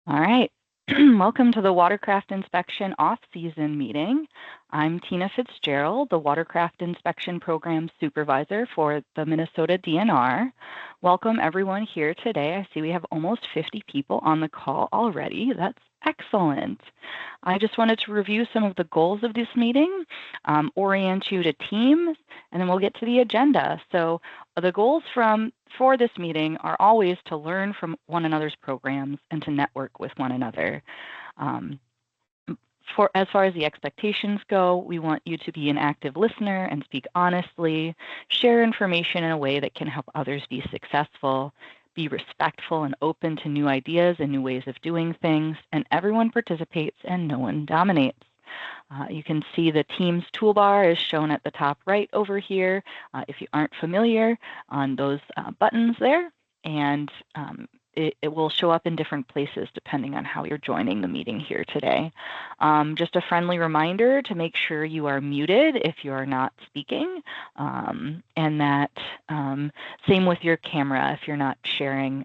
All right. Welcome to the Watercraft Inspection Off-Season meeting. I'm Tina Fitzgerald, the Watercraft Inspection Program Supervisor for the Minnesota DNR. Welcome everyone here today. I see we have almost 50 people on the call already. That's excellent. I just wanted to review some of the goals of this meeting, orient you to teams, and then we'll get to the agenda. So the goals for this meeting are always to learn from one another's programs and to network with one another. As far as the expectations go, we want you to be an active listener and speak honestly, share information in a way that can help others be successful, be respectful and open to new ideas and new ways of doing things, and everyone participates and no one dominates. You can see the Teams toolbar is shown at the top right over here if you aren't familiar on those buttons there, and it will show up in different places depending on how you're joining the meeting here today. Just a friendly reminder to make sure you are muted if you are not speaking, and that same with your camera. If you're not sharing,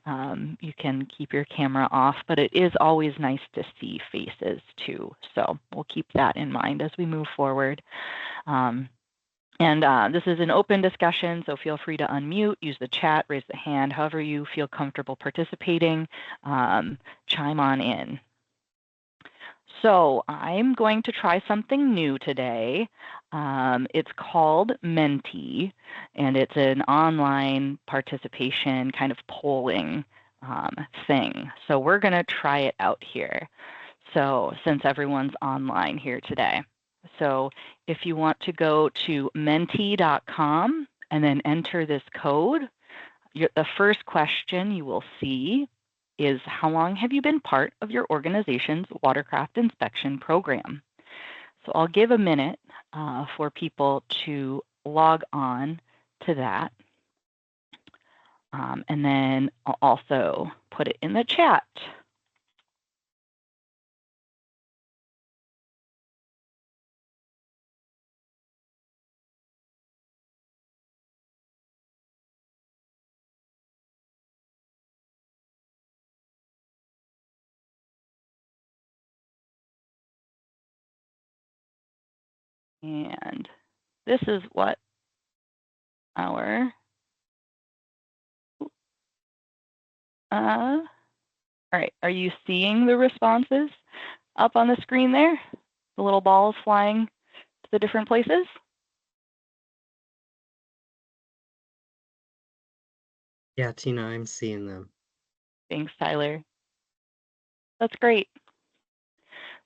you can keep your camera off, but it is always nice to see faces too. So we'll keep that in mind as we move forward. This is an open discussion, so feel free to unmute, use the chat, raise the hand, however you feel comfortable participating, chime on in. So I'm going to try something new today. It's called Menti, and it's an online participation kind of polling thing. So we're going to try it out here. So since everyone's online here today. So if you want to go to menti.com and then enter this code, the first question you will see is, how long have you been part of your organization's watercraft inspection program? So I'll give a minute for people to log on to that. And then I'll also put it in the chat. And this is what our, all right, are you seeing the responses up on the screen there? The little balls flying to the different places? Yeah, Tina, I'm seeing them. Thanks, Tyler. That's great.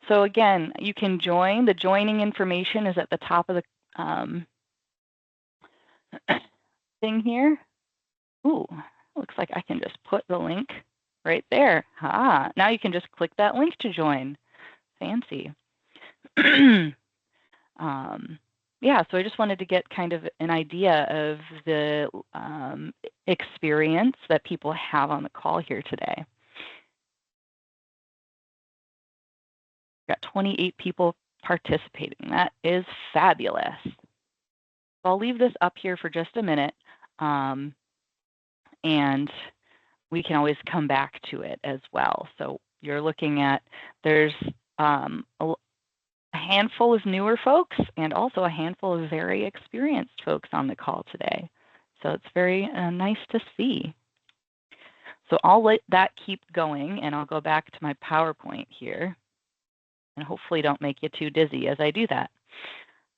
So again, you can join. The joining information is at the top of the thing here. Ooh, looks like I can just put the link right there. Now you can just click that link to join. Fancy. Yeah, so I just wanted to get kind of an idea of the experience that people have on the call here today. Got 28 people participating. That is fabulous. So I'll leave this up here for just a minute, and we can always come back to it as well. So you're looking at, there's a handful of newer folks and also a handful of very experienced folks on the call today. So it's very nice to see. So I'll let that keep going, and I'll go back to my PowerPoint here, and hopefully don't make you too dizzy as I do that.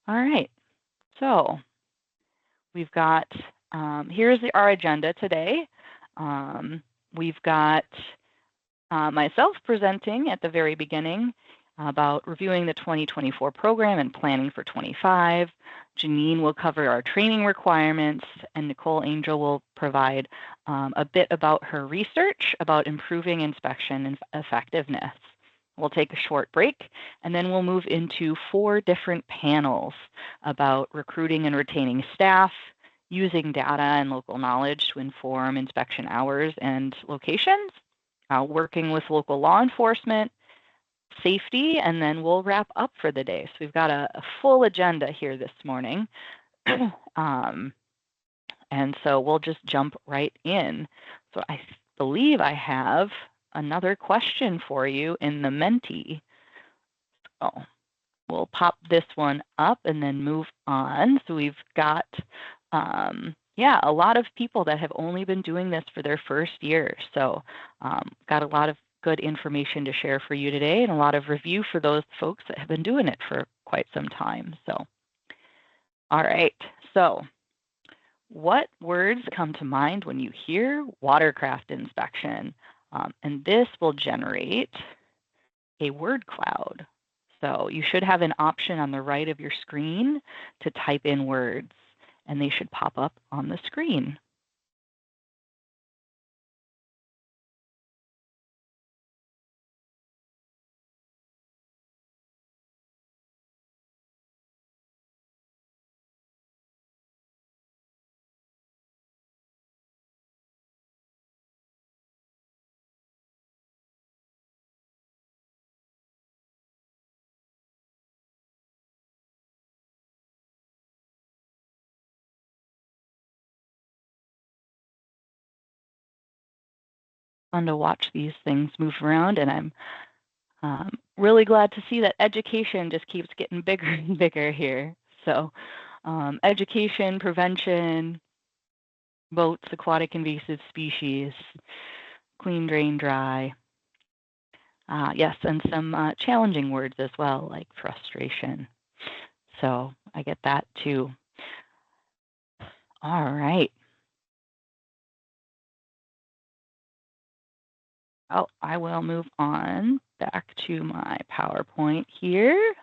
All right, so we've got, here's our agenda today. We've got myself presenting at the very beginning about reviewing the 2024 program and planning for 25. Janine will cover our training requirements, and Nicole Angel will provide a bit about her research about improving inspection and effectiveness. We'll take a short break, and then we'll move into 4 different panels about recruiting and retaining staff, using data and local knowledge to inform inspection hours and locations, working with local law enforcement, safety, and then we'll wrap up for the day. So we've got a full agenda here this morning. And so we'll just jump right in. So I believe I have another question for you in the Menti. Oh, we'll pop this one up and then move on. So we've got, a lot of people that have only been doing this for their first year. So got a lot of good information to share for you today and a lot of review for those folks that have been doing it for quite some time. So, all right. So what words come to mind when you hear watercraft inspection? And this will generate a word cloud. So you should have an option on the right of your screen to type in words, and they should pop up on the screen. Fun to watch these things move around, and I'm really glad to see that education just keeps getting bigger and bigger here. So education, prevention, boats, aquatic invasive species, clean, drain, dry. Yes, and some challenging words as well, like frustration. So I get that too. All right. Oh, I will move on back to my PowerPoint here.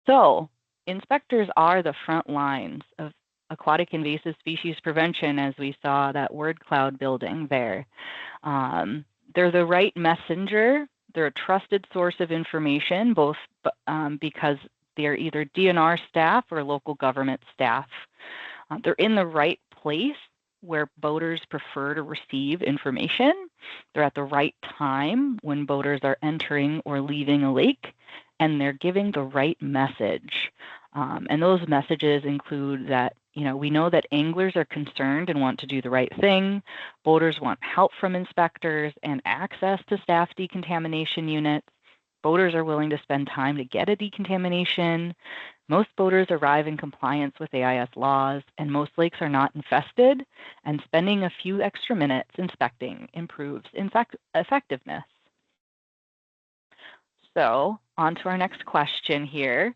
So inspectors are the front lines of aquatic invasive species prevention, as we saw that word cloud building there. They're the right messenger. They're a trusted source of information, both because they're either DNR staff or local government staff. They're in the right place where boaters prefer to receive information. They're at the right time when boaters are entering or leaving a lake, and they're giving the right message. And those messages include that, we know that anglers are concerned and want to do the right thing. Boaters want help from inspectors and access to staff decontamination units. Boaters are willing to spend time to get a decontamination. Most boaters arrive in compliance with AIS laws, and most lakes are not infested, and spending a few extra minutes inspecting improves effectiveness. So on to our next question here,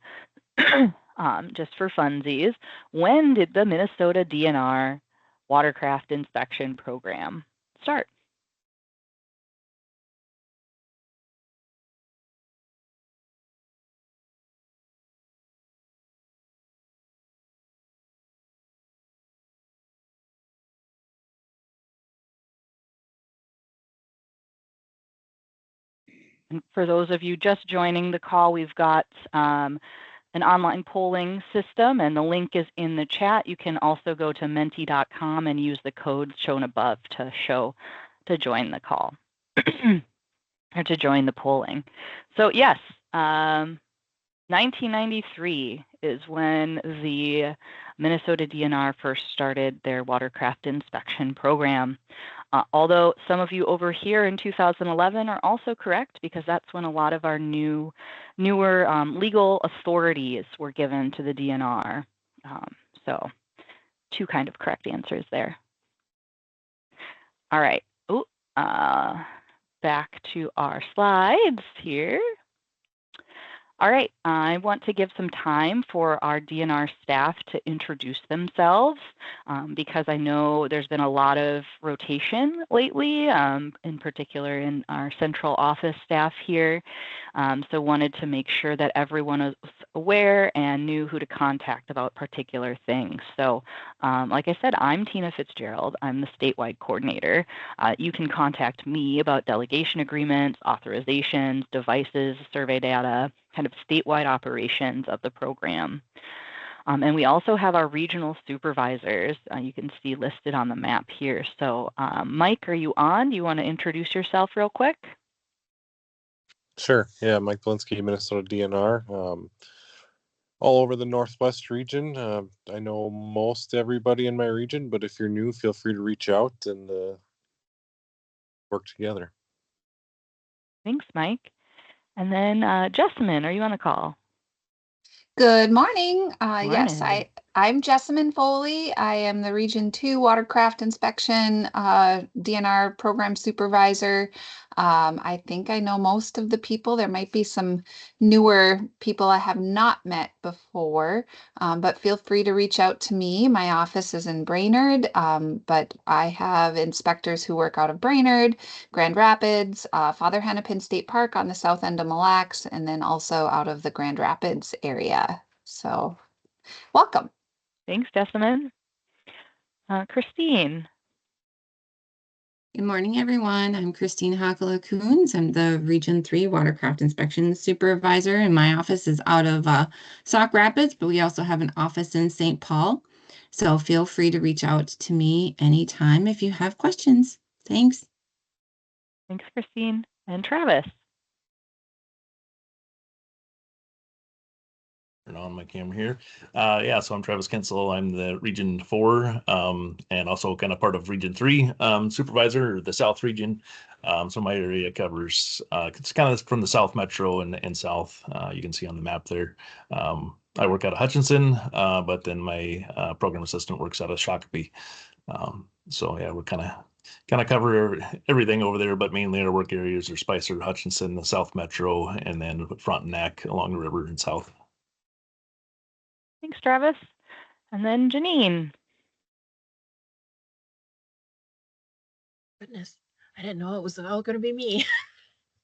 just for funsies. When did the Minnesota DNR Watercraft Inspection Program start? And for those of you just joining the call, we've got an online polling system, and the link is in the chat. You can also go to menti.com and use the codes shown above to join the call or to join the polling. So yes, 1993 is when the Minnesota DNR first started their watercraft inspection program. Although some of you over here in 2011 are also correct, because that's when a lot of our newer legal authorities were given to the DNR. So two kind of correct answers there. All right. Back to our slides here. All right, I want to give some time for our DNR staff to introduce themselves because I know there's been a lot of rotation lately, in particular in our central office staff here. So wanted to make sure that everyone was aware and knew who to contact about particular things. So like I said, I'm Tina Fitzgerald. I'm the statewide coordinator. You can contact me about delegation agreements, authorizations, devices, survey data, kind of statewide operations of the program. And we also have our regional supervisors. You can see listed on the map here. So Mike, are you on? Do you want to introduce yourself real quick? Sure. Yeah, Mike Blinsky, Minnesota DNR. All over the Northwest region. I know most everybody in my region, but if you're new, feel free to reach out and work together. Thanks, Mike. And then Jessamine, are you on the call? Good morning. Yes, Morning. I'm Jessamine Foley. I am the Region 2 Watercraft Inspection DNR Program Supervisor. I think I know most of the people. There might be some newer people I have not met before, but feel free to reach out to me. My office is in Brainerd, but I have inspectors who work out of Brainerd, Grand Rapids, Father Hennepin State Park on the south end of Mille Lacs, and then also out of the Grand Rapids area. So welcome. Thanks, Jessamine. Christine. Good morning, everyone. I'm Christine Hakala-Coons. I'm the Region 3 Watercraft Inspection Supervisor, and my office is out of Sauk Rapids, but we also have an office in St. Paul. So feel free to reach out to me anytime if you have questions. Thanks. Thanks, Christine. And Travis. Turn on my camera here. Yeah, so I'm Travis Kensel. I'm the Region 4 and also kind of part of Region 3 supervisor, or the South region. So my area covers, it's kind of from the South Metro and South. You can see on the map there. I work out of Hutchinson, but then my program assistant works out of Shakopee. So yeah, we're kind of cover everything over there, but mainly our work areas are Spicer, Hutchinson, the South Metro, and then Frontenac along the river and south. Thanks, Travis. And then Janine. Goodness, I didn't know it was all going to be me.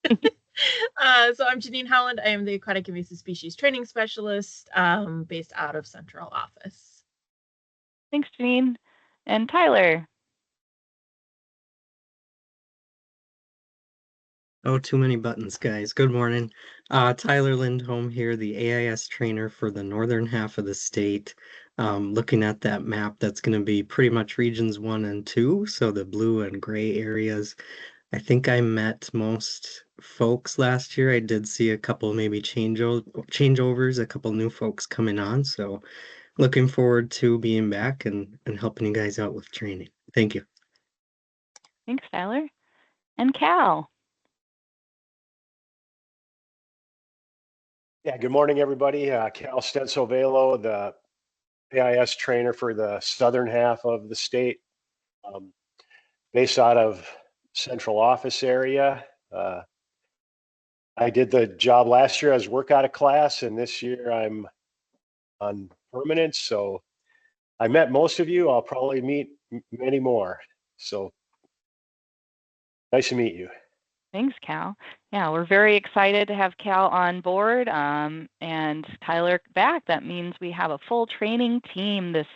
So I'm Janine Howland. I am the Aquatic Invasive Species Training Specialist based out of Central Office. Thanks, Janine. And Tyler. Oh, too many buttons, guys. Good morning. Tyler Lindholm here, the AIS trainer for the northern half of the state. Looking at that map, that's going to be pretty much regions 1 and 2, so the blue and gray areas. I think I met most folks last year. I did see a couple maybe changeovers, a couple new folks coming on, so looking forward to being back and helping you guys out with training. Thank you. Thanks, Tyler. And Cal. Yeah, good morning, everybody. Cal Stensovelo, the AIS trainer for the southern half of the state, based out of Central Office area. I did the job last year as work out of class, and this year I'm on permanent. So I met most of you. I'll probably meet many more. So nice to meet you. Thanks, Cal. Yeah, we're very excited to have Cal on board and Tyler back. That means we have a full training team this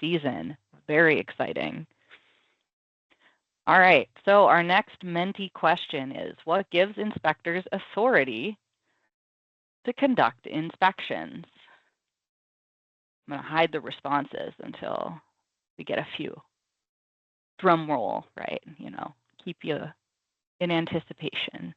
season. Very exciting. All right, so our next Menti question is, what gives inspectors authority to conduct inspections? I'm going to hide the responses until we get a few. Drum roll, right? You know, keep you in anticipation.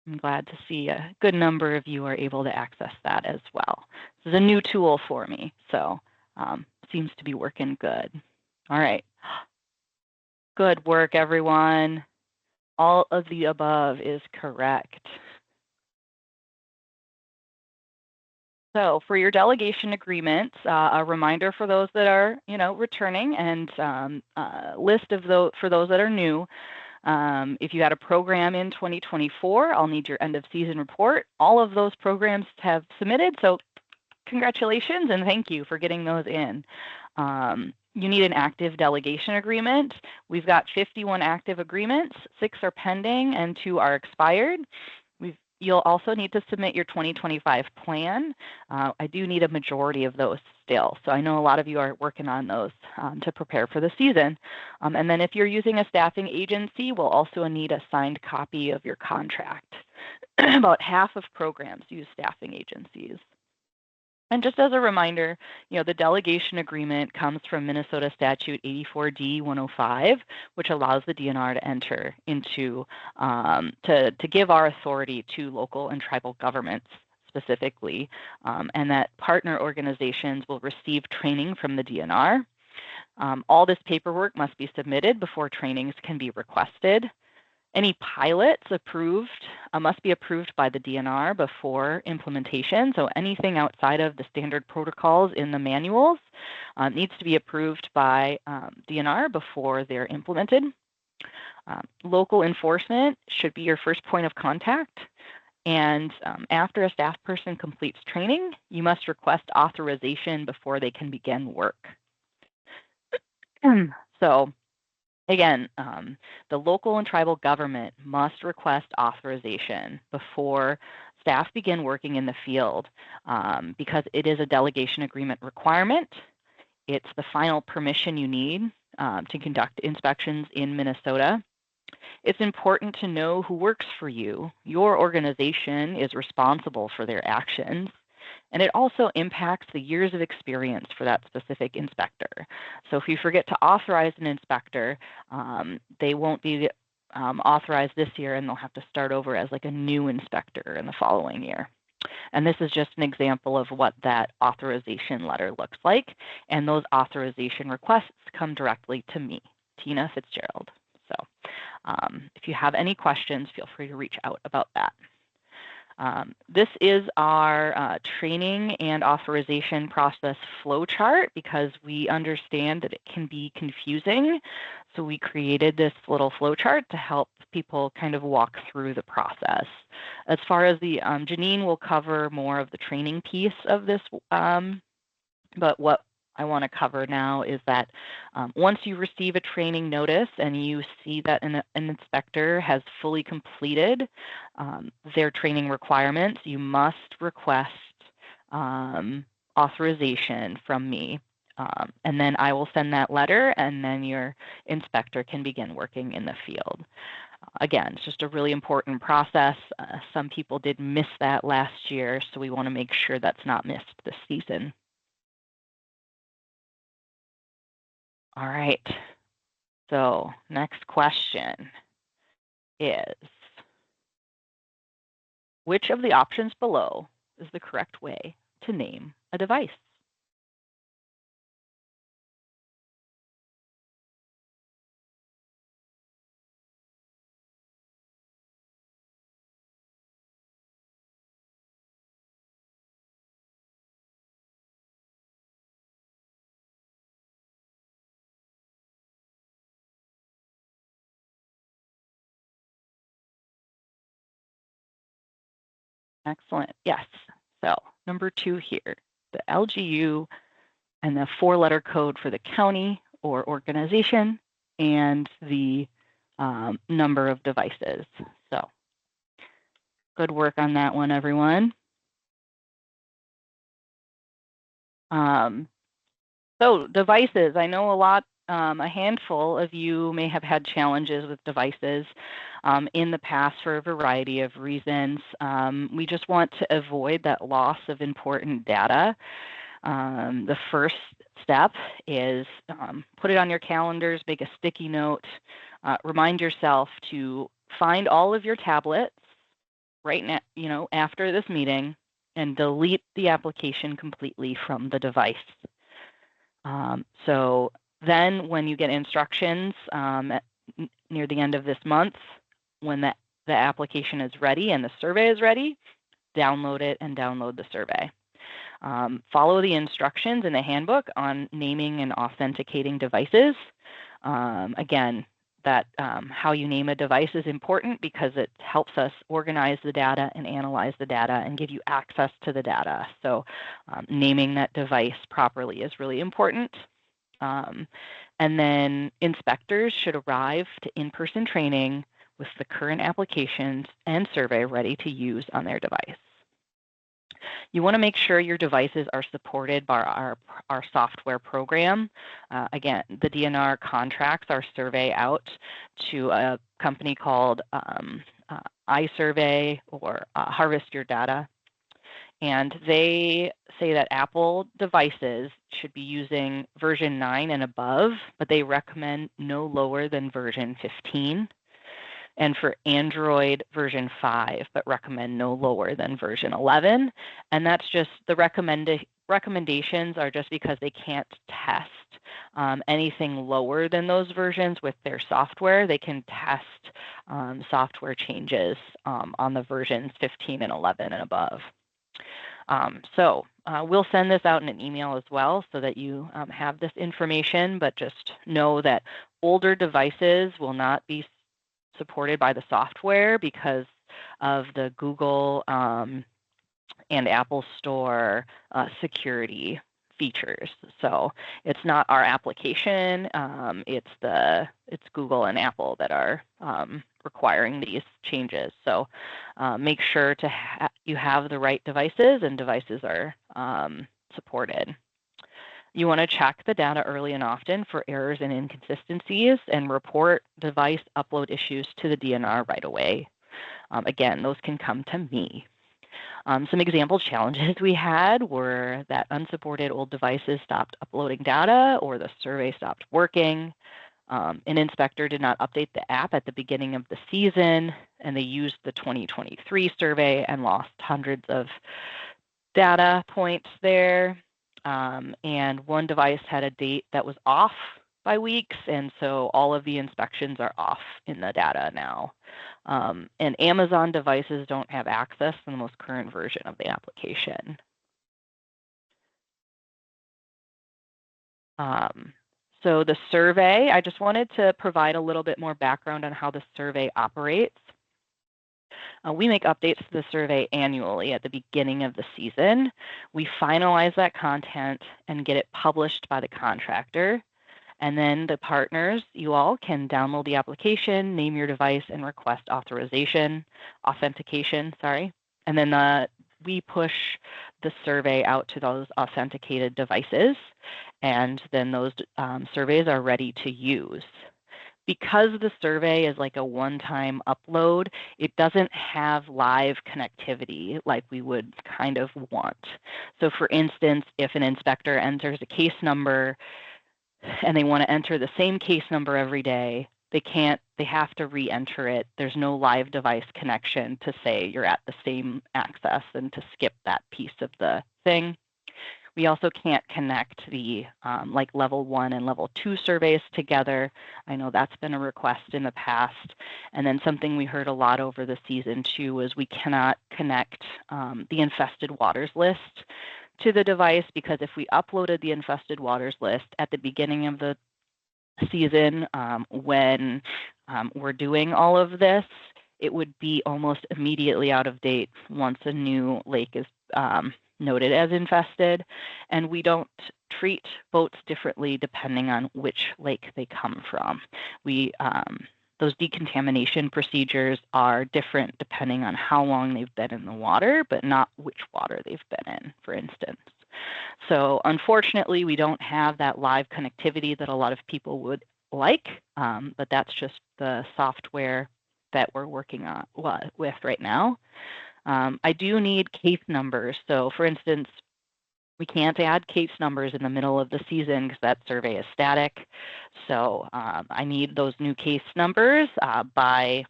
I'm glad to see a good number of you are able to access that as well. This is a new tool for me, so seems to be working good. All right. Good work, everyone. All of the above is correct. So for your delegation agreements, a reminder for those that are, returning, and list of those for those that are new. If you had a program in 2024, I'll need your end of season report. All of those programs have submitted, so congratulations and thank you for getting those in. You need an active delegation agreement. We've got 51 active agreements, 6 are pending and 2 are expired. You'll also need to submit your 2025 plan. I do need a majority of those still. So I know a lot of you are working on those to prepare for the season. And then if you're using a staffing agency, we'll also need a signed copy of your contract. About half of programs use staffing agencies. And just as a reminder, the delegation agreement comes from Minnesota Statute 84D 105, which allows the DNR to enter into, to give our authority to local and tribal governments specifically, and that partner organizations will receive training from the DNR. All this paperwork must be submitted before trainings can be requested. Any pilots approved must be approved by the DNR before implementation. So anything outside of the standard protocols in the manuals needs to be approved by DNR before they're implemented. Local enforcement should be your first point of contact. And after a staff person completes training, you must request authorization before they can begin work. So again, the local and tribal government must request authorization before staff begin working in the field because it is a delegation agreement requirement. It's the final permission you need to conduct inspections in Minnesota. It's important to know who works for you. Your organization is responsible for their actions. And it also impacts the years of experience for that specific inspector. So if you forget to authorize an inspector, they won't be authorized this year, and they'll have to start over as like a new inspector in the following year. And this is just an example of what that authorization letter looks like. And those authorization requests come directly to me, Tina Fitzgerald. So if you have any questions, feel free to reach out about that. This is our training and authorization process flowchart because we understand that it can be confusing. So we created this little flowchart to help people kind of walk through the process. As far as the, Janine will cover more of the training piece of this, but what I want to cover now is that once you receive a training notice and you see that an inspector has fully completed their training requirements, you must request authorization from me. And then I will send that letter, and then your inspector can begin working in the field. Again, it's just a really important process. Some people did miss that last year, so we want to make sure that's not missed this season. All right, so next question is, which of the options below is the correct way to name a device? Excellent. Yes. So number 2 here, the LGU and the 4-letter code for the county or organization and the number of devices. So good work on that one, everyone. So devices, I know a handful of you may have had challenges with devices in the past for a variety of reasons. We just want to avoid that loss of important data. The first step is put it on your calendars, make a sticky note, remind yourself to find all of your tablets right now, after this meeting, and delete the application completely from the device. So then when you get instructions near the end of this month, when the application is ready and the survey is ready, download it and download the survey. Follow the instructions in the handbook on naming and authenticating devices. Again, that how you name a device is important because it helps us organize the data and analyze the data and give you access to the data. So naming that device properly is really important. And then inspectors should arrive to in-person training with the current applications and survey ready to use on their device. You want to make sure your devices are supported by our software program. Again, the DNR contracts our survey out to a company called iSurvey or Harvest Your Data. And they say that Apple devices should be using version 9 and above, but they recommend no lower than version 15. And for Android, version 5, but recommend no lower than version 11. And that's just the recommendations are just because they can't test anything lower than those versions with their software. They can test software changes on the versions 15 and 11 and above. So we'll send this out in an email as well so that you have this information, but just know that older devices will not be supported by the software because of the Google and Apple Store security features. So it's not our application, it's Google and Apple that are requiring these changes. So make sure to you have the right devices and devices are supported. You want to check the data early and often for errors and inconsistencies and report device upload issues to the DNR right away. Again, those can come to me. Some example challenges we had were that unsupported old devices stopped uploading data or the survey stopped working. An inspector did not update the app at the beginning of the season, and they used the 2023 survey and lost hundreds of data points there. And one device had a date that was off by weeks, and so all of the inspections are off in the data now. And Amazon devices don't have access to the most current version of the application. So the survey, I just wanted to provide a little bit more background on how the survey operates. We make updates to the survey annually at the beginning of the season. We finalize that content and get it published by the contractor. And then the partners, you all can download the application, name your device, and request authentication, And then we push the survey out to those authenticated devices, and then those surveys are ready to use. Because the survey is like a one-time upload, it doesn't have live connectivity like we would kind of want. So for instance, if an inspector enters a case number and they want to enter the same case number every day, they have to re-enter it. There's no live device connection to say you're at the same access and to skip that piece of the thing. We also can't connect the like level 1 and level 2 surveys together. I know that's been a request in the past. And then something we heard a lot over the season too was we cannot connect the infested waters list to the device, because if we uploaded the infested waters list at the beginning of the season when we're doing all of this, it would be almost immediately out of date once a new lake is noted as infested. And we don't treat boats differently depending on which lake they come from. Those decontamination procedures are different depending on how long they've been in the water, but not which water they've been in, for instance. So unfortunately, we don't have that live connectivity that a lot of people would like, but that's just the software that we're working on with right now. I do need case numbers. So for instance, we can't add case numbers in the middle of the season because that survey is static. So I need those new case numbers by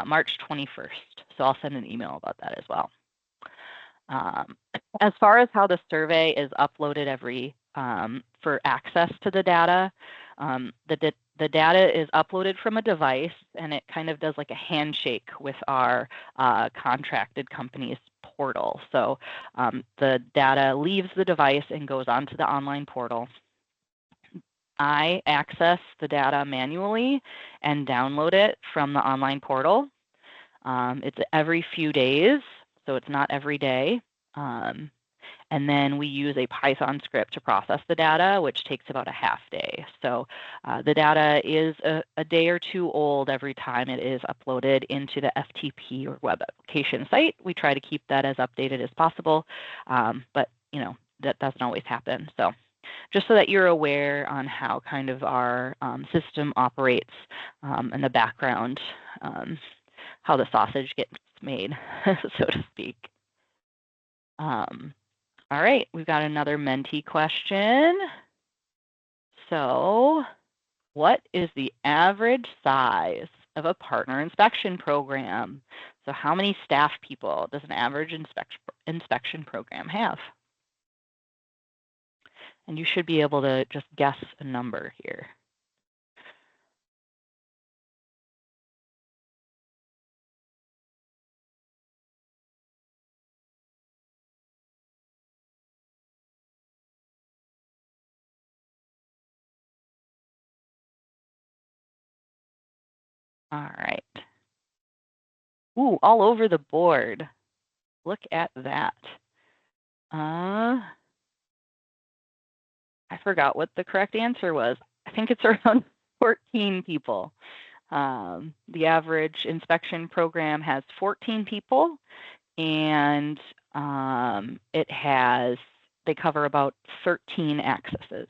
March 21st. So I'll send an email about that as well. As far as how the survey is uploaded for access to the data, the data is uploaded from a device, and it kind of does like a handshake with our contracted company's portal. So the data leaves the device and goes onto the online portal. I access the data manually and download it from the online portal. It's every few days, so it's not every day. And then we use a Python script to process the data, which takes about a half day. So the data is a day or two old every time it is uploaded into the FTP or web application site. We try to keep that as updated as possible, but you know, that doesn't always happen. So just so that you're aware on how kind of our system operates in the background, how the sausage gets made, so to speak. All right, we've got another Menti question. So what is the average size of a partner inspection program? So how many staff people does an average inspection program have? And you should be able to just guess a number here. All right. Ooh, all over the board. Look at that. I forgot what the correct answer was. I think it's around 14 people. The average inspection program has 14 people, and they cover about 13 accesses.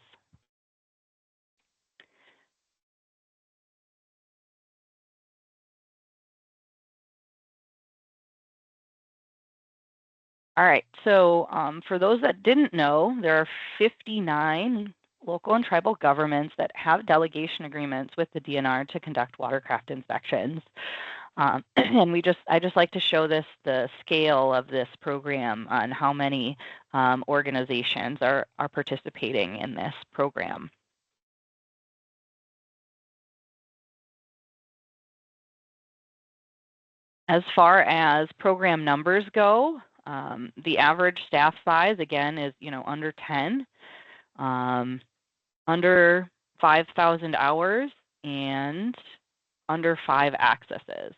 All right, so for those that didn't know, there are 59 local and tribal governments that have delegation agreements with the DNR to conduct watercraft inspections. And I just like to show the scale of this program and how many organizations are participating in this program. As far as program numbers go, the average staff size, again, is under 10, under 5,000 hours, and under 5 accesses.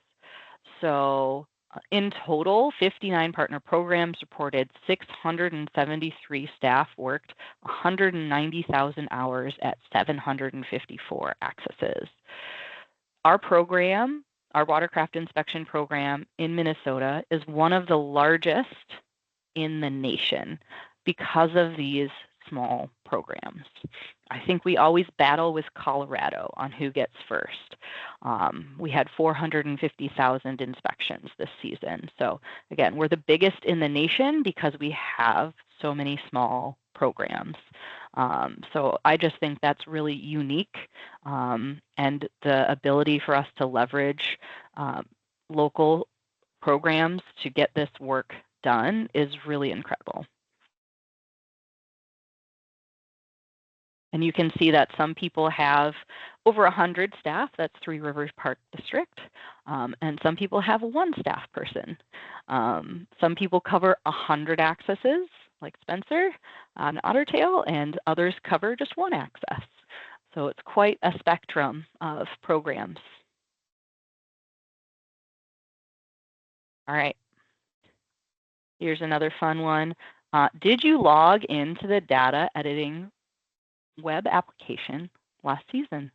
So in total, 59 partner programs reported 673 staff worked 190,000 hours at 754 accesses. Our program, our watercraft inspection program in Minnesota, is one of the largest in the nation because of these small programs. I think we always battle with Colorado on who gets first. We had 450,000 inspections this season. So again, we're the biggest in the nation because we have so many small programs. So I just think that's really unique, and the ability for us to leverage local programs to get this work done is really incredible. And you can see that some people have over 100 staff, that's Three Rivers Park District, and some people have 1 staff person. Some people cover 100 accesses, like Spencer on Ottertail, and others cover just 1 access. So it's quite a spectrum of programs. All right, here's another fun one. Did you log into the data editing web application last season?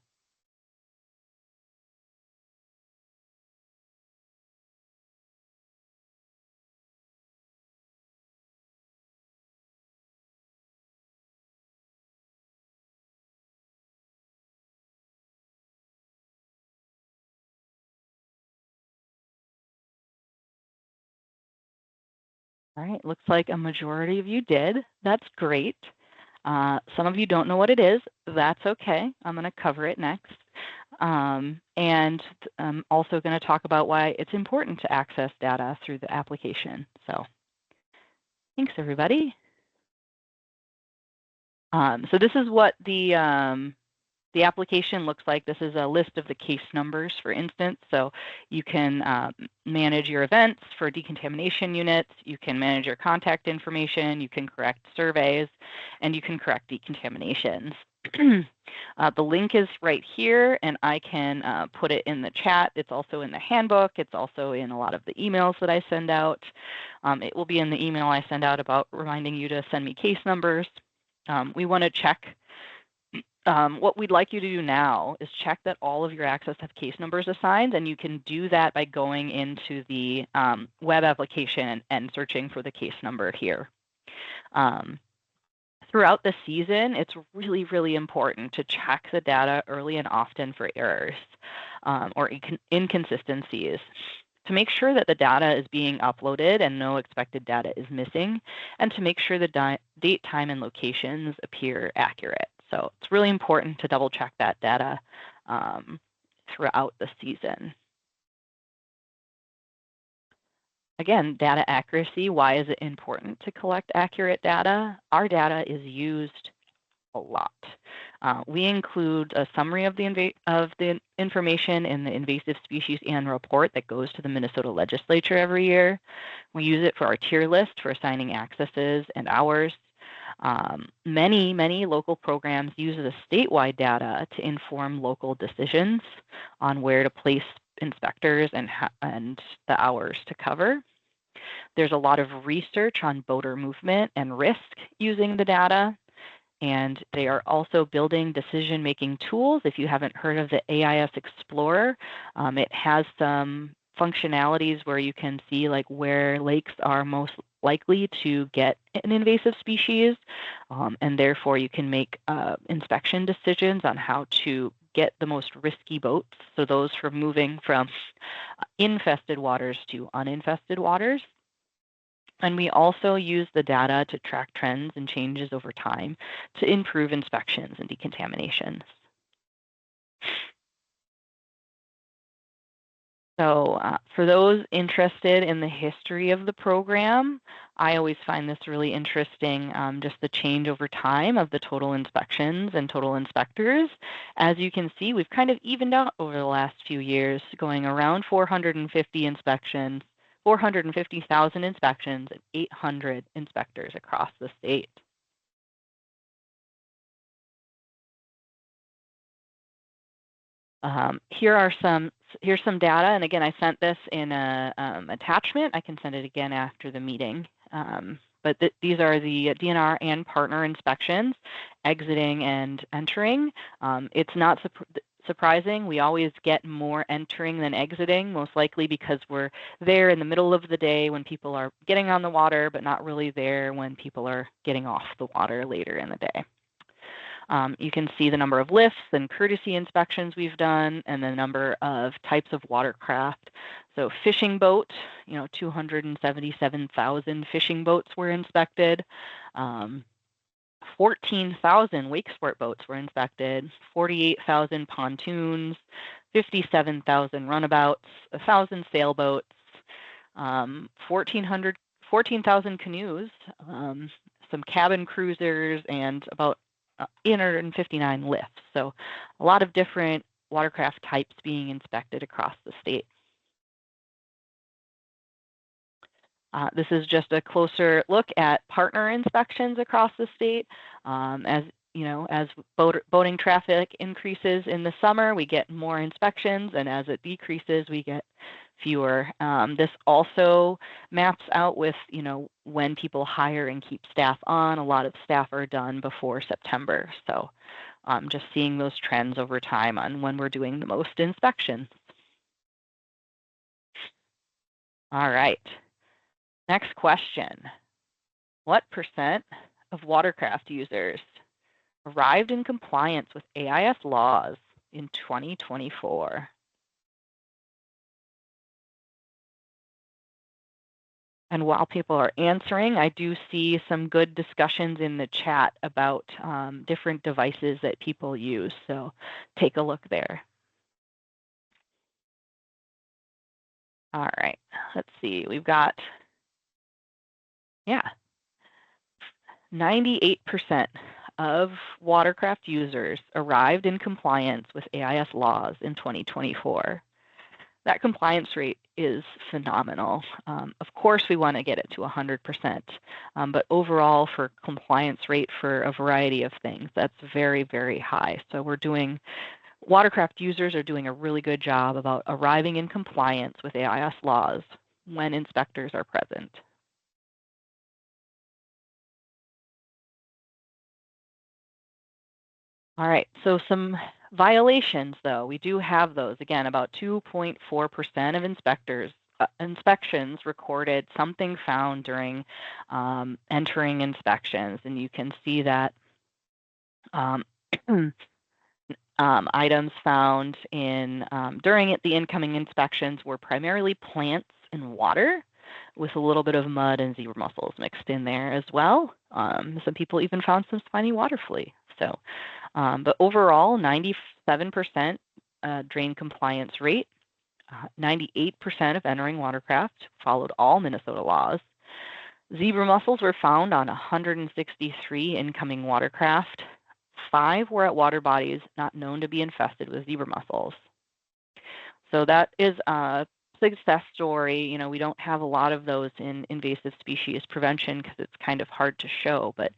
All right, looks like a majority of you did. That's great. Some of you don't know what it is. That's okay. I'm going to cover it next. And I'm also going to talk about why it's important to access data through the application. So thanks, everybody. So this is what the application looks like. This is a list of the case numbers, for instance. So you can manage your events for decontamination units. You can manage your contact information. You can correct surveys, and you can correct decontaminations. The link is right here, and I can put it in the chat. It's also in the handbook. It's also in a lot of the emails that I send out. It will be in the email I send out about reminding you to send me case numbers. We want to check. What we'd like you to do now is check that all of your access have case numbers assigned, and you can do that by going into the web application and searching for the case number here. Throughout the season, it's really, really important to check the data early and often for errors or inconsistencies to make sure that the data is being uploaded and no expected data is missing, and to make sure the date, time, and locations appear accurate. So it's really important to double check that data throughout the season. Again, data accuracy, why is it important to collect accurate data? Our data is used a lot. We include a summary of the information in the invasive species annual report that goes to the Minnesota legislature every year. We use it for our tier list for assigning accesses and hours. Many local programs use the statewide data to inform local decisions on where to place inspectors and the hours to cover. There's a lot of research on boater movement and risk using the data. And they are also building decision-making tools. If you haven't heard of the AIS Explorer, it has some functionalities where you can see like where lakes are most likely to get an invasive species, and therefore you can make inspection decisions on how to get the most risky boats, so those for moving from infested waters to uninfested waters. And we also use the data to track trends and changes over time to improve inspections and decontaminations. So for those interested in the history of the program, I always find this really interesting, just the change over time of the total inspections and total inspectors. As you can see, we've kind of evened out over the last few years, going around 450 inspections, 450,000 inspections, and 800 inspectors across the state. Here's some data, and again, I sent this in a attachment. I can send it again after the meeting. But these are the DNR and partner inspections, exiting and entering. It's not surprising. We always get more entering than exiting, most likely because we're there in the middle of the day when people are getting on the water, but not really there when people are getting off the water later in the day. You can see the number of lifts and courtesy inspections we've done and the number of types of watercraft. So fishing boat, 277,000 fishing boats were inspected. 14,000 wake sport boats were inspected, 48,000 pontoons, 57,000 runabouts, 1,000 sailboats, 14,000 canoes, some cabin cruisers, and about 859 lifts. So a lot of different watercraft types being inspected across the state. This is just a closer look at partner inspections across the state. As boating traffic increases in the summer, we get more inspections, and as it decreases, we get fewer. This also maps out with, when people hire and keep staff on. A lot of staff are done before September. So just seeing those trends over time on when we're doing the most inspections. All right. Next question. What % of watercraft users arrived in compliance with AIS laws in 2024? And while people are answering, I do see some good discussions in the chat about different devices that people use. So take a look there. All right, let's see. We've got, 98% of watercraft users arrived in compliance with AIS laws in 2024. That compliance rate is phenomenal. Of course, we want to get it to 100%, but overall for compliance rate for a variety of things, that's very, very high. So watercraft users are doing a really good job about arriving in compliance with AIS laws when inspectors are present. All right, so some violations, though. We do have those. Again, about 2.4% of inspections recorded something found during entering inspections. And you can see that items found during the incoming inspections were primarily plants and water, with a little bit of mud and zebra mussels mixed in there as well. Some people even found some spiny water flea. So, but overall, 97% drain compliance rate, 98% of entering watercraft followed all Minnesota laws. Zebra mussels were found on 163 incoming watercraft. 5 were at water bodies not known to be infested with zebra mussels. So that is a success story. You know, we don't have a lot of those in invasive species prevention because it's kind of hard to show, but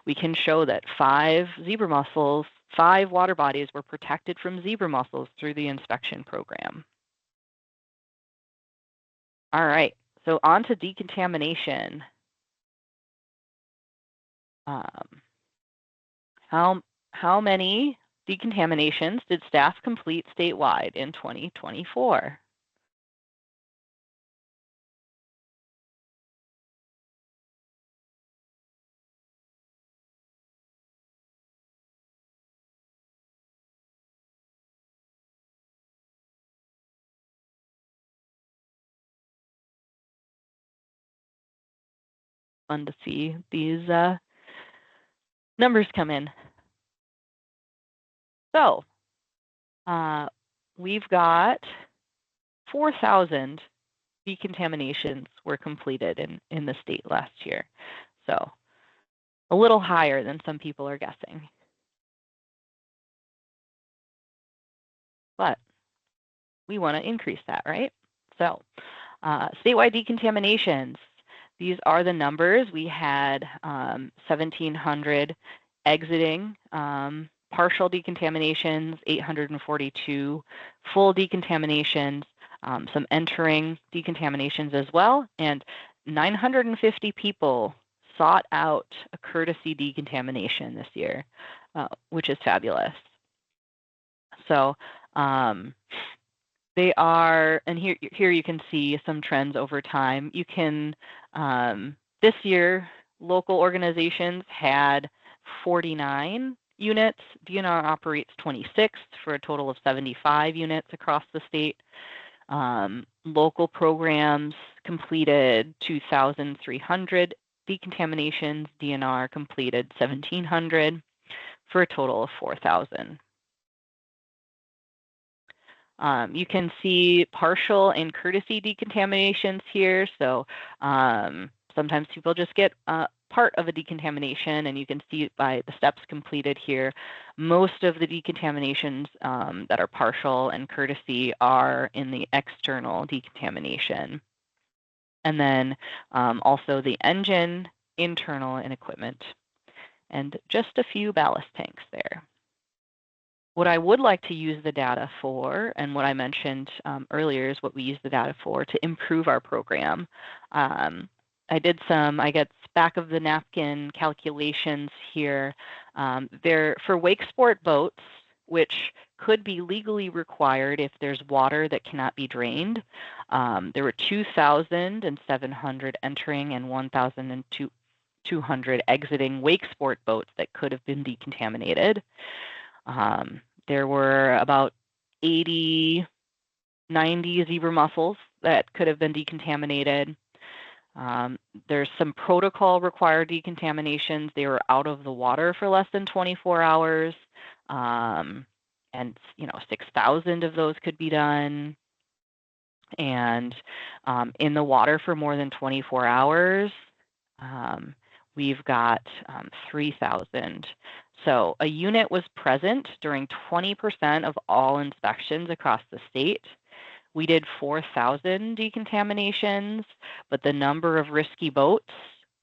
we can show that 5 zebra mussels, 5 water bodies were protected from zebra mussels through the inspection program. All right, so on to decontamination. How many decontaminations did staff complete statewide in 2024? Fun to see these numbers come in. So we've got 4,000 decontaminations were completed in the state last year. So a little higher than some people are guessing. But we want to increase that, right? So statewide decontaminations, these are the numbers. We had 1,700 exiting, partial decontaminations, 842 full decontaminations, some entering decontaminations as well, and 950 people sought out a courtesy decontamination this year, which is fabulous. So they are, and here you can see some trends over time. You can, this year, local organizations had 49 units. DNR operates 26 for a total of 75 units across the state. Local programs completed 2,300 decontaminations. DNR completed 1,700 for a total of 4,000. You can see partial and courtesy decontaminations here. So sometimes people just get part of a decontamination, and you can see it by the steps completed here. Most of the decontaminations that are partial and courtesy are in the external decontamination. And then also the engine, internal, and equipment. And just a few ballast tanks there. What I would like to use the data for, and what I mentioned earlier is what we use the data for to improve our program. I did some, I guess, back of the napkin calculations here. For wake sport boats, which could be legally required if there's water that cannot be drained, there were 2,700 entering and 1,200 exiting wake sport boats that could have been decontaminated. There were about 80, 90 zebra mussels that could have been decontaminated. There's some protocol required decontaminations. They were out of the water for less than 24 hours. And 6,000 of those could be done. And in the water for more than 24 hours, we've got 3,000. So a unit was present during 20% of all inspections across the state. We did 4,000 decontaminations, but the number of risky boats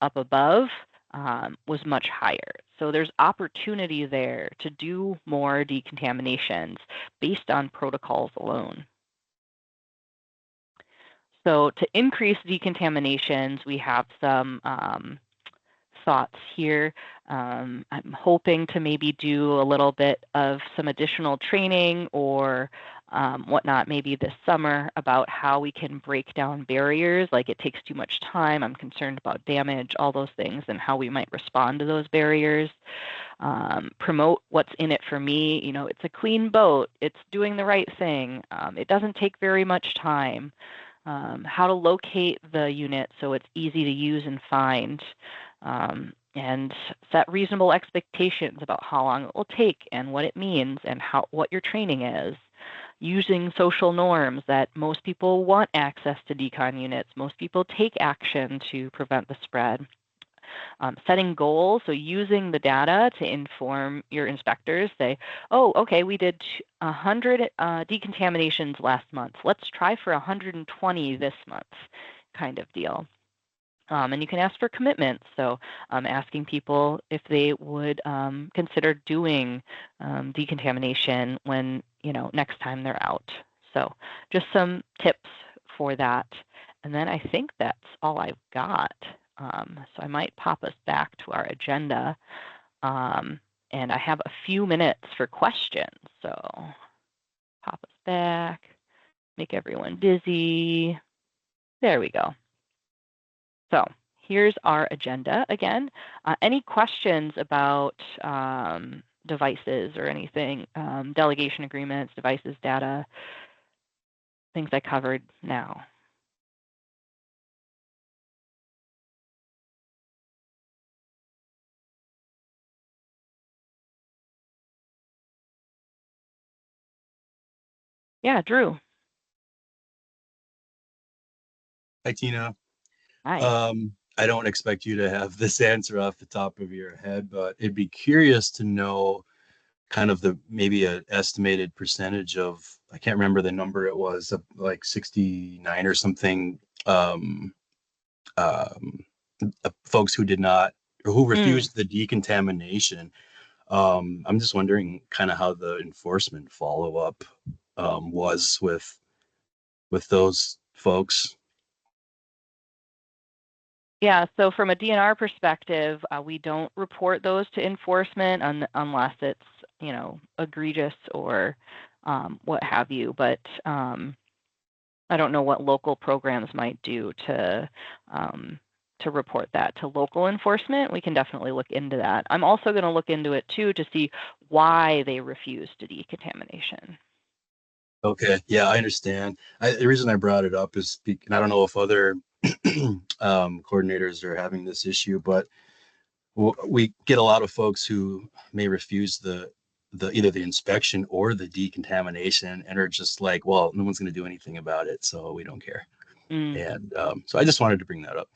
up above was much higher. So there's opportunity there to do more decontaminations based on protocols alone. So to increase decontaminations, we have some thoughts here. I'm hoping to maybe do a little bit of some additional training or whatnot maybe this summer about how we can break down barriers, like it takes too much time, I'm concerned about damage, all those things, and how we might respond to those barriers. Promote what's in it for me. You know, it's a clean boat, it's doing the right thing, it doesn't take very much time. How to locate the unit so it's easy to use and find. And set reasonable expectations about how long it will take and what it means and what your training is. Using social norms that most people want access to decon units. Most people take action to prevent the spread. setting goals, so using the data to inform your inspectors. Say, oh, okay, we did 100 decontaminations last month. Let's try for 120 this month, kind of deal. And you can ask for commitments. So asking people if they would consider doing decontamination when, next time they're out. So just some tips for that. And then I think that's all I've got. So I might pop us back to our agenda. And I have a few minutes for questions. So pop us back, make everyone busy. There we go. So here's our agenda again. Any questions about devices or anything, delegation agreements, devices, data, things I covered now? Yeah, Drew. Hi, Tina. Hi. I don't expect you to have this answer off the top of your head, but it'd be curious to know kind of maybe an estimated percentage of, I can't remember the number it was, like 69 or something, folks who did not, or who refused the decontamination. I'm just wondering kind of how the enforcement follow-up was with those folks. Yeah, so from a DNR perspective, we don't report those to enforcement unless it's, egregious or what have you. But I don't know what local programs might do to report that to local enforcement. We can definitely look into that. I'm also going to look into it too to see why they refused to decontamination. Okay, yeah, I understand. The reason I brought it up is and I don't know if other coordinators are having this issue, but we get a lot of folks who may refuse the either the inspection or the decontamination and are just like, well, no one's going to do anything about it, so we don't care. And so I just wanted to bring that up.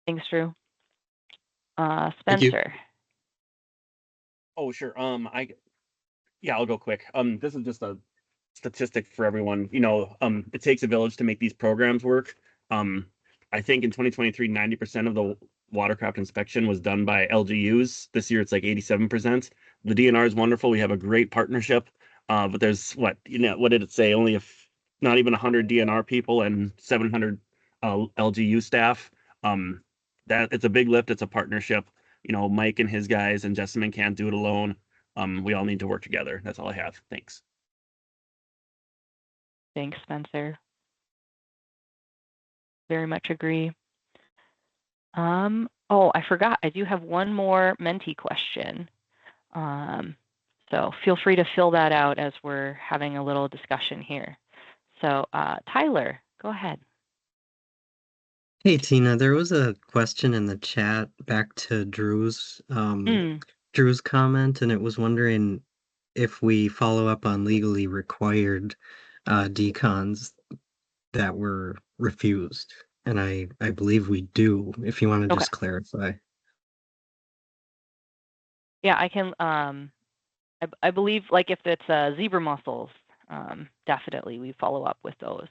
Thanks, Drew. Spencer. Thank you. Oh, sure. I'll go quick. This is just a statistic for everyone. It takes a village to make these programs work. I think in 2023, 90% of the watercraft inspection was done by LGUs. This year, it's like 87%. The DNR is wonderful. We have a great partnership. But there's what did it say? Only not even 100 DNR people and 700 LGU staff. That it's a big lift. It's a partnership. Mike and his guys and Jessamine can't do it alone. We all need to work together. That's all I have. Thanks. Thanks, Spencer. Very much agree. Oh, I forgot. I do have one more Menti question. So feel free to fill that out as we're having a little discussion here. So Tyler, go ahead. Hey, Tina, there was a question in the chat back to Drew's comment, and it was wondering if we follow up on legally required decons that were refused. And I believe we do, if you want to just clarify. Yeah, I can. I believe, like, if it's zebra mussels, definitely we follow up with those.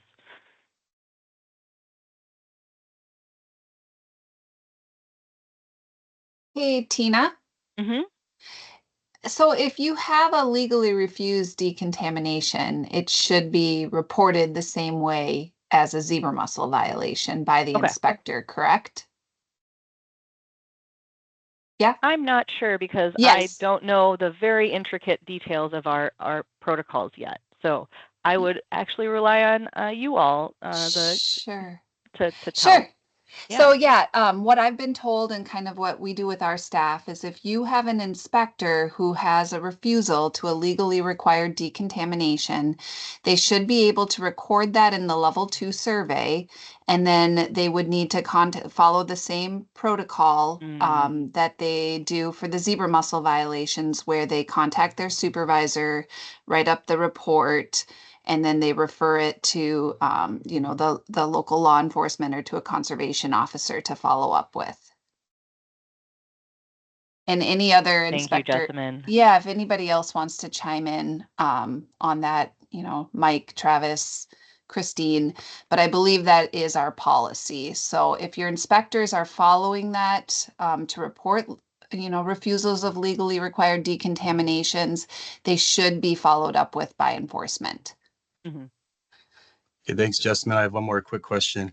Hey, Tina. Mm-hmm. So if you have a legally refused decontamination, it should be reported the same way as a zebra mussel violation by the inspector, correct? Yeah. I'm not sure because Yes. I don't know the very intricate details of our protocols yet. So I would actually rely on you all Sure. to tell. Sure. Yeah. So what I've been told and kind of what we do with our staff is if you have an inspector who has a refusal to a legally required decontamination, they should be able to record that in the level 2 survey, and then they would need to follow the same protocol that they do for the zebra mussel violations, where they contact their supervisor, write up the report, and then they refer it to, the local law enforcement or to a conservation officer to follow up with. And any other Thank you, inspector, Jessamine. yeah, if anybody else wants to chime in on that, Mike, Travis, Christine, but I believe that is our policy. So if your inspectors are following that to report, refusals of legally required decontaminations, they should be followed up with by enforcement. Mhm. Okay, thanks, Jessamine. I have one more quick question.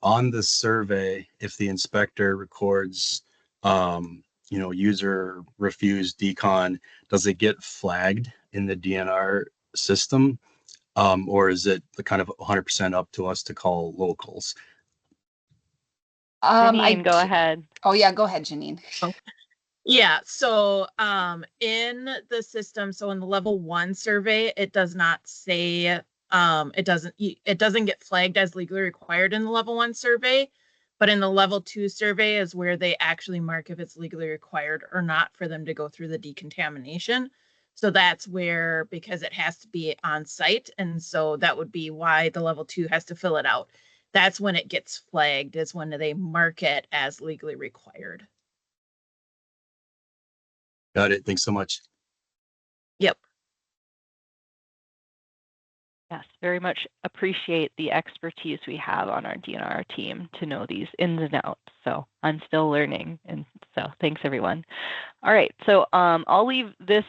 On the survey, if the inspector records, user refused decon, does it get flagged in the DNR system? Or is it kind of 100% up to us to call locals? Janine, go ahead. Oh yeah, go ahead, Janine. Yeah, so in the system, so in the level 1 survey, it does not say it doesn't get flagged as legally required in the level 1 survey, but in the level 2 survey is where they actually mark if it's legally required or not for them to go through the decontamination. So that's where, because it has to be on site, and so that would be why the level 2 has to fill it out. That's when it gets flagged, is when they mark it as legally required. Got it. Thanks so much. Yep. Yes, very much appreciate the expertise we have on our DNR team to know these ins and outs. So I'm still learning, and so thanks everyone. All right, so I'll leave this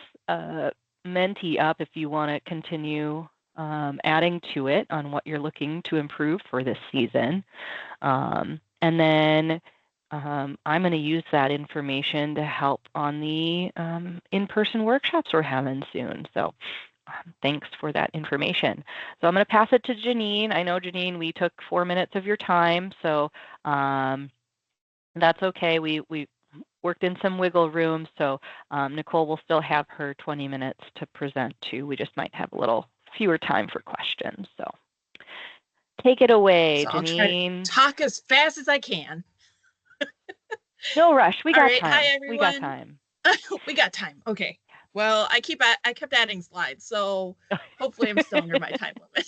Menti up if you want to continue adding to it on what you're looking to improve for this season. And then I'm going to use that information to help on the in-person workshops we're having soon. So thanks for that information. So I'm going to pass it to Janine. I know, Janine, we took 4 minutes of your time, so that's okay. We worked in some wiggle room, so Nicole will still have her 20 minutes to present too. We just might have a little fewer time for questions. So take it away, So Janine. I'll talk as fast as I can. No rush. We All got right. time. Hi, everyone. We got time. We got time. Okay. Well, I kept adding slides, so hopefully I'm still under my time limit.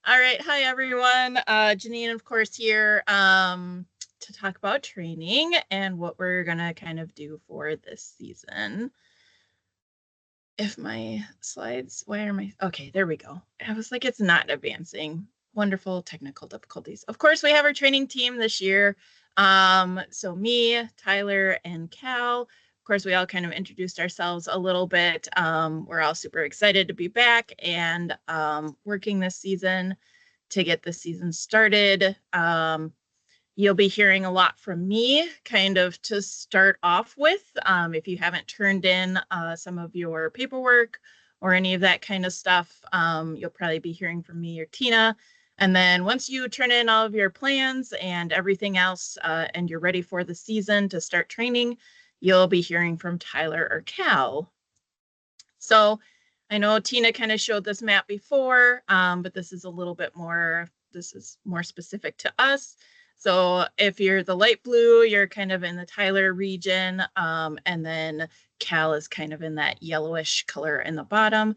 All right. Hi, everyone. Janine, of course, here to talk about training and what we're going to kind of do for this season. If my slides, why are my, okay, there we go. I was like, it's not advancing. Wonderful technical difficulties. Of course, we have our training team this year. So me, Tyler, and Cal. Of course, we all kind of introduced ourselves a little bit. We're all super excited to be back and working this season to get the season started. You'll be hearing a lot from me kind of to start off with. If you haven't turned in some of your paperwork or any of that kind of stuff, you'll probably be hearing from me or Tina. And then once you turn in all of your plans and everything else and you're ready for the season to start training, you'll be hearing from Tyler or Cal. So I know Tina kind of showed this map before, but this is a little bit more, this is more specific to us. So if you're the light blue, you're kind of in the Tyler region, and then Cal is kind of in that yellowish color in the bottom.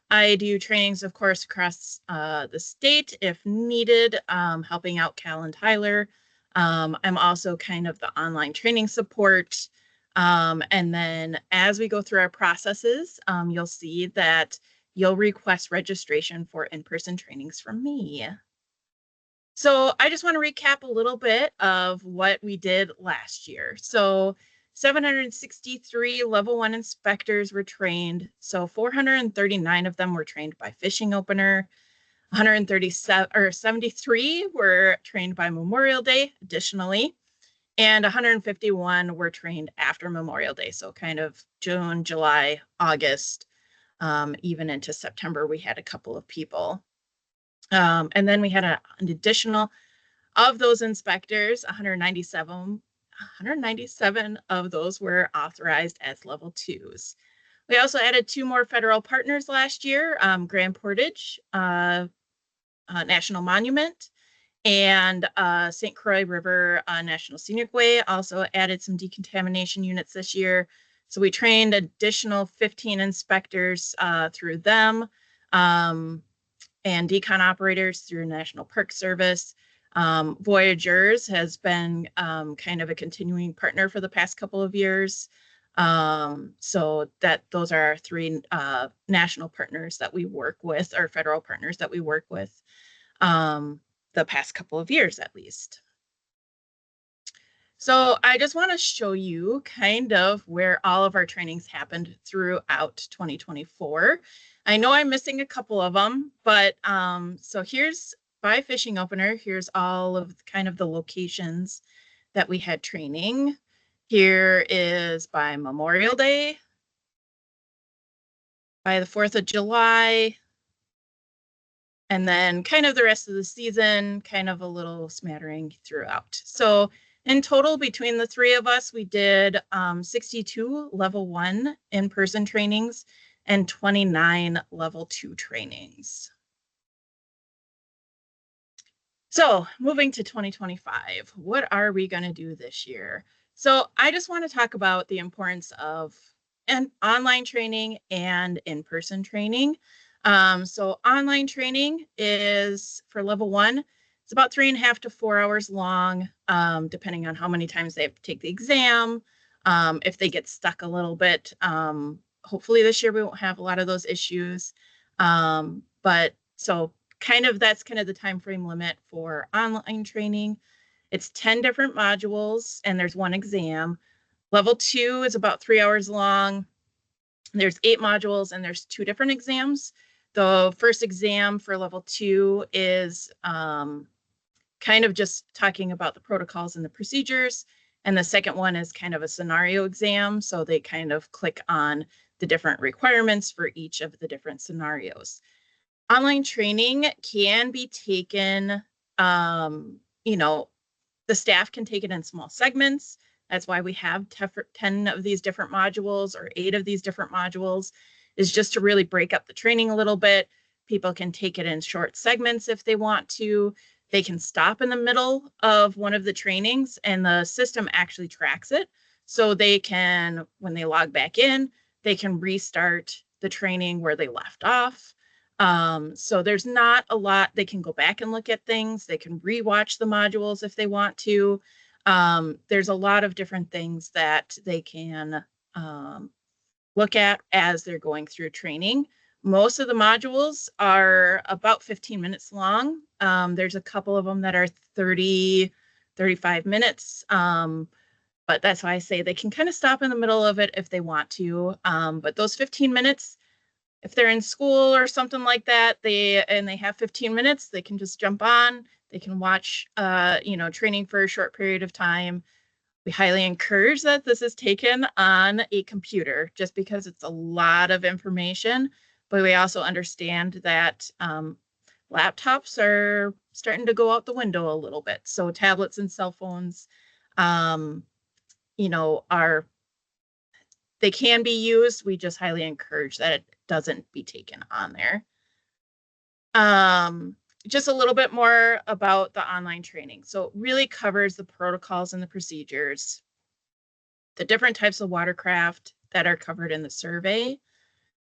I do trainings, of course, across the state if needed, helping out Cal and Tyler. I'm also kind of the online training support. And then as we go through our processes, you'll see that you'll request registration for in-person trainings from me. So I just want to recap a little bit of what we did last year. So 763 level 1 inspectors were trained. So 439 of them were trained by fishing opener. 73 were trained by Memorial Day additionally. And 151 were trained after Memorial Day. So kind of June, July, August, even into September, we had a couple of people. And then we had an additional of those inspectors, 197 of those were authorized as level 2s. We also added 2 more federal partners last year, Grand Portage National Monument and St. Croix River National Scenic Way also added some decontamination units this year. So we trained additional 15 inspectors through them. and decon operators through National Park Service. Voyagers has been kind of a continuing partner for the past couple of years. So those are our three national partners that we work with, or federal partners that we work with the past couple of years at least. So I just want to show you kind of where all of our trainings happened throughout 2024. I know I'm missing a couple of them, but so here's by fishing opener. Here's all of kind of the locations that we had training. Here is by Memorial Day, by the 4th of July, and then kind of the rest of the season, kind of a little smattering throughout. So in total, between the three of us, we did 62 level 1 in-person trainings and 29 level 2 trainings. So moving to 2025, what are we going to do this year? So I just want to talk about the importance of an online training and in-person training. So online training is for level 1. It's about 3.5 to 4 hours long, depending on how many times they have to take the exam. If they get stuck a little bit, hopefully this year we won't have a lot of those issues. But so that's kind of the time frame limit for online training. It's 10 different modules and there's one exam. Level 2 is about 3 hours long. There's 8 modules and there's 2 different exams. The first exam for level 2 is kind of just talking about the protocols and the procedures. And the second one is kind of a scenario exam. So they kind of click on the different requirements for each of the different scenarios. Online training can be taken, the staff can take it in small segments. That's why we have 10 of these different modules or 8 of these different modules, is just to really break up the training a little bit. People can take it in short segments if they want to. They can stop in the middle of one of the trainings and the system actually tracks it. So they can, when they log back in, they can restart the training where they left off. So there's not a lot. They can go back and look at things. They can rewatch the modules if they want to. There's a lot of different things that they can look at as they're going through training. Most of the modules are about 15 minutes long. There's a couple of them that are 30, 35 minutes. But that's why I say they can kind of stop in the middle of it if they want to. But those 15 minutes, if they're in school or something like that, they have 15 minutes, they can just jump on. They can watch, training for a short period of time. We highly encourage that this is taken on a computer just because it's a lot of information. But we also understand that laptops are starting to go out the window a little bit. So tablets and cell phones, they can be used. We just highly encourage that it doesn't be taken on there. Just a little bit more about the online training. So it really covers the protocols and the procedures, the different types of watercraft that are covered in the survey.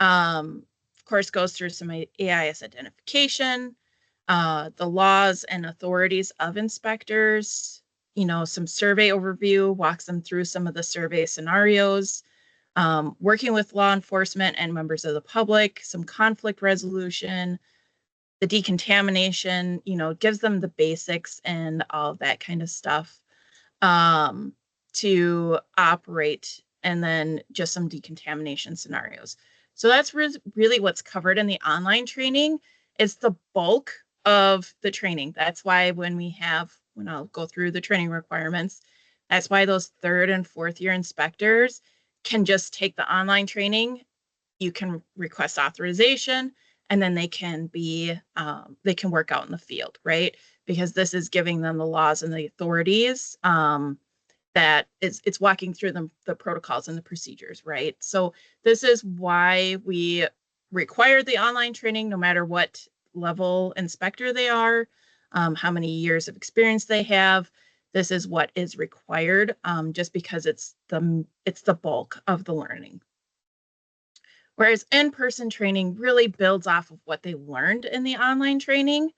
Of course, goes through some AIS identification, the laws and authorities of inspectors, some survey overview, walks them through some of the survey scenarios, working with law enforcement and members of the public, some conflict resolution, the decontamination, gives them the basics and all that kind of stuff to operate, and then just some decontamination scenarios. So that's really what's covered in the online training. It's the bulk of the training. That's why when I'll go through the training requirements, that's why those 3rd and 4th year inspectors can just take the online training. You can request authorization, and then they can work out in the field, right? Because this is giving them the laws and the authorities that it's walking through the protocols and the procedures, right? So this is why we require the online training, no matter what level inspector they are, how many years of experience they have. This is what is required, just because it's the bulk of the learning. Whereas in-person training really builds off of what they learned in the online training.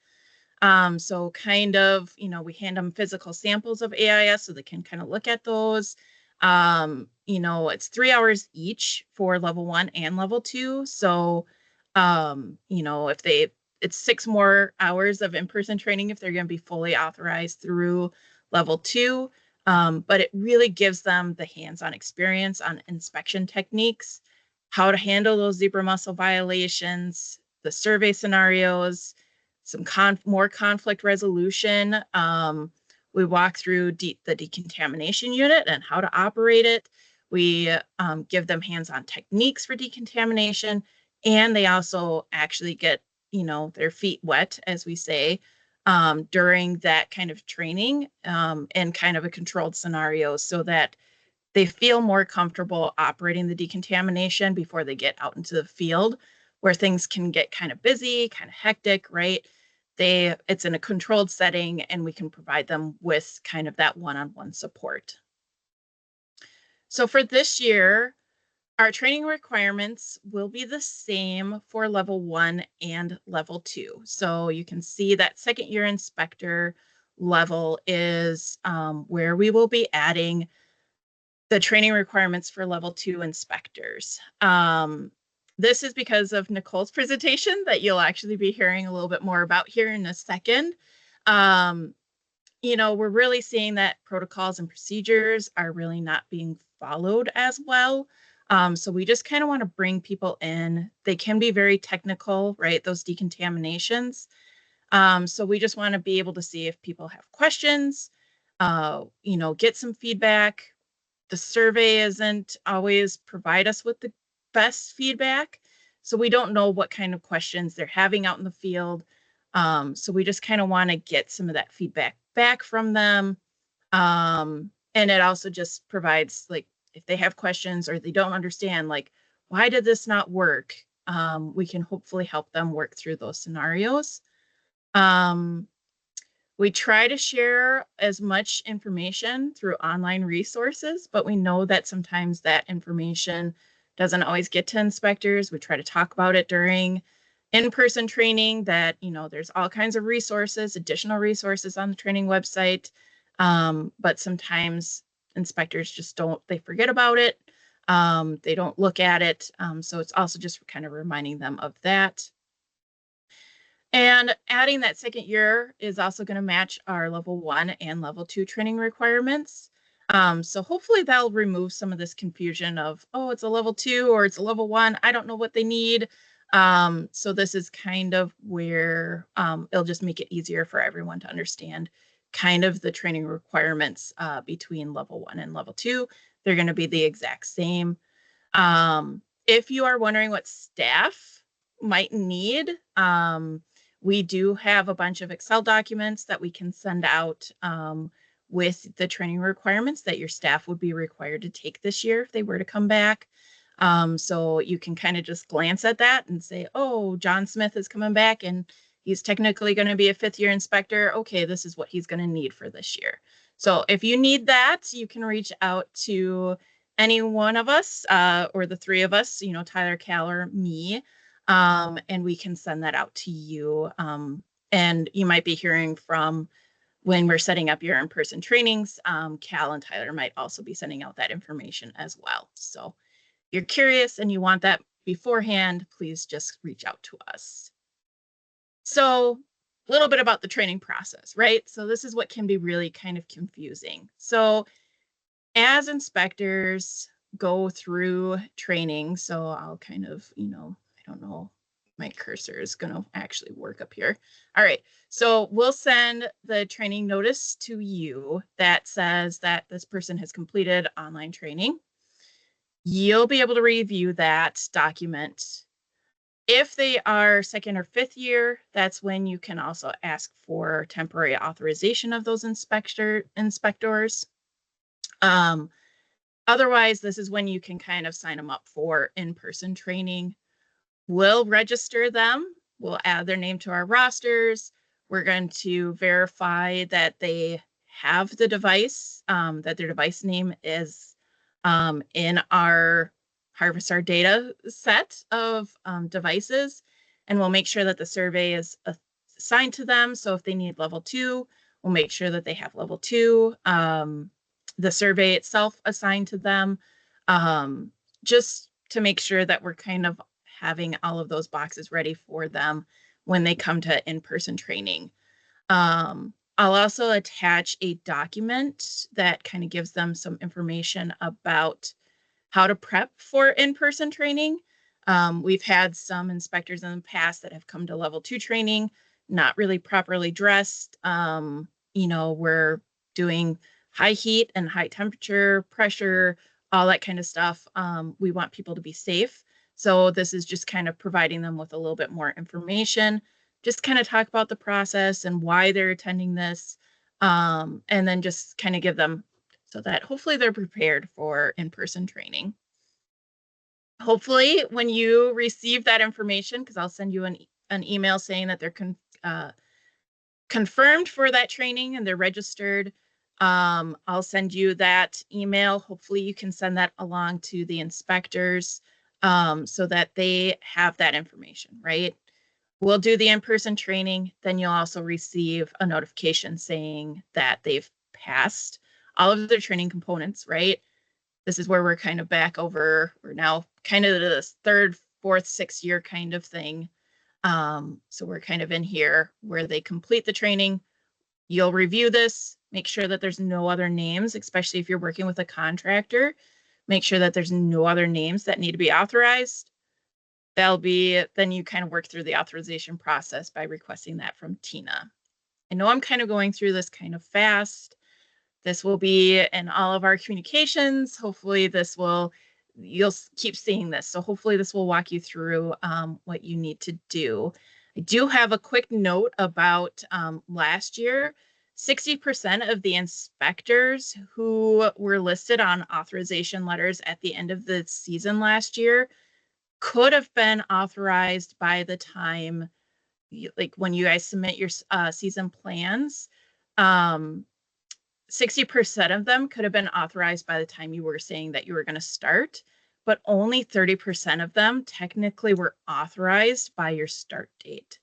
So kind of, we hand them physical samples of AIS so they can kind of look at those. It's 3 hours each for level 1 and level 2. So, it's 6 more hours of in-person training if they're going to be fully authorized through level 2. But it really gives them the hands-on experience on inspection techniques, how to handle those zebra mussel violations, the survey scenarios, some more conflict resolution. We walk through the decontamination unit and how to operate it. We give them hands-on techniques for decontamination, and they also actually get, their feet wet, as we say, during that kind of training in kind of a controlled scenario so that they feel more comfortable operating the decontamination before they get out into the field where things can get kind of busy, kind of hectic, right? It's in a controlled setting and we can provide them with kind of that one-on-one support. So for this year, our training requirements will be the same for level 1 and level 2. So you can see that second year inspector level is where we will be adding the training requirements for level 2 inspectors. This is because of Nicole's presentation that you'll actually be hearing a little bit more about here in a second. We're really seeing that protocols and procedures are really not being followed as well. So we just kind of want to bring people in. They can be very technical, right? Those decontaminations. So we just want to be able to see if people have questions, get some feedback. The survey isn't always provide us with the best feedback. So we don't know what kind of questions they're having out in the field. So we just kind of want to get some of that feedback back from them. And it also just provides, like, if they have questions or they don't understand, like, why did this not work? We can hopefully help them work through those scenarios. We try to share as much information through online resources, but we know that sometimes that information doesn't always get to inspectors. We try to talk about it during in-person training that, there's all kinds of resources, additional resources on the training website. But sometimes inspectors just they forget about it. They don't look at it. So it's also just kind of reminding them of that. And adding that second year is also going to match our level 1 and level 2 training requirements. So hopefully that'll remove some of this confusion of, oh, it's a level 2 or it's a level 1. I don't know what they need. So this is kind of where it'll just make it easier for everyone to understand kind of the training requirements between level 1 and level 2. They're going to be the exact same. If you are wondering what staff might need, we do have a bunch of Excel documents that we can send out with the training requirements that your staff would be required to take this year if they were to come back. So you can kind of just glance at that and say, oh, John Smith is coming back and he's technically going to be a 5th-year inspector. Okay, this is what he's going to need for this year. So if you need that, you can reach out to any one of us or the 3 of us, Tyler, Cal, or me. And we can send that out to you. And you might be hearing from when we're setting up your in-person trainings, Cal and Tyler might also be sending out that information as well. So if you're curious and you want that beforehand, please just reach out to us. So a little bit about the training process, right? So this is what can be really kind of confusing. So as inspectors go through training, so I'll kind of, I don't know, my cursor is going to actually work up here. All right, so we'll send the training notice to you that says that this person has completed online training. You'll be able to review that document. If they are 2nd or 5th year, that's when you can also ask for temporary authorization of those inspectors. Otherwise, this is when you can kind of sign them up for in-person training. We'll register them. We'll add their name to our rosters. We're going to verify that they have the device, that their device name is in our harvest our data set of devices, and we'll make sure that the survey is assigned to them. So if they need level 2, we'll make sure that they have level 2. The survey itself assigned to them, just to make sure that we're kind of having all of those boxes ready for them when they come to in-person training. I'll also attach a document that kind of gives them some information about how to prep for in-person training. We've had some inspectors in the past that have come to level 2 training, not really properly dressed. We're doing high heat and high temperature, pressure, all that kind of stuff. We want people to be safe. So this is just kind of providing them with a little bit more information, just kind of talk about the process and why they're attending this, and then just kind of give them so that hopefully they're prepared for in-person training. Hopefully when you receive that information, because I'll send you an email saying that they're confirmed for that training and they're registered, I'll send you that email. Hopefully you can send that along to the inspectors so that they have that information, right? We'll do the in-person training, then you'll also receive a notification saying that they've passed all of their training components, right? This is where we're kind of back over, we're now kind of this 3rd, 4th, 6th year kind of thing. So we're kind of in here where they complete the training. You'll review this, make sure that there's no other names, especially if you're working with a contractor. Make sure that there's no other names that need to be authorized. Then you kind of work through the authorization process by requesting that from Tina. I know I'm kind of going through this kind of fast. This will be in all of our communications. Hopefully you'll keep seeing this. So hopefully this will walk you through what you need to do. I do have a quick note about last year. 60% of the inspectors who were listed on authorization letters at the end of the season last year could have been authorized by the time, like when you guys submit your season plans. 60% of them could have been authorized by the time you were saying that you were going to start, but only 30% of them technically were authorized by your start date.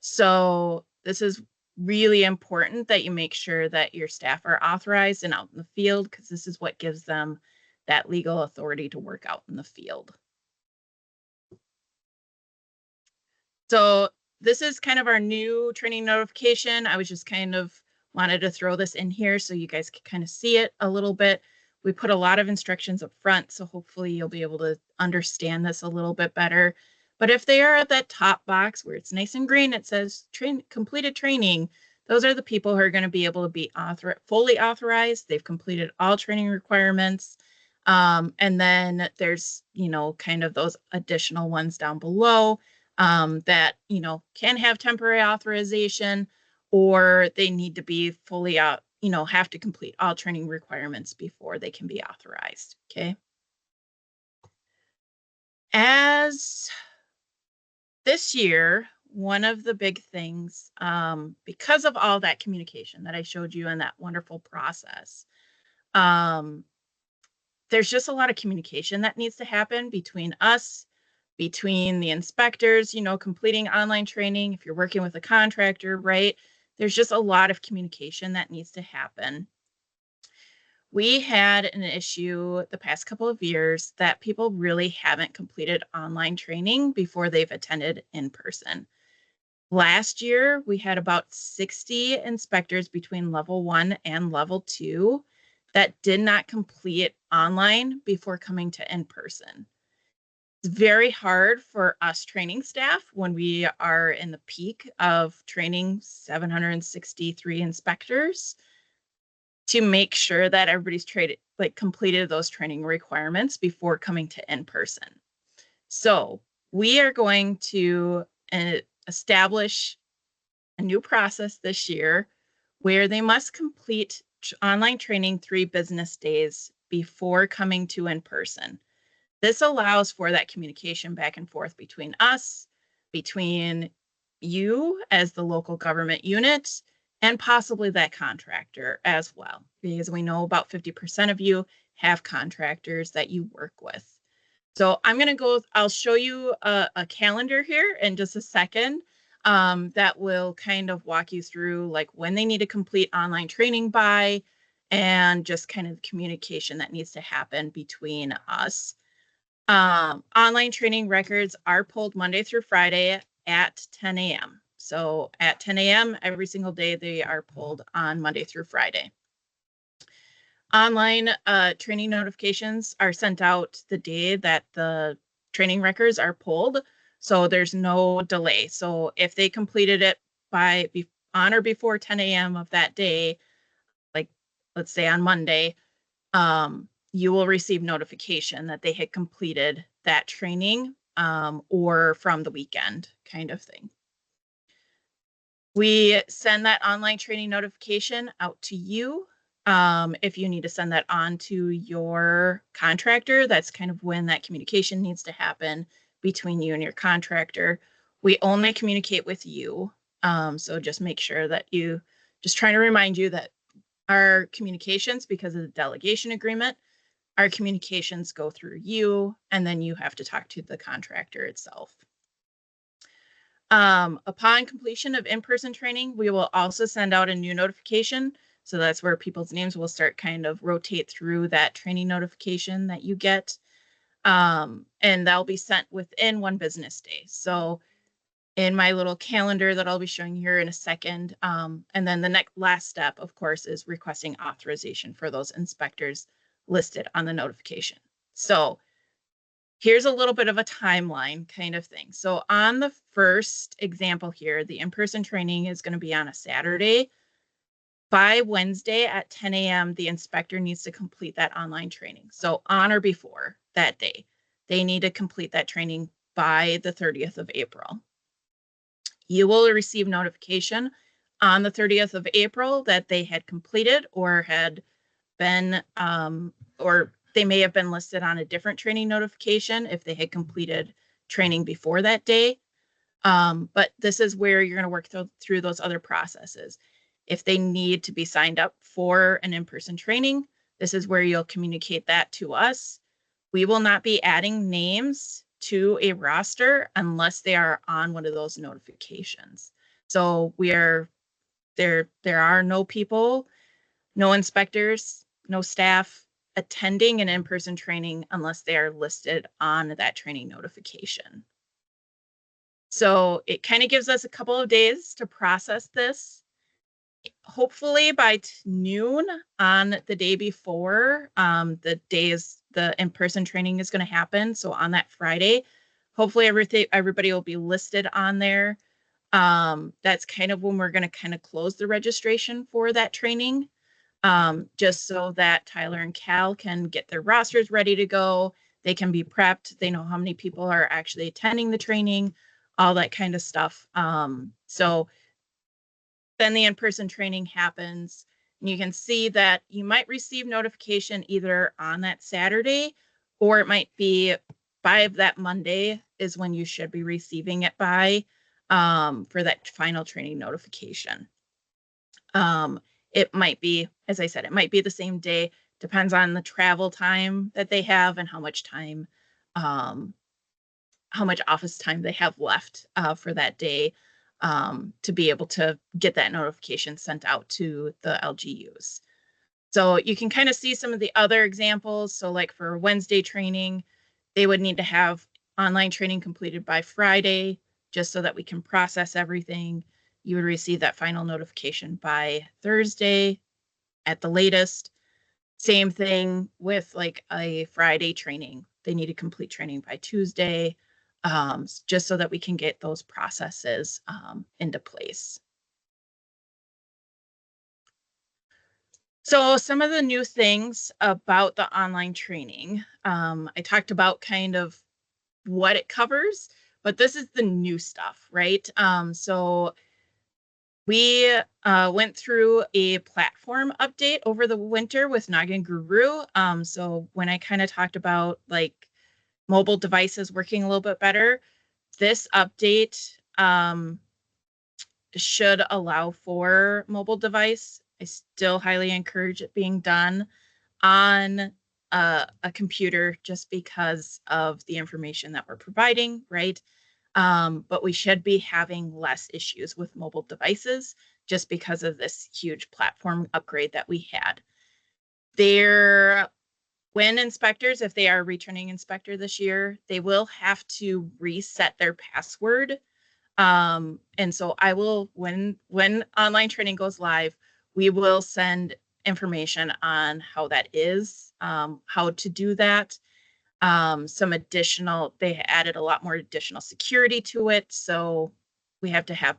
So this is really important that you make sure that your staff are authorized and out in the field, because this is what gives them that legal authority to work out in the field. So this is kind of our new training notification. I was just kind of wanted to throw this in here so you guys can kind of see it a little bit. We put a lot of instructions up front, so hopefully you'll be able to understand this a little bit better. But if they are at that top box where it's nice and green, it says completed training, those are the people who are going to be able to be fully authorized. They've completed all training requirements. And then there's, kind of those additional ones down below that, can have temporary authorization, or they need to be fully out, have to complete all training requirements before they can be authorized. Okay. As this year, one of the big things, because of all that communication that I showed you in that wonderful process, there's just a lot of communication that needs to happen between us, between the inspectors, completing online training. If you're working with a contractor, right? There's just a lot of communication that needs to happen. We had an issue the past couple of years that people really haven't completed online training before they've attended in person. Last year, we had about 60 inspectors between level 1 and level 2 that did not complete online before coming to in person. It's very hard for us training staff when we are in the peak of training 763 inspectors to make sure that everybody's completed those training requirements before coming to in person. So we are going to establish a new process this year where they must complete online training 3 business days before coming to in person. This allows for that communication back and forth between us, between you as the local government unit, and possibly that contractor as well, because we know about 50% of you have contractors that you work with. So I'll show you a calendar here in just a second that will kind of walk you through like when they need to complete online training by, and just kind of communication that needs to happen between us. Online training records are pulled Monday through Friday at 10 a.m. So at 10 a.m. every single day, they are pulled on Monday through Friday. Online training notifications are sent out the day that the training records are pulled, so there's no delay. So if they completed it on or before 10 a.m. of that day, like let's say on Monday, you will receive notification that they had completed that training, or from the weekend kind of thing. We send that online training notification out to you. If you need to send that on to your contractor, that's kind of when that communication needs to happen between you and your contractor. We only communicate with you. So just make sure that just trying to remind you that our communications, because of the delegation agreement, our communications go through you, and then you have to talk to the contractor itself. Upon completion of in-person training, we will also send out a new notification. So that's where people's names will start kind of rotate through that training notification that you get. And that'll be sent within 1 business day. So in my little calendar that I'll be showing here in a second. And then the last step, of course, is requesting authorization for those inspectors listed on the notification. So here's a little bit of a timeline kind of thing. So on the first example here, the in-person training is going to be on a Saturday. By Wednesday at 10 a.m., the inspector needs to complete that online training. So on or before that day, they need to complete that training by the 30th of April. You will receive notification on the 30th of April that they had completed or had been, or they may have been listed on a different training notification if they had completed training before that day. But this is where you're going to work through those other processes. If they need to be signed up for an in-person training, this is where you'll communicate that to us. We will not be adding names to a roster unless they are on one of those notifications. So there are no people, no inspectors, no staff attending an in-person training unless they are listed on that training notification. So it kind of gives us a couple of days to process this. Hopefully by noon on the day before the in-person training is going to happen. So on that Friday, hopefully everybody will be listed on there. That's kind of when we're going to kind of close the registration for that training. Just so that Tyler and Cal can get their rosters ready to go. They can be prepped. They know how many people are actually attending the training, all that kind of stuff. So then the in-person training happens, and you can see that you might receive notification either on that Saturday, or it might be by that Monday is when you should be receiving it by, for that final training notification. It might be, as I said, it might be the same day, depends on the travel time that they have and how much time, how much office time they have left for that day, to be able to get that notification sent out to the LGUs. So you can kind of see some of the other examples. So like for Wednesday training, they would need to have online training completed by Friday, just so that we can process everything. You would receive that final notification by Thursday at the latest. Same thing with like a Friday training. They need to complete training by Tuesday, just so that we can get those processes into place. So some of the new things about the online training, I talked about kind of what it covers, but this is the new stuff, right? So we went through a platform update over the winter with Noggin Guru. So when I kind of talked about like mobile devices working a little bit better, this update should allow for mobile device. I still highly encourage it being done on a computer just because of the information that we're providing, right? But we should be having less issues with mobile devices just because of this huge platform upgrade that we had. When inspectors, if they are a returning inspector this year, they will have to reset their password. And so I will, when online training goes live, we will send information on how that is, how to do that. They added a lot more additional security to it. So we have to have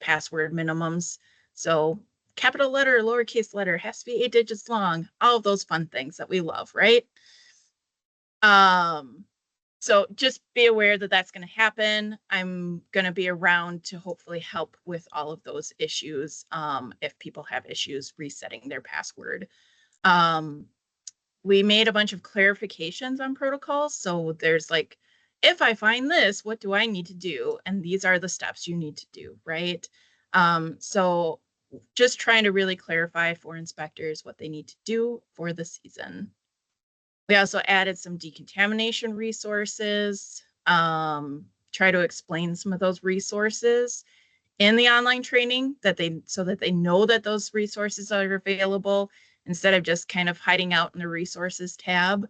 password minimums. So capital letter, lowercase letter, has to be 8 digits long, all of those fun things that we love, right? So just be aware that that's going to happen. I'm going to be around to hopefully help with all of those issues if people have issues resetting their password. We made a bunch of clarifications on protocols. So there's like, if I find this, what do I need to do? And these are the steps you need to do, right? So just trying to really clarify for inspectors what they need to do for the season. We also added some decontamination resources, try to explain some of those resources in the online training so that they know that those resources are available instead of just kind of hiding out in the resources tab.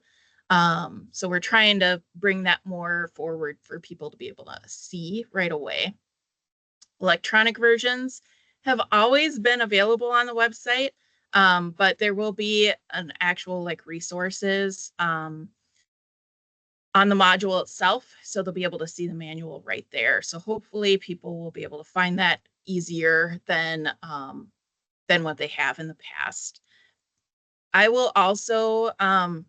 So we're trying to bring that more forward for people to be able to see right away. Electronic versions have always been available on the website, but there will be an actual resources on the module itself, so they'll be able to see the manual right there. So hopefully people will be able to find that easier than what they have in the past. I will also, some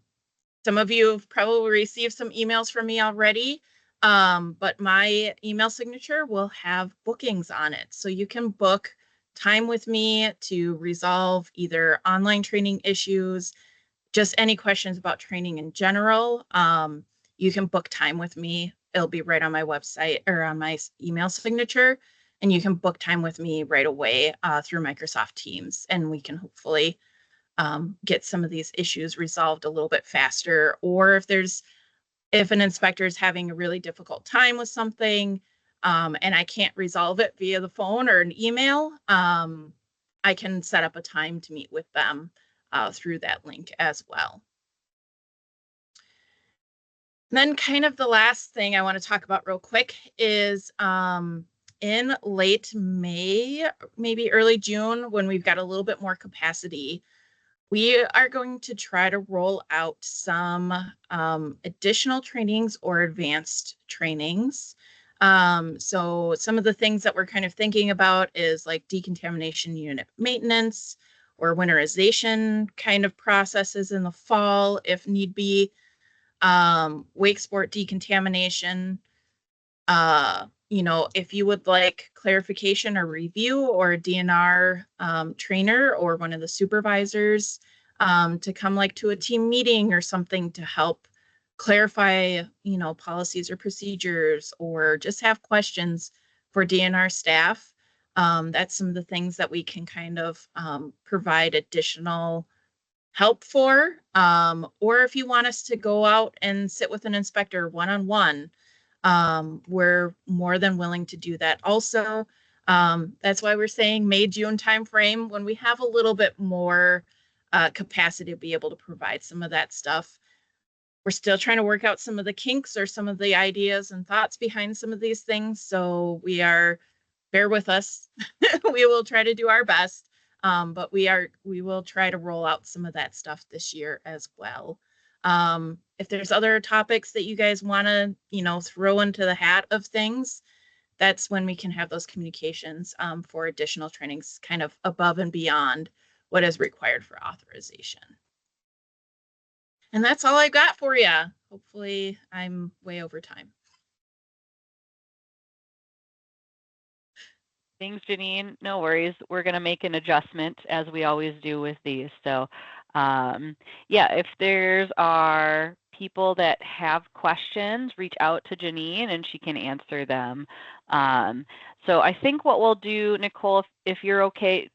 of you have probably received some emails from me already, but my email signature will have bookings on it. So you can book time with me to resolve either online training issues, just any questions about training in general. You can book time with me. It'll be right on my website or on my email signature, and you can book time with me right away through Microsoft Teams, and we can hopefully get some of these issues resolved a little bit faster. Or if an inspector is having a really difficult time with something and I can't resolve it via the phone or an email, I can set up a time to meet with them through that link as well. And then kind of the last thing I want to talk about real quick is in late May, maybe early June, when we've got a little bit more capacity, we are going to try to roll out some additional trainings or advanced trainings. So some of the things that we're kind of thinking about is like decontamination unit maintenance or winterization kind of processes in the fall, if need be, wake sport decontamination. If you would like clarification or review, or a DNR trainer or one of the supervisors to come to a team meeting or something to help clarify, policies or procedures, or just have questions for DNR staff. That's some of the things that we can kind of provide additional help for. Or if you want us to go out and sit with an inspector one-on-one, we're more than willing to do that also. That's why we're saying May, June timeframe, when we have a little bit more capacity to be able to provide some of that stuff. We're still trying to work out some of the kinks or some of the ideas and thoughts behind some of these things. So bear with us. We will try to do our best. But we will try to roll out some of that stuff this year as well. If there's other topics that you guys want to, throw into the hat of things, that's when we can have those communications for additional trainings kind of above and beyond what is required for authorization. And that's all I've got for you. Hopefully I'm way over time. Thanks, Janine. No worries. We're going to make an adjustment as we always do with these. So if there's are people that have questions, reach out to Janine and she can answer them. So I think what we'll do, Nicole, if you're okay,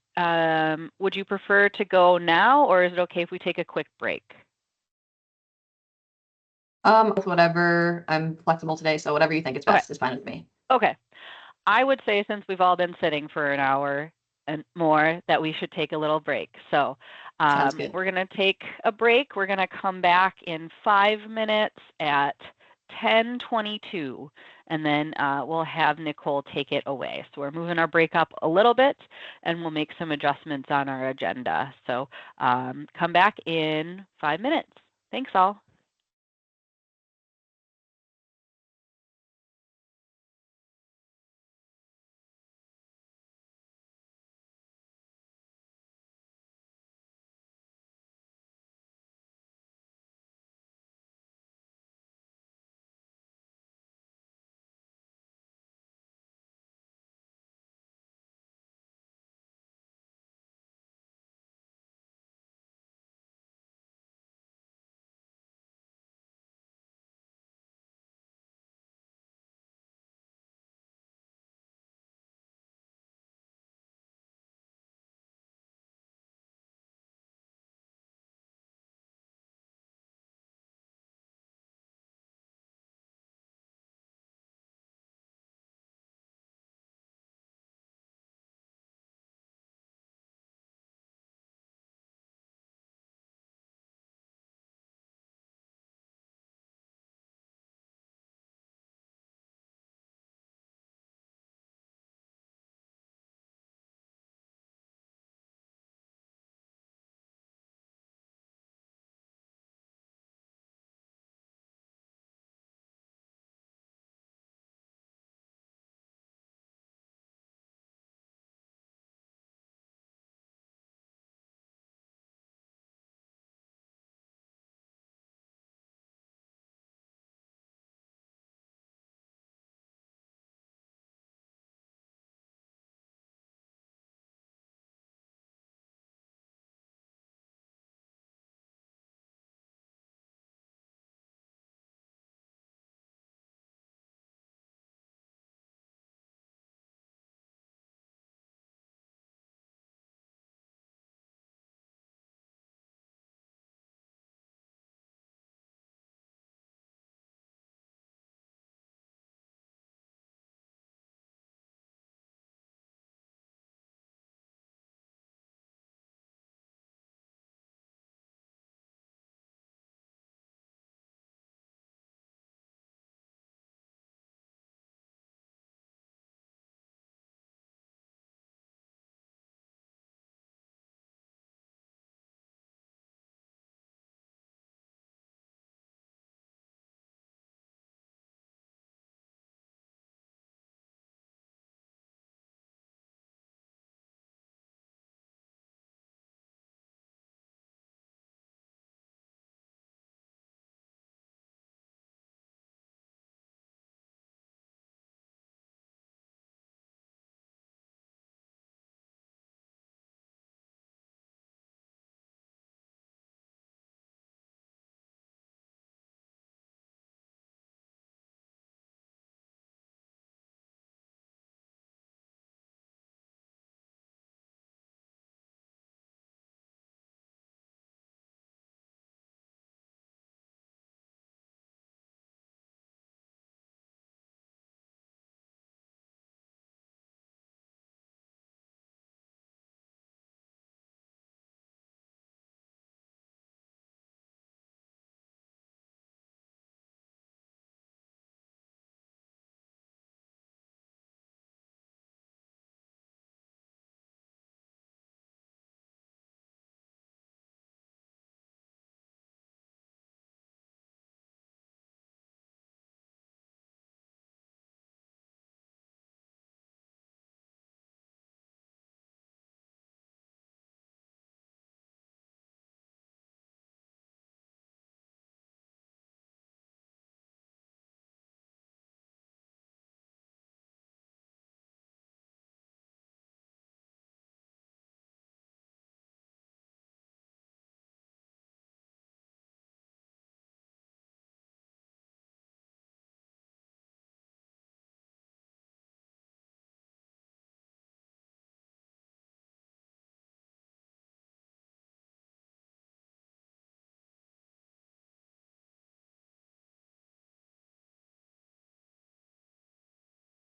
would you prefer to go now, or is it okay if we take a quick break? Whatever. I'm flexible today, so whatever you think is best is fine with me. Okay. I would say since we've all been sitting for an hour and more that we should take a little break. So Sounds good. we're going to take a break. We're going to come back in 5 minutes at 10:22, and then we'll have Nicole take it away. So we're moving our break up a little bit, and we'll make some adjustments on our agenda. So come back in 5 minutes. Thanks all.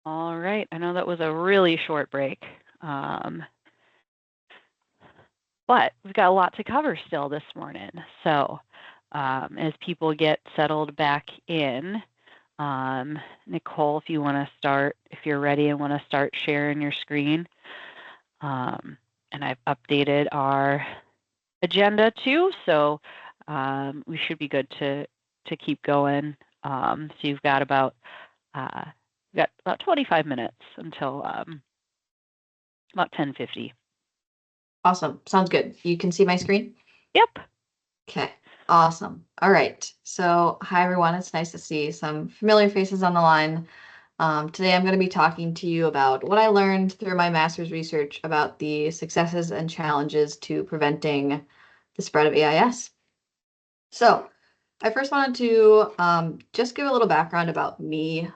All right. I know that was a really short break, but we've got a lot to cover still this morning. So as people get settled back in, Nicole, if you want to start, if you're ready and want to start sharing your screen. And I've updated our agenda too, so we should be good to keep going. So you've got about 25 minutes until about 10:50. Awesome. Sounds good. You can see my screen? Yep. Okay. Awesome. All right. So hi, everyone. It's nice to see some familiar faces on the line. Today, I'm going to be talking to you about what I learned through my master's research about the successes and challenges to preventing the spread of AIS. So I first wanted to just give a little background about me.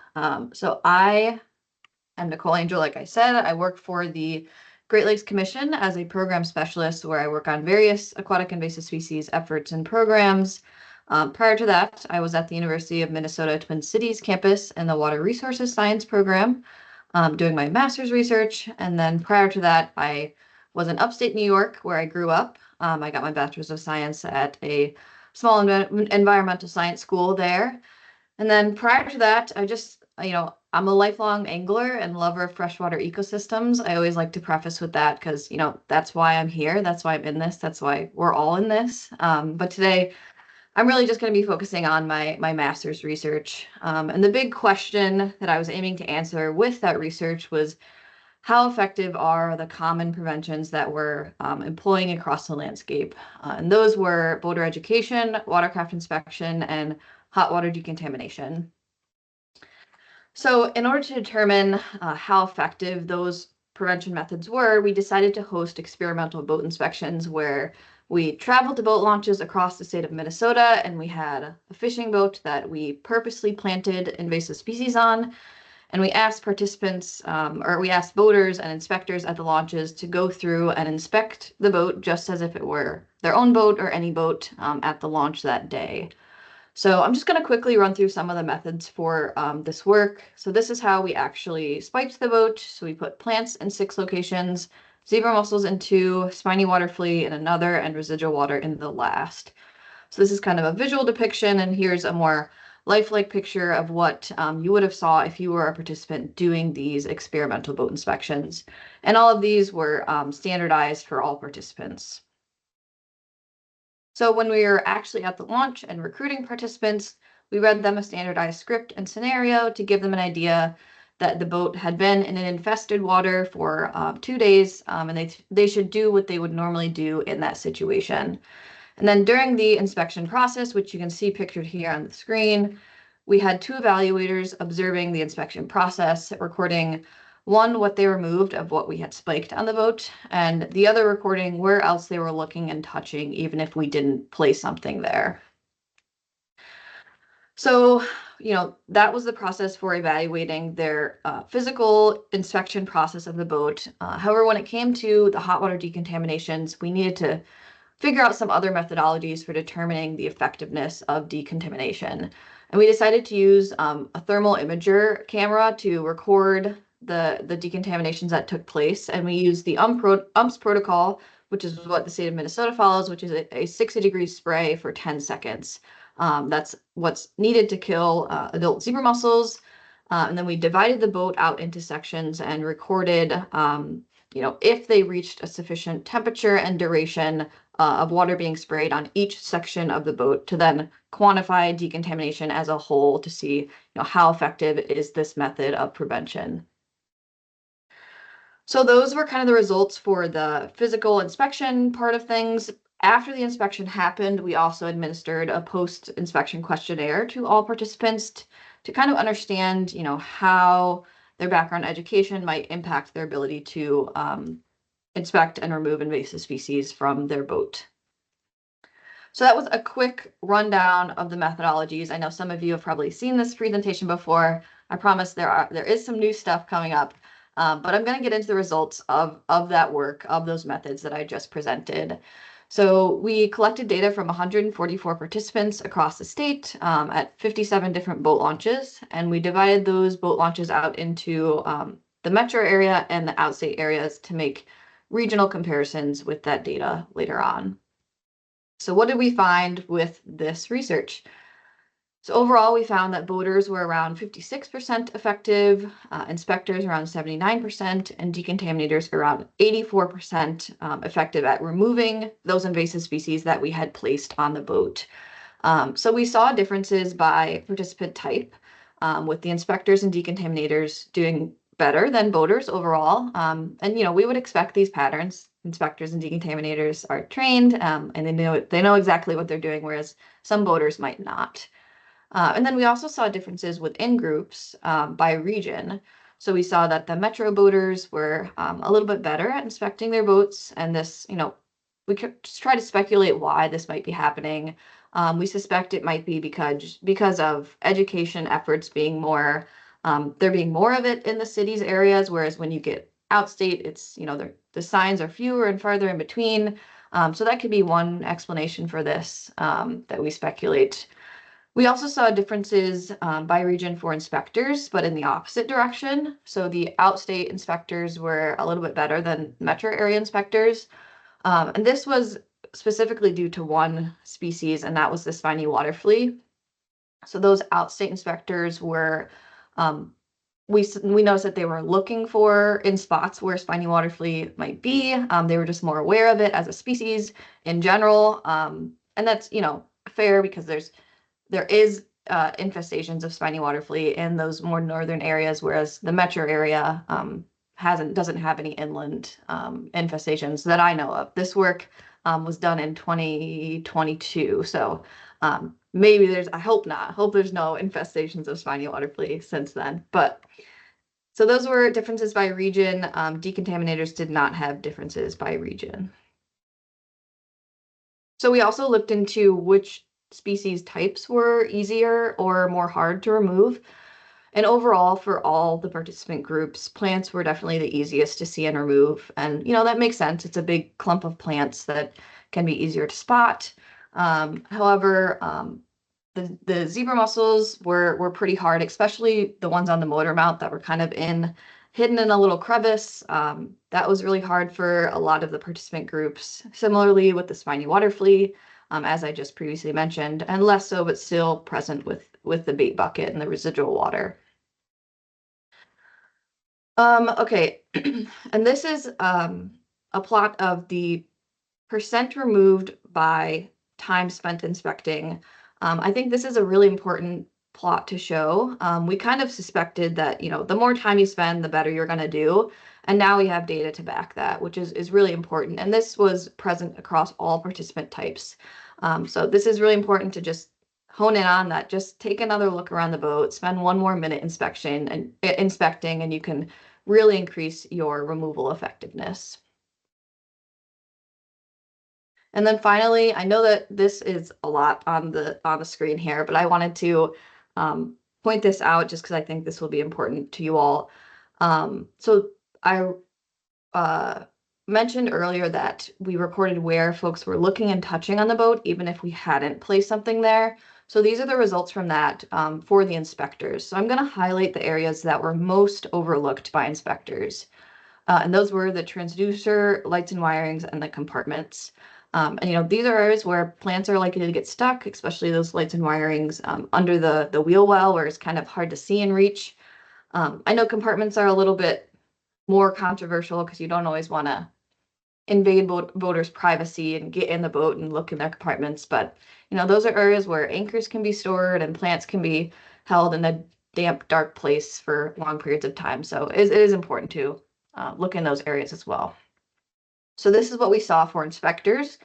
So I am Nicole Angel, like I said. I work for the Great Lakes Commission as a program specialist where I work on various aquatic invasive species efforts and programs. Prior to that, I was at the University of Minnesota Twin Cities campus in the Water Resources Science program, doing my master's research. And then prior to that, I was in upstate New York where I grew up. I got my bachelor's of science at a small environmental science school there. And then prior to that, I'm a lifelong angler and lover of freshwater ecosystems. I always like to preface with that because, that's why I'm here. That's why I'm in this. That's why we're all in this. But today, I'm really just going to be focusing on my master's research. And the big question that I was aiming to answer with that research was, how effective are the common preventions that we're employing across the landscape? And those were boater education, watercraft inspection, and hot water decontamination. So in order to determine how effective those prevention methods were, we decided to host experimental boat inspections where we traveled to boat launches across the state of Minnesota, and we had a fishing boat that we purposely planted invasive species on. And we asked participants, or we asked boaters and inspectors at the launches to go through and inspect the boat just as if it were their own boat or any boat at the launch that day. So I'm just going to quickly run through some of the methods for this work. So this is how we actually spiked the boat. So we put plants in 6 locations, zebra mussels in 2, spiny water flea in another, and residual water in the last. So this is kind of a visual depiction, and here's a more lifelike picture of what you would have saw if you were a participant doing these experimental boat inspections. And all of these were standardized for all participants. So when we were actually at the launch and recruiting participants, we read them a standardized script and scenario to give them an idea that the boat had been in an infested water for 2 days, and they should do what they would normally do in that situation. And then during the inspection process, which you can see pictured here on the screen, we had 2 evaluators observing the inspection process, recording one, what they removed of what we had spiked on the boat, and the other recording where else they were looking and touching, even if we didn't place something there. So, that was the process for evaluating their physical inspection process of the boat. However, when it came to the hot water decontaminations, we needed to figure out some other methodologies for determining the effectiveness of decontamination. And we decided to use a thermal imager camera to record the decontaminations that took place. And we used the UMPS protocol, which is what the state of Minnesota follows, which is a 60-degree spray for 10 seconds. That's what's needed to kill adult zebra mussels. And then we divided the boat out into sections and recorded, if they reached a sufficient temperature and duration of water being sprayed on each section of the boat to then quantify decontamination as a whole to see, how effective is this method of prevention. So those were kind of the results for the physical inspection part of things. After the inspection happened, we also administered a post-inspection questionnaire to all participants to kind of understand, how their background education might impact their ability to inspect and remove invasive species from their boat. So that was a quick rundown of the methodologies. I know some of you have probably seen this presentation before. I promise there is some new stuff coming up, but I'm going to get into the results of that work, of those methods that I just presented. So we collected data from 144 participants across the state at 57 different boat launches, and we divided those boat launches out into the metro area and the outstate areas to make regional comparisons with that data later on. So what did we find with this research? So overall, we found that boaters were around 56% effective, inspectors around 79%, and decontaminators around 84% effective at removing those invasive species that we had placed on the boat. So we saw differences by participant type, with the inspectors and decontaminators doing better than boaters overall. And we would expect these patterns. Inspectors and decontaminators are trained, and they know exactly what they're doing, whereas some boaters might not. And then we also saw differences within groups by region. So we saw that the metro boaters were a little bit better at inspecting their boats, and this, we could just try to speculate why this might be happening. We suspect it might be because of education efforts being more, there being more of it in the cities areas, whereas when you get outstate, it's, the signs are fewer and farther in between. So that could be one explanation for this that we speculate. We also saw differences by region for inspectors, but in the opposite direction. So the outstate inspectors were a little bit better than metro area inspectors. And this was specifically due to one species, and that was the spiny water flea. So those outstate inspectors were, we noticed that they were looking for in spots where spiny water flea might be. They were just more aware of it as a species in general. And that's, fair because there is infestations of spiny water flea in those more northern areas, whereas the metro area doesn't have any inland infestations that I know of. This work was done in 2022, so maybe I hope not. I hope there's no infestations of spiny water flea since then. But so those were differences by region. Decontaminators did not have differences by region. So we also looked into which species types were easier or more hard to remove. And overall, for all the participant groups, plants were definitely the easiest to see and remove. And, that makes sense. It's a big clump of plants that can be easier to spot. However, the zebra mussels were pretty hard, especially the ones on the motor mount that were kind of hidden in a little crevice. That was really hard for a lot of the participant groups. Similarly with the spiny water flea, as I just previously mentioned, and less so, but still present with the bait bucket and the residual water. Okay, and this is a plot of the percent removed by time spent inspecting. I think this is a really important plot to show. We kind of suspected that, the more time you spend, the better you're going to do. And now we have data to back that, which is really important. And this was present across all participant types. So this is really important to just hone in on that. Just take another look around the boat, spend one more minute inspecting, and you can really increase your removal effectiveness. And then finally, I know that this is a lot on the screen here, but I wanted to point this out just because I think this will be important to you all. So I mentioned earlier that we recorded where folks were looking and touching on the boat, even if we hadn't placed something there. So these are the results from that for the inspectors. So I'm going to highlight the areas that were most overlooked by inspectors. And those were the transducer, lights and wirings, and the compartments. And these are areas where plants are likely to get stuck, especially those lights and wirings under the wheel well, where it's kind of hard to see and reach. I know compartments are a little bit more controversial because you don't always want to invade boaters' privacy and get in the boat and look in their compartments. But those are areas where anchors can be stored and plants can be held in a damp, dark place for long periods of time. So it is important to look in those areas as well. So this is what we saw for inspectors.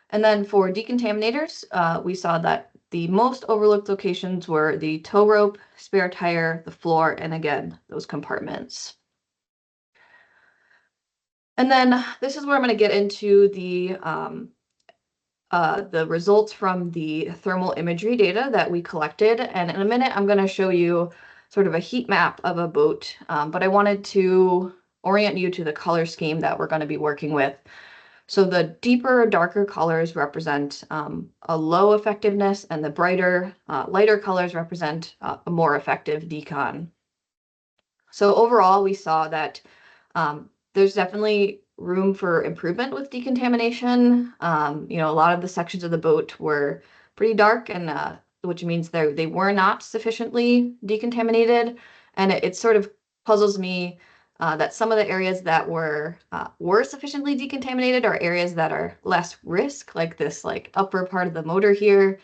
And then for decontaminators, we saw that the most overlooked locations were the tow rope, spare tire, the floor, and again, those compartments. And then this is where I'm going to get into the results from the thermal imagery data that we collected. And in a minute, I'm going to show you sort of a heat map of a boat, but I wanted to orient you to the color scheme that we're going to be working with. So the deeper or darker colors represent a low effectiveness, and the brighter, lighter colors represent a more effective decon. So overall, we saw that there's definitely room for improvement with decontamination. You know, a lot of the sections of the boat were pretty dark, and which means they were not sufficiently decontaminated. And it sort of puzzles me that some of the areas that were sufficiently decontaminated are areas that are less risk, like this upper part of the motor here.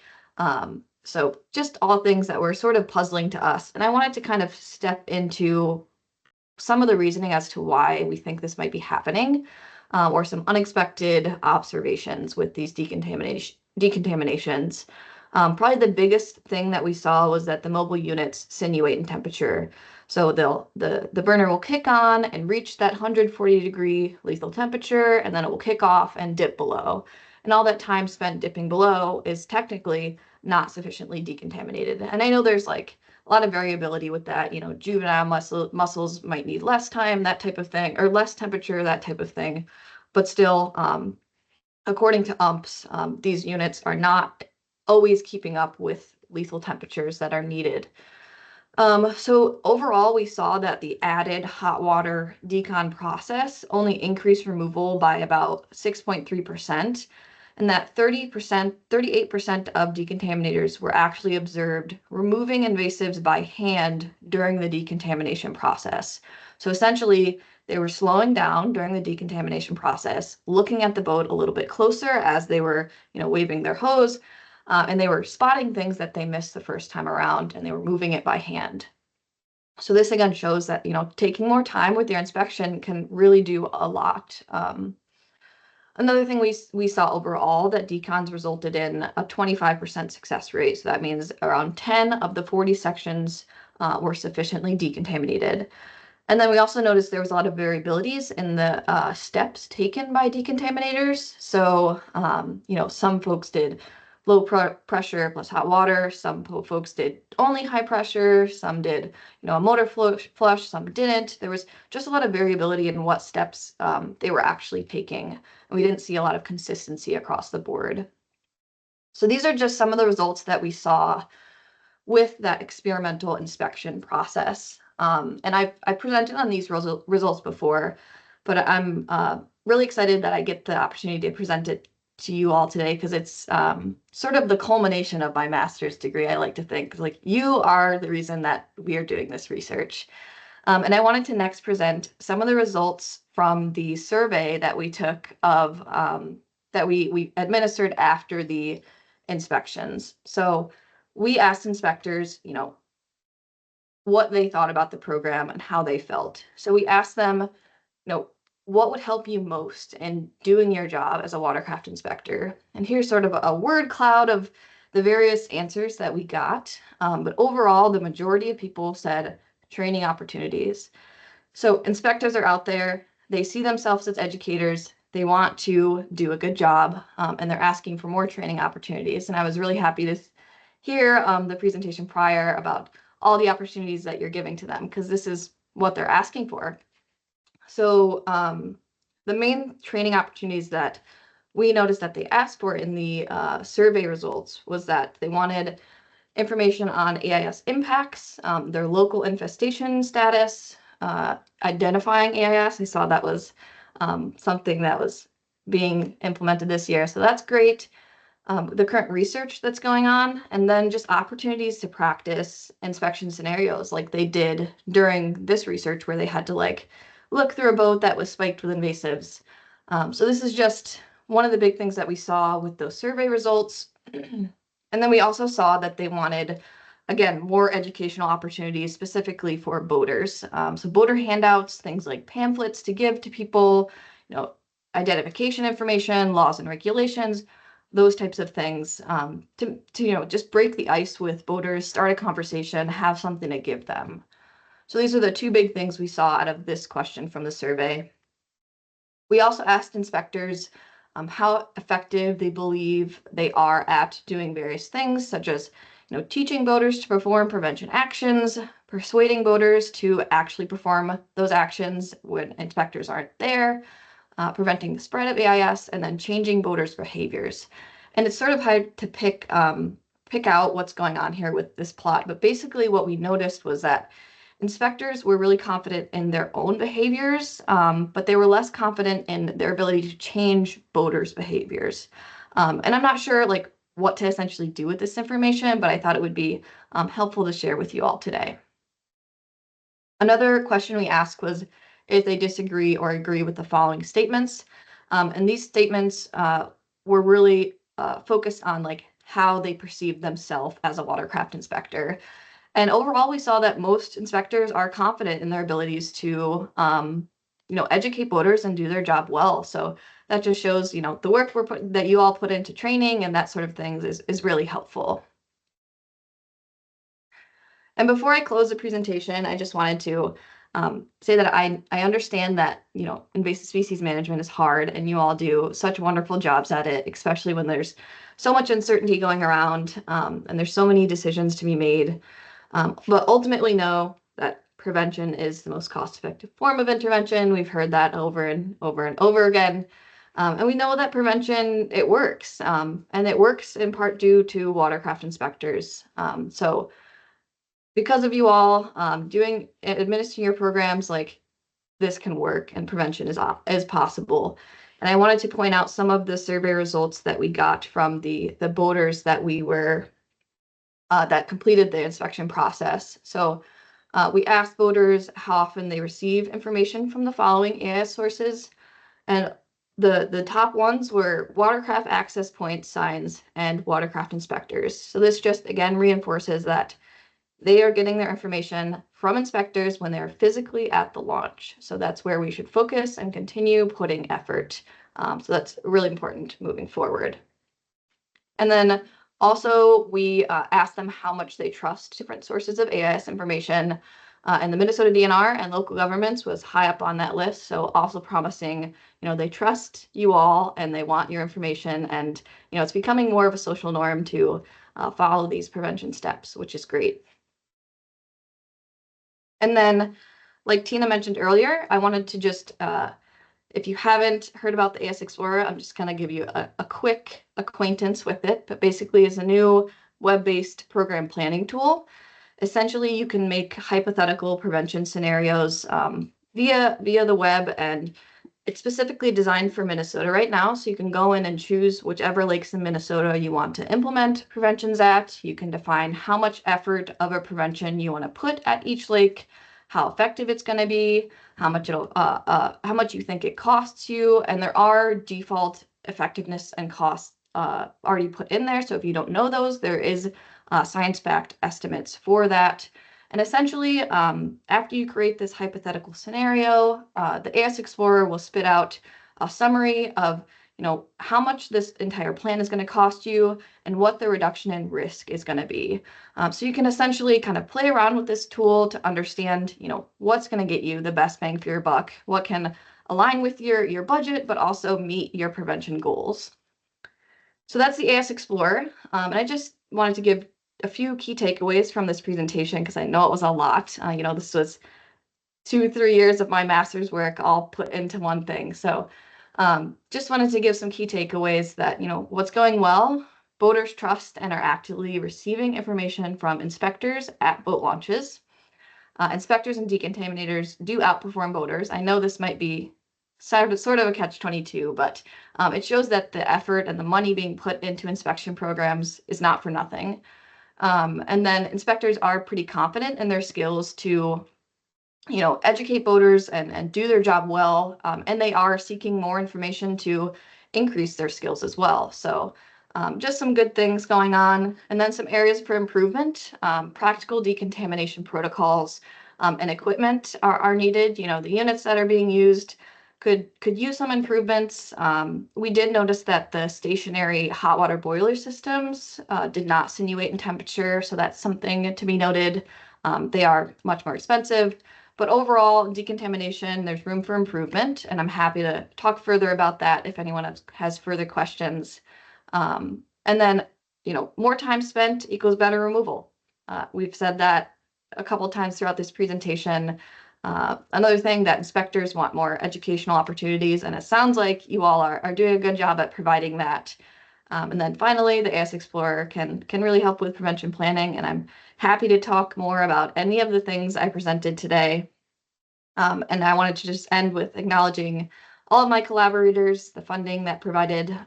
So just all things that were sort of puzzling to us. And I wanted to kind of step into some of the reasoning as to why we think this might be happening, or some unexpected observations with these decontaminations. Probably the biggest thing that we saw was that the mobile units sinuate in temperature. So the burner will kick on and reach that 140-degree lethal temperature, and then it will kick off and dip below. And all that time spent dipping below is technically not sufficiently decontaminated. And I know there's like a lot of variability with that. You know, juvenile mussels might need less time, that type of thing, or less temperature, that type of thing. But still, according to UMPS, these units are not always keeping up with lethal temperatures that are needed. So overall, we saw that the added hot water decon process only increased removal by about 6.3%, and that 38% of decontaminators were actually observed removing invasives by hand during the decontamination process. So essentially, they were slowing down during the decontamination process, looking at the boat a little bit closer as they were, waving their hose, and they were spotting things that they missed the first time around, and they were moving it by hand. So this again shows that, taking more time with your inspection can really do a lot. Another thing we saw overall, that decons resulted in a 25% success rate. So that means around 10 of the 40 sections were sufficiently decontaminated. And then we also noticed there was a lot of variabilities in the steps taken by decontaminators. So, some folks did low pressure plus hot water. Some folks did only high pressure. Some did, a motor flush. Some didn't. There was just a lot of variability in what steps they were actually taking. And we didn't see a lot of consistency across the board. So these are just some of the results that we saw with that experimental inspection process. And I've presented on these results before, but I'm really excited that I get the opportunity to present it to you all today, because it's sort of the culmination of my master's degree. I like to think like you are the reason that we are doing this research. And I wanted to next present some of the results from the survey that we took of that we administered after the inspections. So we asked inspectors, what they thought about the program and how they felt. So we asked them, what would help you most in doing your job as a watercraft inspector? And here's sort of a word cloud of the various answers that we got. But overall, the majority of people said training opportunities. So inspectors are out there, they see themselves as educators, they want to do a good job, and they're asking for more training opportunities. And I was really happy to hear the presentation prior about all the opportunities that you're giving to them, because this is what they're asking for. So the main training opportunities that we noticed that they asked for in the survey results was that they wanted information on AIS impacts, their local infestation status, identifying AIS. I saw that was something that was being implemented this year, so that's great. The current research that's going on, and then just opportunities to practice inspection scenarios like they did during this research, where they had to look through a boat that was spiked with invasives. So this is just one of the big things that we saw with those survey results. And then we also saw that they wanted, again, more educational opportunities specifically for boaters. So boater handouts, things like pamphlets to give to people, identification information, laws and regulations, those types of things, to just break the ice with boaters, start a conversation, have something to give them. So these are the two big things we saw out of this question from the survey. We also asked inspectors how effective they believe they are at doing various things, such as teaching boaters to perform prevention actions, persuading boaters to actually perform those actions when inspectors aren't there, preventing the spread of AIS, and then changing voters' behaviors. And it's sort of hard to pick out what's going on here with this plot, but basically what we noticed was that inspectors were really confident in their own behaviors, but they were less confident in their ability to change voters' behaviors. And I'm not sure like what to essentially do with this information, but I thought it would be helpful to share with you all today. Another question we asked was if they disagree or agree with the following statements. And these statements were really focused on like how they perceive themselves as a watercraft inspector. And overall, we saw that most inspectors are confident in their abilities to, educate voters and do their job well. So that just shows, the work that you all put into training and that sort of things is really helpful. And before I close the presentation, I just wanted to say that I understand that, invasive species management is hard and you all do such wonderful jobs at it, especially when there's so much uncertainty going around and there's so many decisions to be made. But ultimately know that prevention is the most cost-effective form of intervention. We've heard that over and over and over again. And we know that prevention, it works. And it works in part due to watercraft inspectors. So because of you all administering your programs, like this can work and prevention is possible. And I wanted to point out some of the survey results that we got from the boaters that we were that completed the inspection process. So we asked voters how often they receive information from the following AIS sources. And the top ones were watercraft access point signs and watercraft inspectors. So this just, again, reinforces that they are getting their information from inspectors when they're physically at the launch. So that's where we should focus and continue putting effort. So that's really important moving forward. And then also, we asked them how much they trust different sources of AIS information. And the Minnesota DNR and local governments was high up on that list. So also promising, they trust you all and they want your information. And, it's becoming more of a social norm to follow these prevention steps, which is great. And then, like Tina mentioned earlier, I wanted to just if you haven't heard about the AIS Explorer, I'm just going to give you a quick acquaintance with it. But basically, it's a new web-based program planning tool. Essentially, you can make hypothetical prevention scenarios via the web, and it's specifically designed for Minnesota right now. So you can go in and choose whichever lakes in Minnesota you want to implement preventions at. You can define how much effort of a prevention you want to put at each lake, how effective it's going to be, how much you think it costs you, and there are default effectiveness and costs already put in there. So if you don't know those, there is science-backed estimates for that. And essentially, after you create this hypothetical scenario, the AIS Explorer will spit out a summary of, how much this entire plan is going to cost you and what the reduction in risk is going to be. So you can essentially kind of play around with this tool to understand, what's going to get you the best bang for your buck, what can align with your budget, but also meet your prevention goals. So that's the AIS Explorer. And I just wanted to give a few key takeaways from this presentation because I know it was a lot. This was 2-3 years of my master's work all put into one thing. So just wanted to give some key takeaways that, what's going well, boaters trust and are actively receiving information from inspectors at boat launches. Inspectors and decontaminators do outperform boaters. I know this might be sort of a catch-22, but it shows that the effort and the money being put into inspection programs is not for nothing. And then inspectors are pretty confident in their skills to, educate boaters and do their job well. And they are seeking more information to increase their skills as well. So just some good things going on. And then some areas for improvement. Practical decontamination protocols and equipment are needed. The units that are being used could use some improvements. We did notice that the stationary hot water boiler systems did not sinuate in temperature, so that's something to be noted. They are much more expensive, but overall, decontamination, there's room for improvement, and I'm happy to talk further about that if anyone has further questions. And then, more time spent equals better removal. We've said that a couple of times throughout this presentation. Another thing that inspectors want more educational opportunities, and it sounds like you all are doing a good job at providing that. And then finally, the AIS Explorer can really help with prevention planning, and I'm happy to talk more about any of the things I presented today. And I wanted to just end with acknowledging all of my collaborators, the funding that provided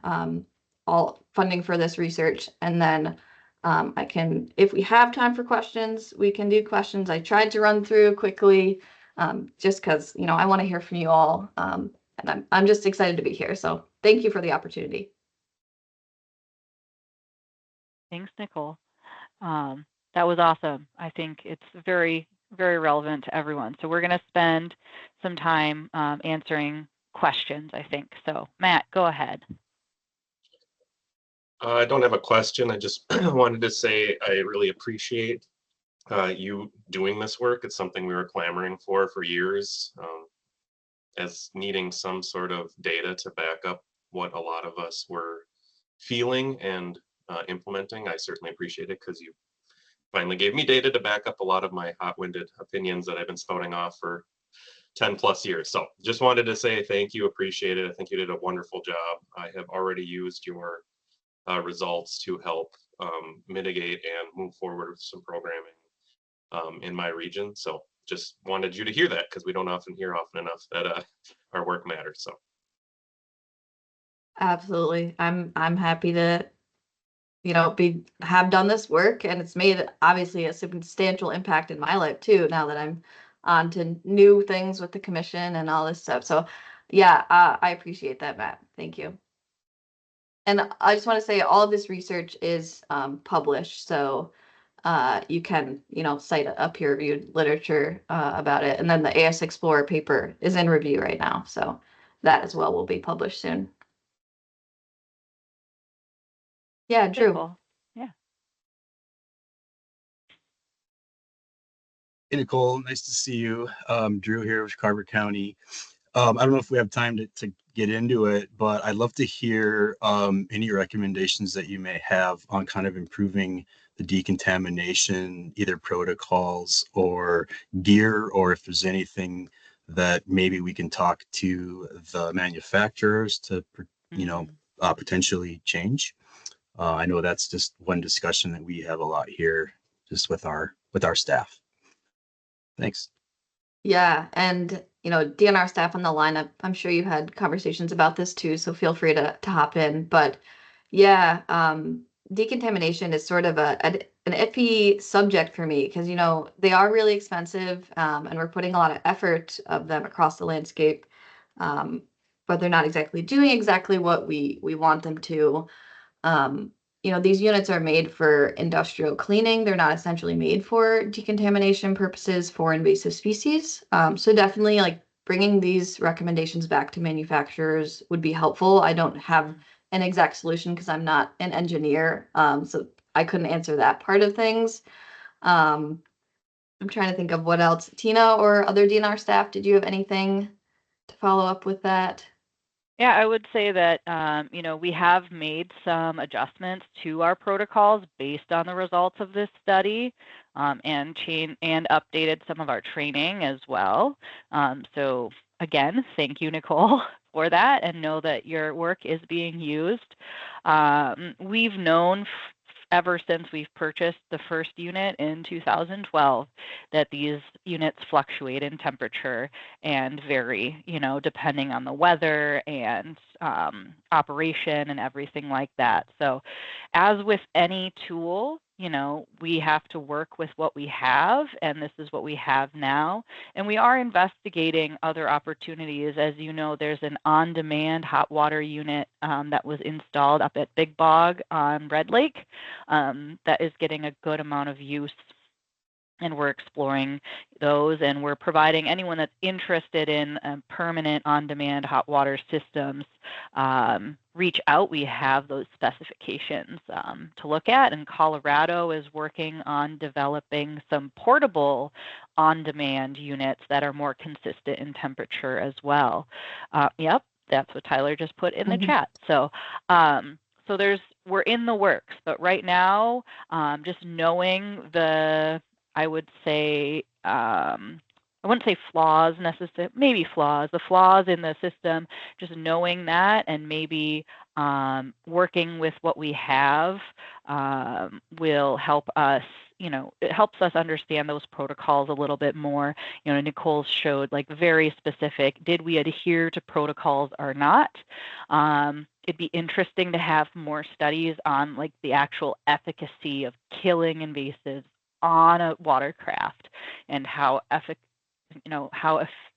all funding for this research. And then I can, if we have time for questions, we can do questions. I tried to run through quickly just because, you know, I want to hear from you all. And I'm just excited to be here. So thank you for the opportunity. Thanks, Nicole. That was awesome. I think it's very, very relevant to everyone. So we're going to spend some time answering questions, I think. So Matt, go ahead. I don't have a question. I just wanted to say I really appreciate you doing this work. It's something we were clamoring for years, as needing some sort of data to back up what a lot of us were feeling and implementing. I certainly appreciate it because you finally gave me data to back up a lot of my hot-winded opinions that I've been spouting off for 10 plus years. So just wanted to say thank you, appreciate it. I think you did a wonderful job. I have already used your results to help mitigate and move forward with some programming in my region. So just wanted you to hear that because we don't often hear often enough that our work matters. So Absolutely. I'm happy to, you know, have done this work, and it's made obviously a substantial impact in my life too, now that I'm on to new things with the commission and all this stuff. So yeah, I appreciate that, Matt. Thank you. And I just want to say all of this research is published, so you can, you know, cite a peer-reviewed literature about it. And then the AIS Explorer paper is in review right now, so that as well will be published soon. Yeah, Drew. Cool. Yeah. Hey, Nicole, nice to see you. Drew here with Carver County. I don't know if we have time to get into it, but I'd love to hear any recommendations that you may have on kind of improving the decontamination, either protocols or gear, or if there's anything that maybe we can talk to the manufacturers to, you know, potentially change. I know that's just one discussion that we have a lot here, just with our staff. Thanks. Yeah, and you know, DNR staff on the lineup, I'm sure you had conversations about this too, so feel free to hop in. But yeah, decontamination is sort of an iffy subject for me because, you know, they are really expensive, and we're putting a lot of effort of them across the landscape, but they're not exactly doing exactly what we want them to. You know, these units are made for industrial cleaning. They're not essentially made for decontamination purposes for invasive species. So definitely, like, bringing these recommendations back to manufacturers would be helpful. I don't have an exact solution because I'm not an engineer, so I couldn't answer that part of things. I'm trying to think of what else. Tina or other DNR staff, did you have anything to follow up with that? Yeah, I would say that, you know, we have made some adjustments to our protocols based on the results of this study, and updated some of our training as well. So again, thank you, Nicole, for that, and know that your work is being used. We've known ever since we've purchased the first unit in 2012 that these units fluctuate in temperature and vary, you know, depending on the weather and operation and everything like that. So as with any tool, you know, we have to work with what we have, and this is what we have now. And we are investigating other opportunities. As you know, there's an on-demand hot water unit that was installed up at Big Bog on Red Lake that is getting a good amount of use. And we're exploring those, and we're providing anyone that's interested in permanent on-demand hot water systems, reach out. We have those specifications to look at, and Colorado is working on developing some portable on-demand units that are more consistent in temperature as well. Yep, that's what Tyler just put in the chat. So we're in the works, but right now, just knowing I would say I wouldn't say flaws necessarily, maybe flaws, the flaws in the system, just knowing that and maybe working with what we have will help us, it helps us understand those protocols a little bit more. Nicole showed like very specific, did we adhere to protocols or not? It'd be interesting to have more studies on like the actual efficacy of killing invasives on a watercraft and how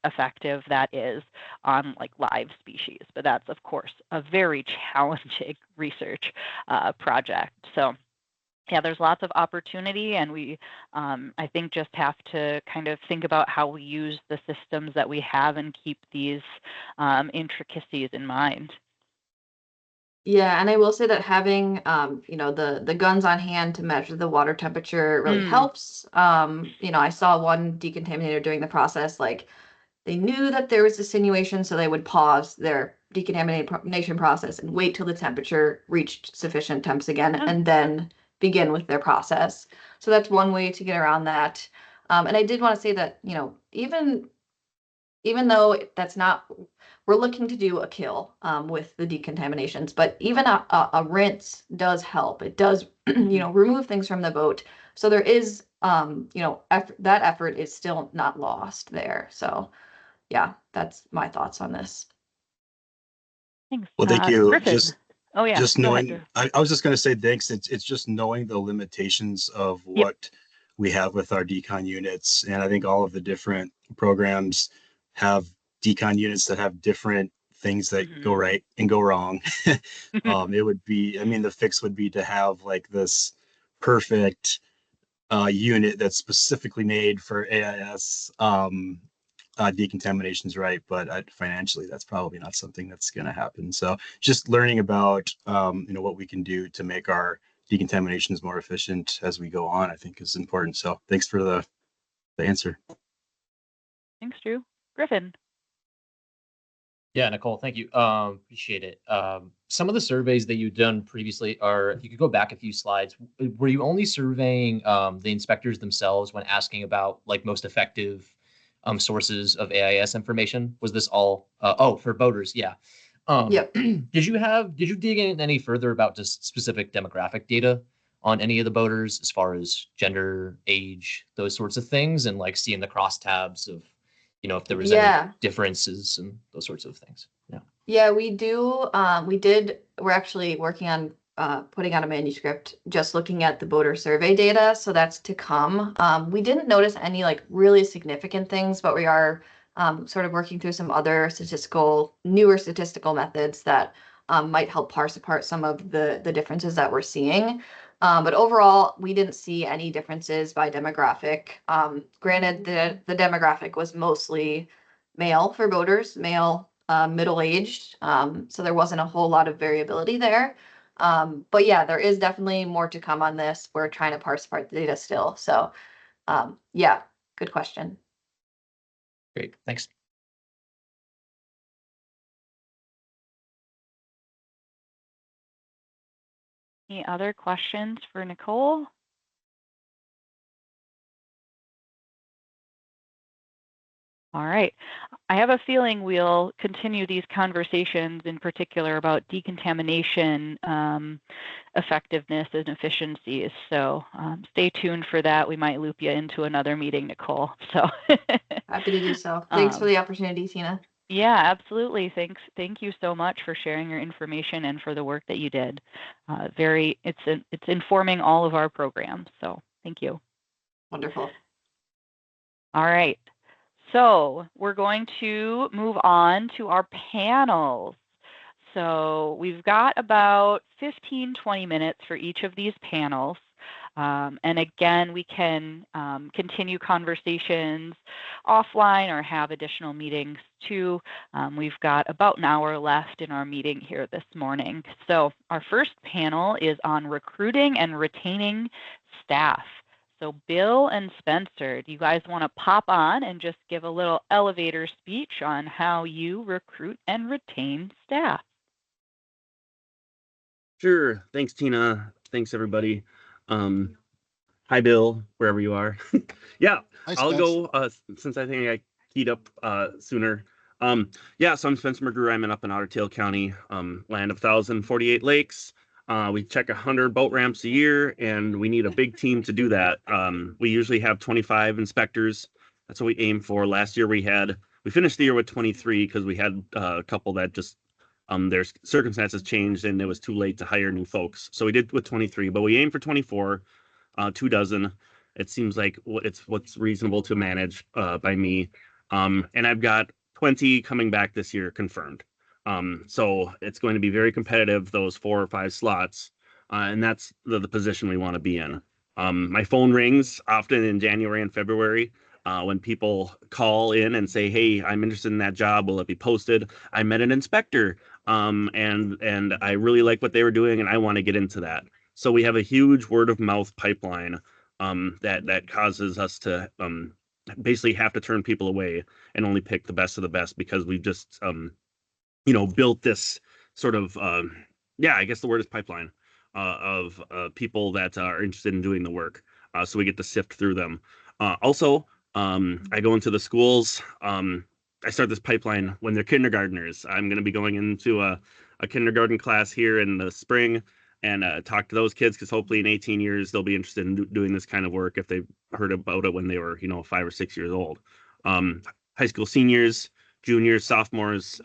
effective that is on like live species. But that's of course a very challenging research project. So yeah, there's lots of opportunity, and we I think just have to kind of think about how we use the systems that we have and keep these intricacies in mind. Yeah, and I will say that having the guns on hand to measure the water temperature really helps. I saw one decontaminator during the process, like they knew that there was attenuation, so they would pause their decontamination process and wait till the temperature reached sufficient temps again, and then begin with their process. So that's one way to get around that. And I did want to say that, even though that's not, we're looking to do a kill with the decontaminations, but even a rinse does help. It does, remove things from the boat. So there is, that effort is still not lost there. So yeah, that's my thoughts on this. Thanks. Well, thank you. Griffin. Just knowing, I was just going to say thanks. It's just knowing the limitations of what we have with our decon units. And I think all of the different programs have decon units that have different things that go right and go wrong. It would be, the fix would be to have like this perfect unit that's specifically made for AIS decontamination's right, but financially that's probably not something that's going to happen. So just learning about what we can do to make our decontaminations more efficient as we go on, I think is important. So thanks for the answer. Thanks, Drew. Griffin. Yeah, Nicole, thank you. Appreciate it. Some of the surveys that you've done previously are, if you could go back a few slides, were you only surveying the inspectors themselves when asking about like most effective sources of AIS information? Was this all, for boaters? Yeah. Yep. Did you dig in any further about just specific demographic data on any of the boaters as far as gender, age, those sorts of things, and like seeing the crosstabs of, if there was any differences and those sorts of things? Yeah, we do. We're actually working on putting out a manuscript just looking at the boater survey data. So that's to come. We didn't notice any like really significant things, but we are sort of working through some other newer statistical methods that might help parse apart some of the differences that we're seeing. But overall, we didn't see any differences by demographic. Granted, the demographic was mostly male for boaters, male, middle-aged. So there wasn't a whole lot of variability there. But yeah, there is definitely more to come on this. We're trying to parse apart the data still. So yeah, good question. Great, thanks. Any other questions for Nicole? All right. I have a feeling we'll continue these conversations, in particular about decontamination effectiveness and efficiencies. So stay tuned for that. We might loop you into another meeting, Nicole. So happy to do so. Thanks for the opportunity, Tina. Yeah, absolutely. Thanks. Thank you so much for sharing your information and for the work that you did. It's informing all of our programs. So thank you. Wonderful. All right. So we're going to move on to our panels. So we've got about 15-20 minutes for each of these panels. And again, we can continue conversations offline or have additional meetings too. We've got about an hour left in our meeting here this morning. So our first panel is on recruiting and retaining staff. So Bill and Spencer, do you guys want to pop on and just give a little elevator speech on how you recruit and retain staff? Sure. Thanks, Tina. Thanks, everybody. Hi, Bill, wherever you are. Yeah, Hi, I'll Spence. go since I think I keyed up sooner. Yeah, so I'm Spencer McGrew. I'm in up in Otter Tail County, land of 1,048 lakes. We check 100 boat ramps a year, and we need a big team to do that. We usually have 25 inspectors. That's what we aim for. Last year we finished the year with 23 because we had a couple that just their circumstances changed and it was too late to hire new folks. So we did with 23, but we aim for 24. 2 dozen. It seems like what's reasonable to manage by me. And I've got 20 coming back this year confirmed. So it's going to be very competitive, those 4 or 5 slots. And that's the position we want to be in. My phone rings often in January and February when people call in and say, "Hey, I'm interested in that job. Will it be posted? I met an inspector, and I really like what they were doing, and I want to get into that." So we have a huge word of mouth pipeline that causes us to basically have to turn people away and only pick the best of the best because we've just built this sort of yeah, I guess the word is pipeline of people that are interested in doing the work. So we get to sift through them. Also, I go into the schools. I start this pipeline when they're kindergartners. I'm going to be going into a kindergarten class here in the spring and talk to those kids because hopefully in 18 years they'll be interested in doing this kind of work if they've heard about it when they were 5 or 6 years old. High school seniors, juniors, sophomores,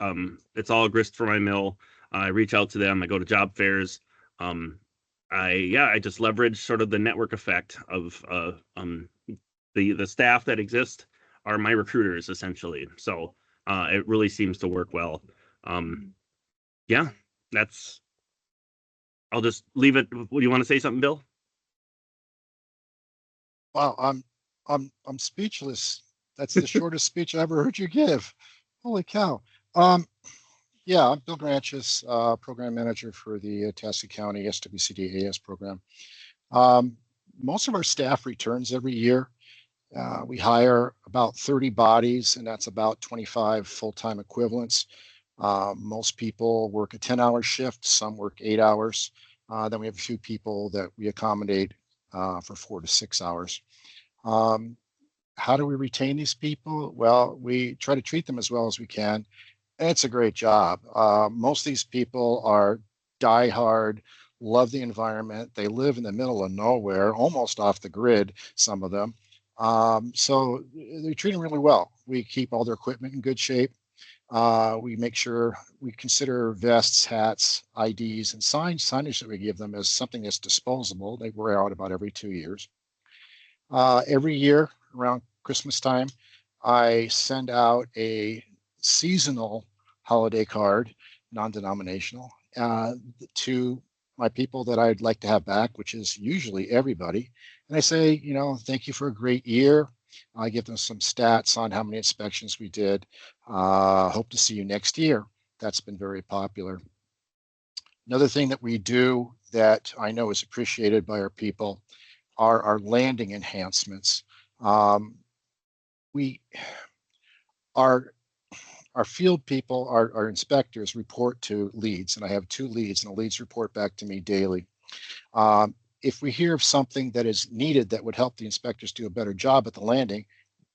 it's all grist for my mill. I reach out to them. I go to job fairs. I just leverage sort of the network effect of the staff that exist are my recruiters essentially. So it really seems to work well. Yeah, that's. I'll just leave it. Do you want to say something, Bill? Wow, I'm speechless. That's the shortest speech I ever heard you give. Holy cow. Yeah, I'm Bill Granchis, program manager for the Itasca County SWCD AIS program. Most of our staff returns every year. We hire about 30 bodies, and that's about 25 full-time equivalents. Most people work a 10-hour shift, some work 8 hours. Then we have a few people that we accommodate for 4 to 6 hours. How do we retain these people? Well, we try to treat them as well as we can. And it's a great job. Most of these people are diehard, love the environment. They live in the middle of nowhere, almost off the grid, some of them. So they treat them really well. We keep all their equipment in good shape. We make sure we consider vests, hats, IDs, and signage that we give them as something that's disposable. They wear out about every 2 years. Every year around Christmas time, I send out a seasonal holiday card, non-denominational, to my people that I'd like to have back, which is usually everybody. And I say, thank you for a great year. I give them some stats on how many inspections we did. Hope to see you next year. That's been very popular. Another thing that we do that I know is appreciated by our people are our landing enhancements. Our field people, our inspectors report to leads, and I have 2 leads, and the leads report back to me daily. If we hear of something that is needed that would help the inspectors do a better job at the landing,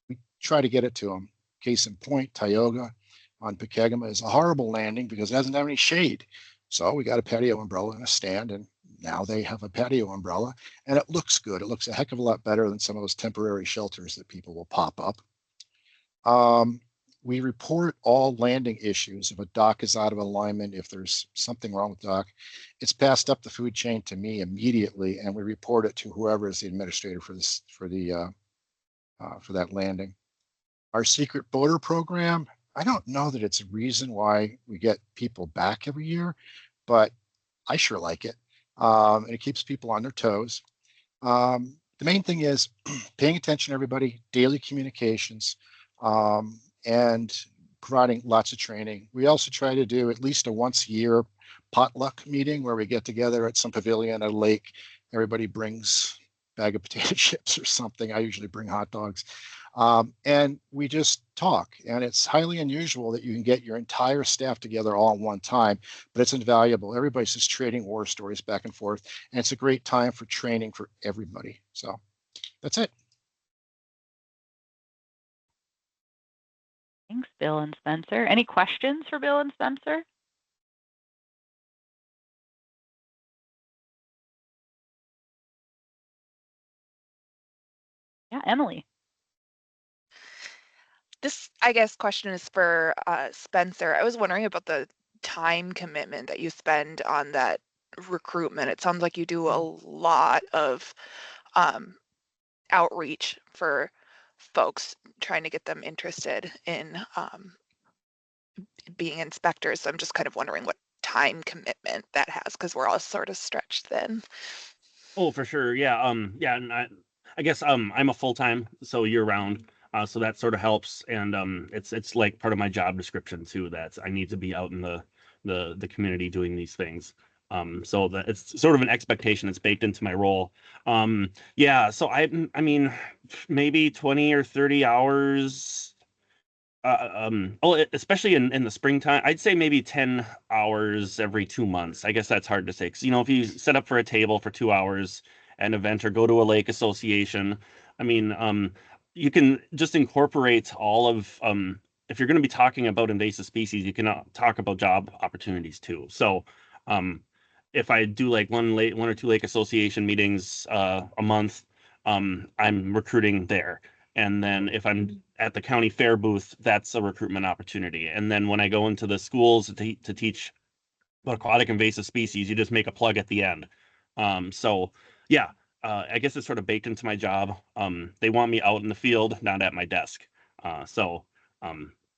we try to get it to them. Case in point, Tioga on Pekegama is a horrible landing because it doesn't have any shade. So we got a patio umbrella and a stand, and now they have a patio umbrella, and it looks good. It looks a heck of a lot better than some of those temporary shelters that people will pop up. We report all landing issues. If a dock is out of alignment, if there's something wrong with the dock, it's passed up the food chain to me immediately, and we report it to whoever is the administrator for that landing. Our secret boater program, I don't know that it's a reason why we get people back every year, but I sure like it. And it keeps people on their toes. The main thing is paying attention to everybody, daily communications, and providing lots of training. We also try to do at least a once a year potluck meeting where we get together at some pavilion at a lake. Everybody brings a bag of potato chips or something. I usually bring hot dogs. And we just talk. And it's highly unusual that you can get your entire staff together all at one time, but it's invaluable. Everybody's just trading war stories back and forth. And it's a great time for training for everybody. So That's it. Thanks, Bill and Spencer. Any questions for Bill and Spencer? Yeah, Emily. This, I guess, question is for Spencer. I was wondering about the time commitment that you spend on that recruitment. It sounds like you do a lot of outreach for folks, trying to get them interested in being inspectors. So I'm just kind of wondering what time commitment that has, because we're all sort of stretched thin. Oh, for sure. Yeah. Yeah. And I guess I'm a full-time, so year-round. So that sort of helps, and it's like part of my job description too. That I need to be out in the community doing these things. So that it's sort of an expectation. It's baked into my role. Yeah. So I mean, maybe 20 or 30 hours. Especially in the springtime, I'd say maybe 10 hours every 2 months. I guess that's hard to say, because if you set up for a table for 2 hours at an event or go to a lake association, I mean, you can just incorporate all of if you're going to be talking about invasive species, you can talk about job opportunities too. So if I do like one or two lake association meetings a month, I'm recruiting there. And then if I'm at the county fair booth, that's a recruitment opportunity. And then when I go into the schools to teach aquatic invasive species, you just make a plug at the end. So yeah, I guess it's sort of baked into my job. They want me out in the field, not at my desk. So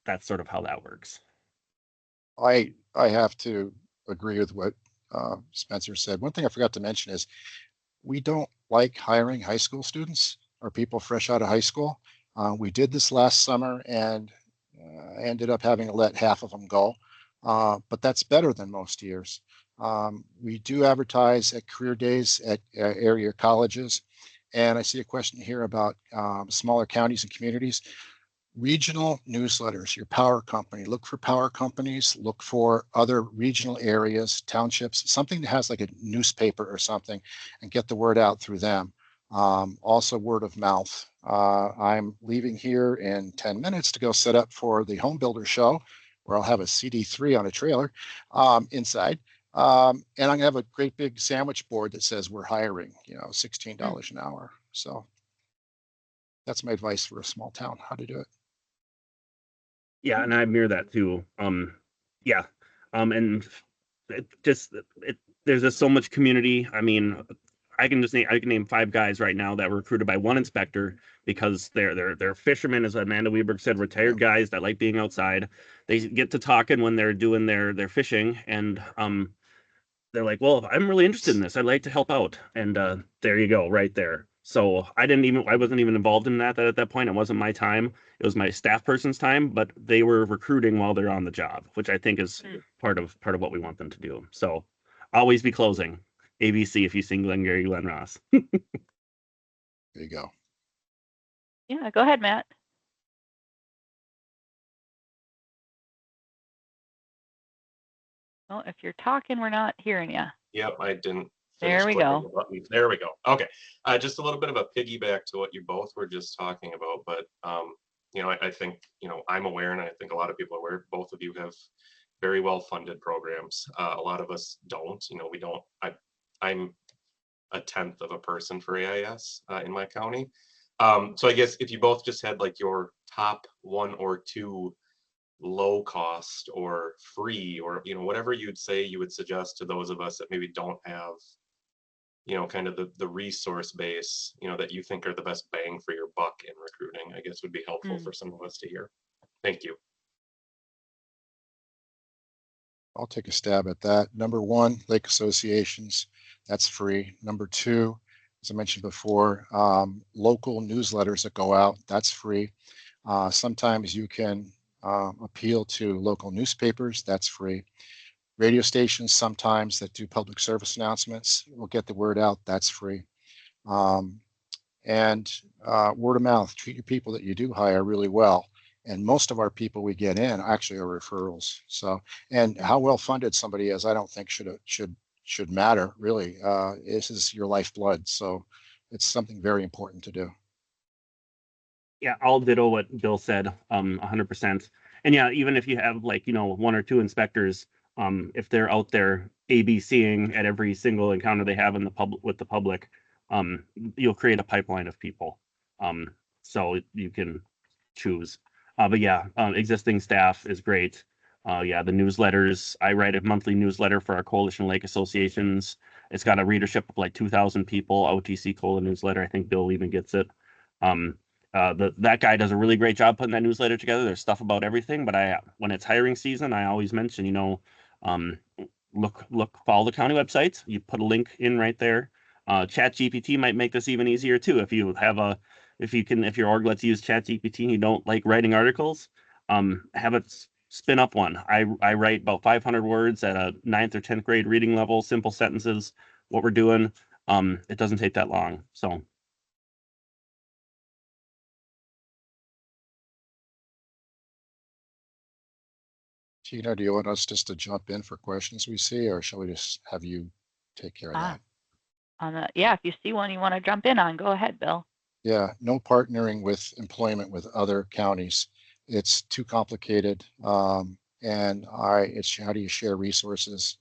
that's sort of how that works. I have to agree with what Spencer said. One thing I forgot to mention is we don't like hiring high school students or people fresh out of high school. We did this last summer and ended up having to let half of them go. But that's better than most years. We do advertise at career days at area colleges. And I see a question here about smaller counties and communities. Regional newsletters, your power company, look for power companies, look for other regional areas, townships, something that has like a newspaper or something, and get the word out through them. Also word of mouth. I'm leaving here in 10 minutes to go set up for the home builder show, where I'll have a CD3 on a trailer inside. And I'm gonna have a great big sandwich board that says we're hiring, $16 an hour. So that's my advice for a small town, how to do it. Yeah, and I mirror that too. Yeah. And there's just so much community. I mean, I can name 5 guys right now that were recruited by one inspector because they're fishermen, as Amanda Weberg said, retired guys that like being outside. They get to talking when they're doing their fishing, and they're like, well, I'm really interested in this. I'd like to help out. And there you go, right there. So I wasn't even involved in that at that point. It wasn't my time. It was my staff person's time, but they were recruiting while they're on the job, which I think is part of what we want them to do. So always be closing. ABC if you sing Glengarry Glen Ross. There you go. Yeah, go ahead, Matt. Well, if you're talking, we're not hearing you. Yep, I didn't. There we go. The button. There we go. Okay, just a little bit of a piggyback to what you both were just talking about, but I think I'm aware, and I think a lot of people are aware. Both of you have very well funded programs. A lot of us don't. We don't. I'm a tenth of a person for AIS in my county. So I guess if you both just had like your top 1 or 2 low cost or free, or whatever you'd say you would suggest to those of us that maybe don't have kind of the resource base that you think are the best bang for your buck in recruiting, I guess would be helpful for some of us to hear. Thank you. I'll take a stab at that. Number 1, lake associations, that's free. Number 2, as I mentioned before, local newsletters that go out, that's free. Sometimes you can appeal to local newspapers, that's free. Radio stations sometimes that do public service announcements will get the word out, that's free. And word of mouth, treat your people that you do hire really well. And most of our people we get in actually are referrals. So, and how well funded somebody is, I don't think should matter really. This is your lifeblood. So it's something very important to do. Yeah, I'll ditto what Bill said, 100%. And yeah, even if you have like, 1 or 2 inspectors, if they're out there ABCing at every single encounter they have in the public with the public, you'll create a pipeline of people. So you can choose. But yeah, existing staff is great. Yeah, the newsletters. I write a monthly newsletter for our Coalition Lake Associations. It's got a readership of like 2,000 people. OTC Cola newsletter. I think Bill even gets it. That guy does a really great job putting that newsletter together. There's stuff about everything, but when it's hiring season, I always mention, follow the county websites. You put a link in right there. Chat GPT might make this even easier too. If your org lets you use Chat GPT and you don't like writing articles, have it spin up one. I write about 500 words at a 9th or 10th grade reading level, simple sentences, what we're doing. It doesn't take that long. So. Tina, do you want us just to jump in for questions we see, or shall we just have you take care of that? Yeah, if you see one you want to jump in on, go ahead, Bill. Yeah, no partnering with employment with other counties. It's too complicated. It's how do you share resources?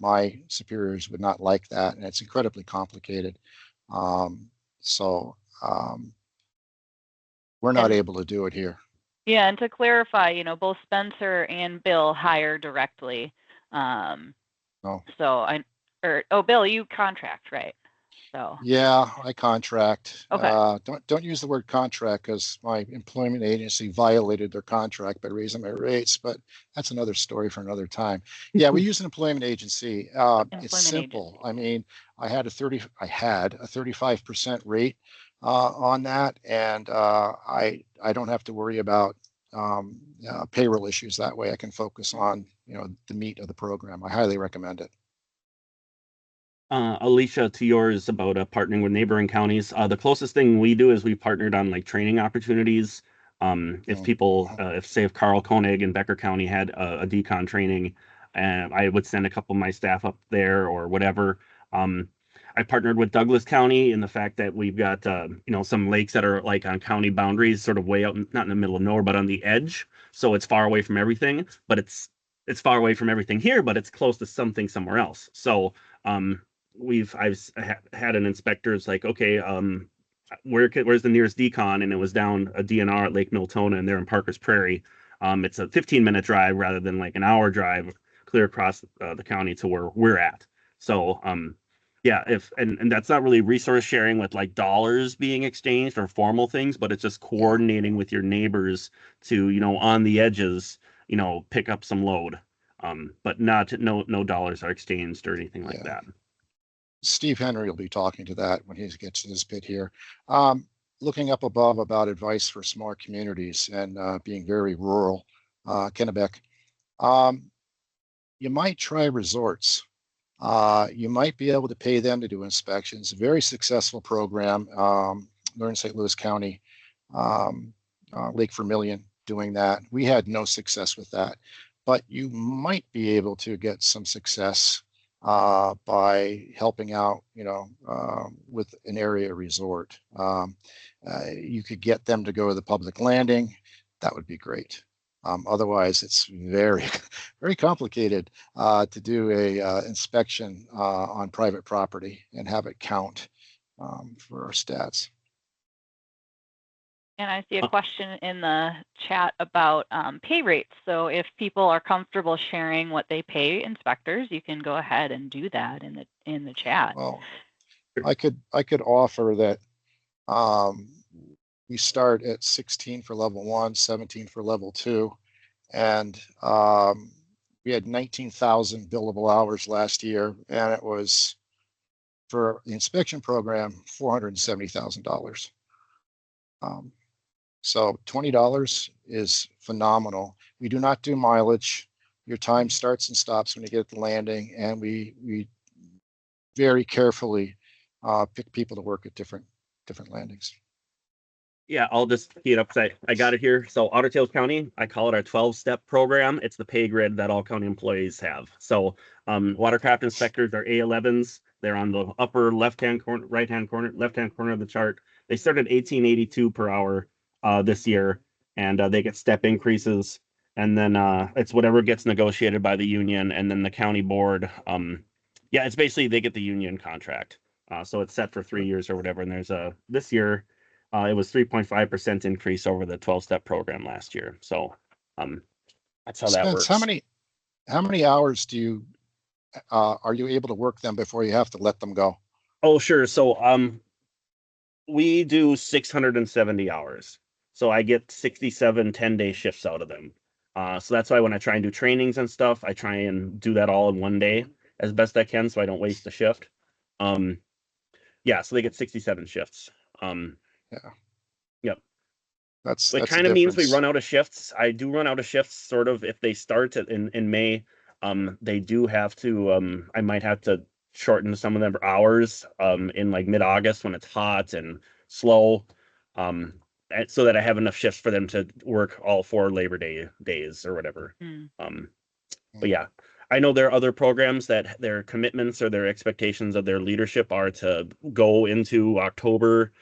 My superiors would not like that, and it's incredibly complicated. We're not able to do it here. Yeah, and to clarify, both Spencer and Bill hire directly. Bill, you contract, right? So. Yeah, I contract. Okay. Don't use the word contract because my employment agency violated their contract by raising my rates, but that's another story for another time. Yeah, we use an employment agency. It's simple. I mean, I had a 35% rate on that, and I don't have to worry about payroll issues that way. I can focus on the meat of the program. I highly recommend it. Alicia, to yours about partnering with neighboring counties. The closest thing we do is we partnered on like training opportunities. If Carl Koenig in Becker County had a decon training, and I would send a couple of my staff up there or whatever. I partnered with Douglas County in the fact that we've got some lakes that are like on county boundaries, sort of way out, not in the middle of nowhere, but on the edge. So it's far away from everything, but it's far away from everything here, but it's close to something somewhere else. So I've had an inspector. It's like, okay, where's the nearest decon? And it was down a DNR at Lake Miltona, and they're in Parker's Prairie. It's a 15-minute drive rather than like an hour drive clear across the county to where we're at. So yeah, and that's not really resource sharing with like dollars being exchanged or formal things, but it's just coordinating with your neighbors to on the edges pick up some load. But no dollars are exchanged or anything like that. Steve Henry will be talking to that when he gets to this bit here. Looking up above about advice for small communities and being very rural, Kennebec. You might try resorts. You might be able to pay them to do inspections. A very successful program. They're in St. Louis County, Lake Vermilion doing that. We had no success with that, but you might be able to get some success by helping out, with an area resort. You could get them to go to the public landing. That would be great. Otherwise, it's very, very complicated to do a inspection on private property and have it count for our stats. And I see a question in the chat about pay rates. So if people are comfortable sharing what they pay inspectors, you can go ahead and do that in the chat. Well, I could offer that we start at 16 for level 1, 17 for level 2, and we had 19,000 billable hours last year, and it was for the inspection program $470,000. So $20 is phenomenal. We do not do mileage. Your time starts and stops when you get at the landing, and we very carefully pick people to work at different landings. Yeah, I'll just key it up. I got it here. So Otter Tails County, I call it our 12-step program. It's the pay grid that all county employees have. So Watercraft inspectors are A11s. They're on the upper left-hand corner, right-hand corner, left-hand corner of the chart. They started 1882 per hour this year, and they get step increases. And then it's whatever gets negotiated by the union, and then the county board. Yeah, it's basically they get the union contract. So it's set for 3 years or whatever. And there's this year, it was 3.5% increase over the 12-step program last year. So that's how that Spence, works. how many hours do you are you able to work them before you have to let them go? Oh, sure. So we do 670 hours. So I get 67 10-day shifts out of them. So that's why when I try and do trainings and stuff, I try and do that all in one day as best I can so I don't waste a shift. Yeah, so they get 67 shifts. Yeah. Yep. That's It a kind of means we difference. run out of shifts. I do run out of shifts sort of if they start in May. They do have to I might have to shorten some of them hours in like mid-August when it's hot and slow. So that I have enough shifts for them to work all 4 Labor Day days or whatever. But yeah, I know there are other programs that their commitments or their expectations of their leadership are to go into October.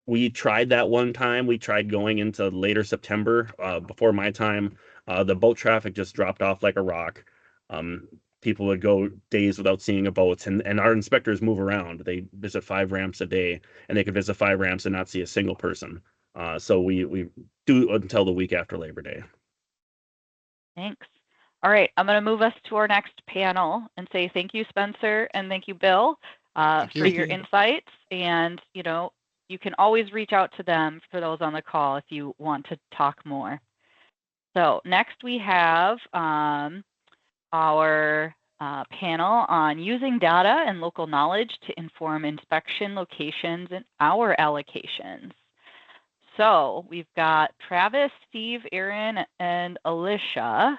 We tried that one time. We tried going into later September before my time. The boat traffic just dropped off like a rock. People would go days without seeing a boat, and our inspectors move around. They visit 5 ramps a day, and they could visit 5 ramps and not see a single person. So we do until the week after Labor Day. Thanks. All right, I'm going to move us to our next panel and say thank you, Spencer, and thank you, Bill, for your insights. And, you know, you can always reach out to them for those on the call if you want to talk more. So next we have our panel on using data and local knowledge to inform inspection locations and hour allocations. So we've got Travis, Steve, Aaron, and Alicia.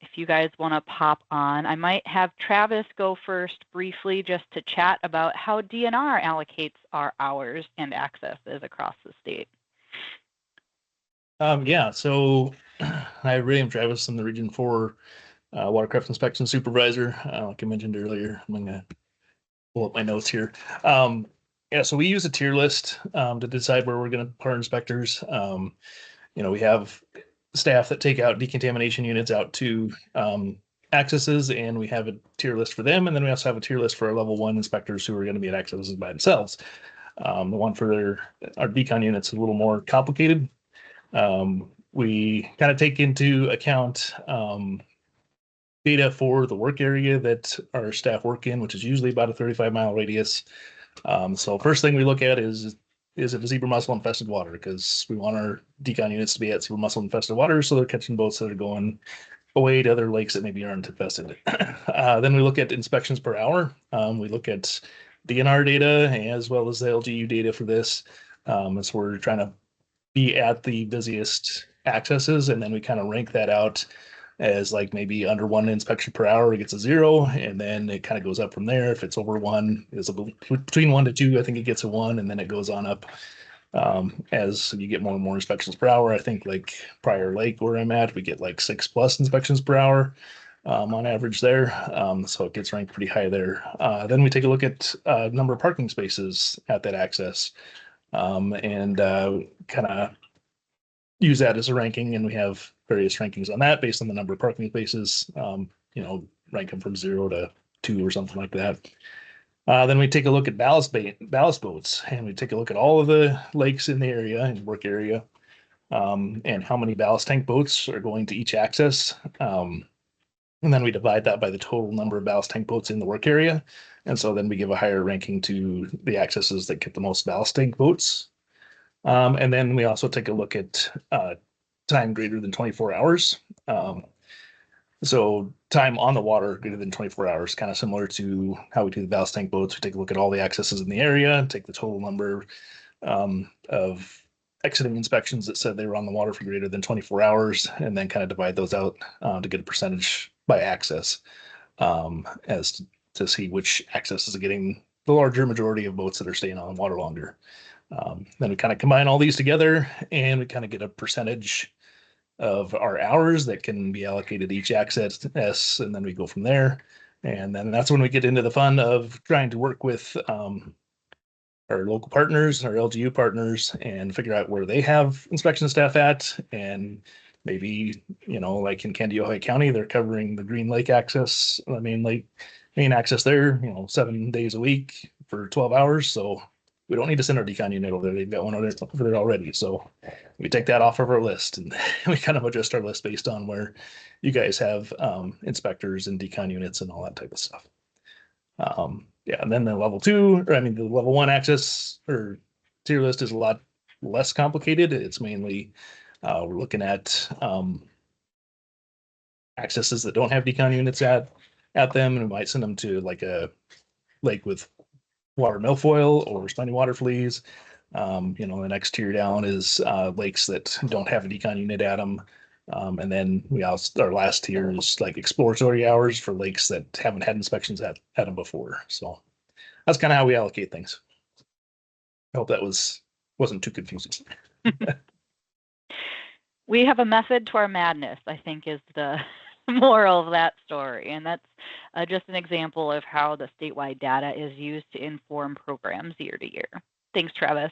If you guys want to pop on, I might have Travis go first briefly just to chat about how DNR allocates our hours and accesses across the state. Yeah, so I really am Travis. I'm the Region 4 Watercraft Inspection Supervisor. Like I mentioned earlier, I'm going to pull up my notes here. Yeah, so we use a tier list to decide where we're going to put our inspectors. You know, we have staff that take out decontamination units out to accesses, and we have a tier list for them. And then we also have a tier list for our level 1 inspectors who are going to be at accesses by themselves. The one for our decon units is a little more complicated. We kind of take into account data for the work area that our staff work in, which is usually about a 35-mile radius. So first thing we look at is it a zebra mussel infested water? Because we want our decon units to be at zebra mussel infested water, so they're catching boats that are going away to other lakes that maybe aren't infested. Then we look at inspections per hour. We look at DNR data as well as the LGU data for this. So we're trying to be at the busiest accesses, and then we kind of rank that out as like maybe under 1 inspection per hour, it gets a 0, and then it kind of goes up from there. If it's over 1, it's between 1 to 2, I think it gets a 1, and then it goes on up as you get more and more inspections per hour. I think like Prior Lake, where I'm at, we get like 6+ inspections per hour on average there. So it gets ranked pretty high there. Then we take a look at number of parking spaces at that access, and kind of use that as a ranking, and we have various rankings on that based on the number of parking spaces, you know, rank them from 0 to 2 or something like that. Then we take a look at ballast boats, and we take a look at all of the lakes in the area and work area, and how many ballast tank boats are going to each access. And then we divide that by the total number of ballast tank boats in the work area. And so then we give a higher ranking to the accesses that get the most ballast tank boats. And then we also take a look at time greater than 24 hours. So time on the water greater than 24 hours, kind of similar to how we do the ballast tank boats. We take a look at all the accesses in the area, take the total number of exiting inspections that said they were on the water for greater than 24 hours, and then kind of divide those out to get a percentage by access as to see which access is getting the larger majority of boats that are staying on the water longer. Then we kind of combine all these together, and we kind of get a percentage of our hours that can be allocated to each access, and then we go from there. And then that's when we get into the fun of trying to work with our local partners, our LGU partners, and figure out where they have inspection staff at. And maybe, like in Kandiyohi County, they're covering the Green Lake access, the main access there, 7 days a week for 12 hours. So we don't need to send our decon unit over there. They've got one over there already. So we take that off of our list, and we kind of adjust our list based on where you guys have inspectors and decon units and all that type of stuff. Yeah, and then the level 2, the level 1 access or tier list is a lot less complicated. It's mainly we're looking at accesses that don't have decon units at them, and we might send them to like a lake with water milfoil or spiny water fleas. The next tier down is lakes that don't have a decon unit at them. And then our last tier is like exploratory hours for lakes that haven't had inspections at them before. So that's kind of how we allocate things. I hope that wasn't too confusing. We have a method to our madness, I think, is the moral of that story. And that's just an example of how the statewide data is used to inform programs year to year. Thanks, Travis.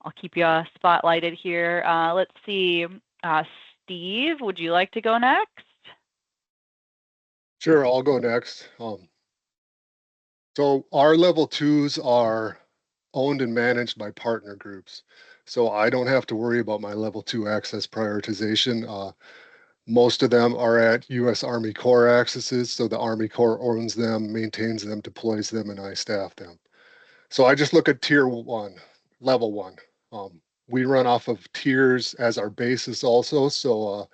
I'll keep you spotlighted here. Let's see. Steve, would you like to go next? Sure, I'll go next. So our level 2s are owned and managed by partner groups. So I don't have to worry about my level 2 access prioritization. Most of them are at U.S. Army Corps accesses. So the Army Corps owns them, maintains them, deploys them, and I staff them. So I just look at tier 1, level 1. We run off of tiers as our basis also. So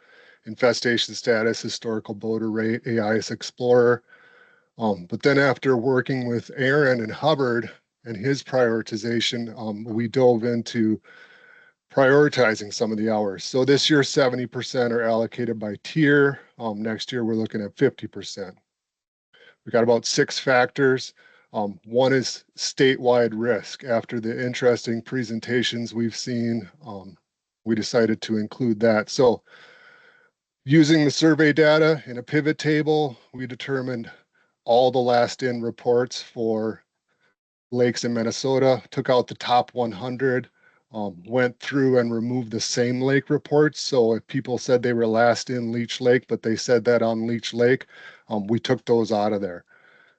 infestation status, historical boater rate, AIS Explorer. But then after working with Aaron and Hubbard and his prioritization, we dove into prioritizing some of the hours. So this year, 70% are allocated by tier. Next year, we're looking at 50%. We got about 6 factors. One is statewide risk. After the interesting presentations we've seen, we decided to include that. So using the survey data in a pivot table, we determined all the last in reports for lakes in Minnesota, took out the top 100, went through and removed the same lake reports. So if people said they were last in Leech Lake, but they said that on Leech Lake, we took those out of there.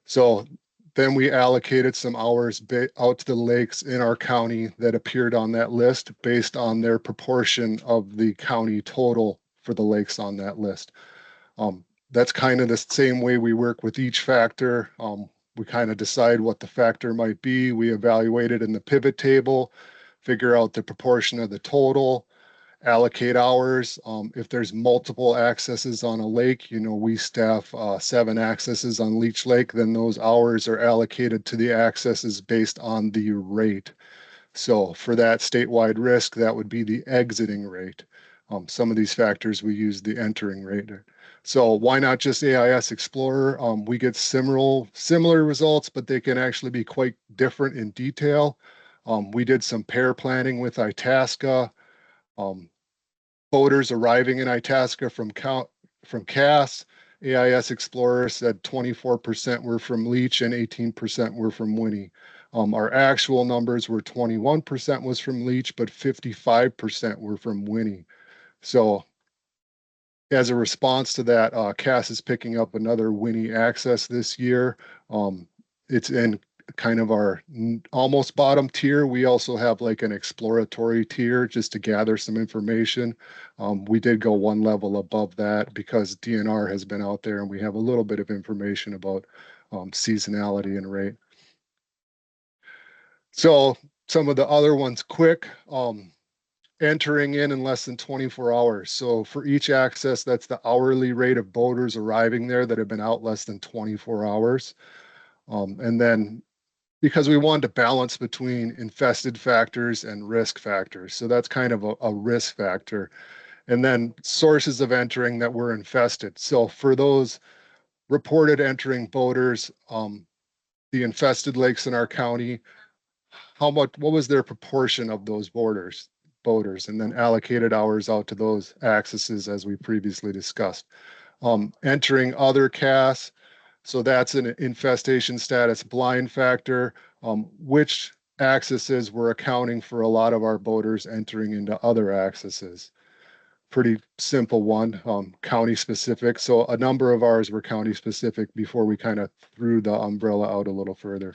So then we allocated some hours out to the lakes in our county that appeared on that list based on their proportion of the county total for the lakes on that list. That's kind of the same way we work with each factor. We kind of decide what the factor might be. We evaluate it in the pivot table, figure out the proportion of the total, allocate hours. If there's multiple accesses on a lake, we staff 7 accesses on Leech Lake, then those hours are allocated to the accesses based on the rate. So for that statewide risk, that would be the exiting rate. Some of these factors, we use the entering rate. So why not just AIS Explorer? We get similar results, but they can actually be quite different in detail. We did some pair planning with Itasca. Boaters arriving in Itasca from CAS, AIS Explorer said 24% were from Leech and 18% were from Winnie. Our actual numbers were 21% was from Leech, but 55% were from Winnie. So as a response to that, CAS is picking up another Winnie access this year. It's in kind of our almost bottom tier. We also have like an exploratory tier just to gather some information. We did go one level above that because DNR has been out there and we have a little bit of information about seasonality and rate. So some of the other ones quick. Entering in less than 24 hours. So for each access, that's the hourly rate of boaters arriving there that have been out less than 24 hours. And then because we wanted to balance between infested factors and risk factors. So that's kind of a risk factor. And then sources of entering that were infested. So for those reported entering boaters, the infested lakes in our county, what was their proportion of those boaters, and then allocated hours out to those accesses as we previously discussed. Entering other CAS, So that's an infestation status blind factor, which accesses we're accounting for a lot of our boaters entering into other accesses. Pretty simple one, county specific. So a number of ours were county specific before we kind of threw the umbrella out a little further.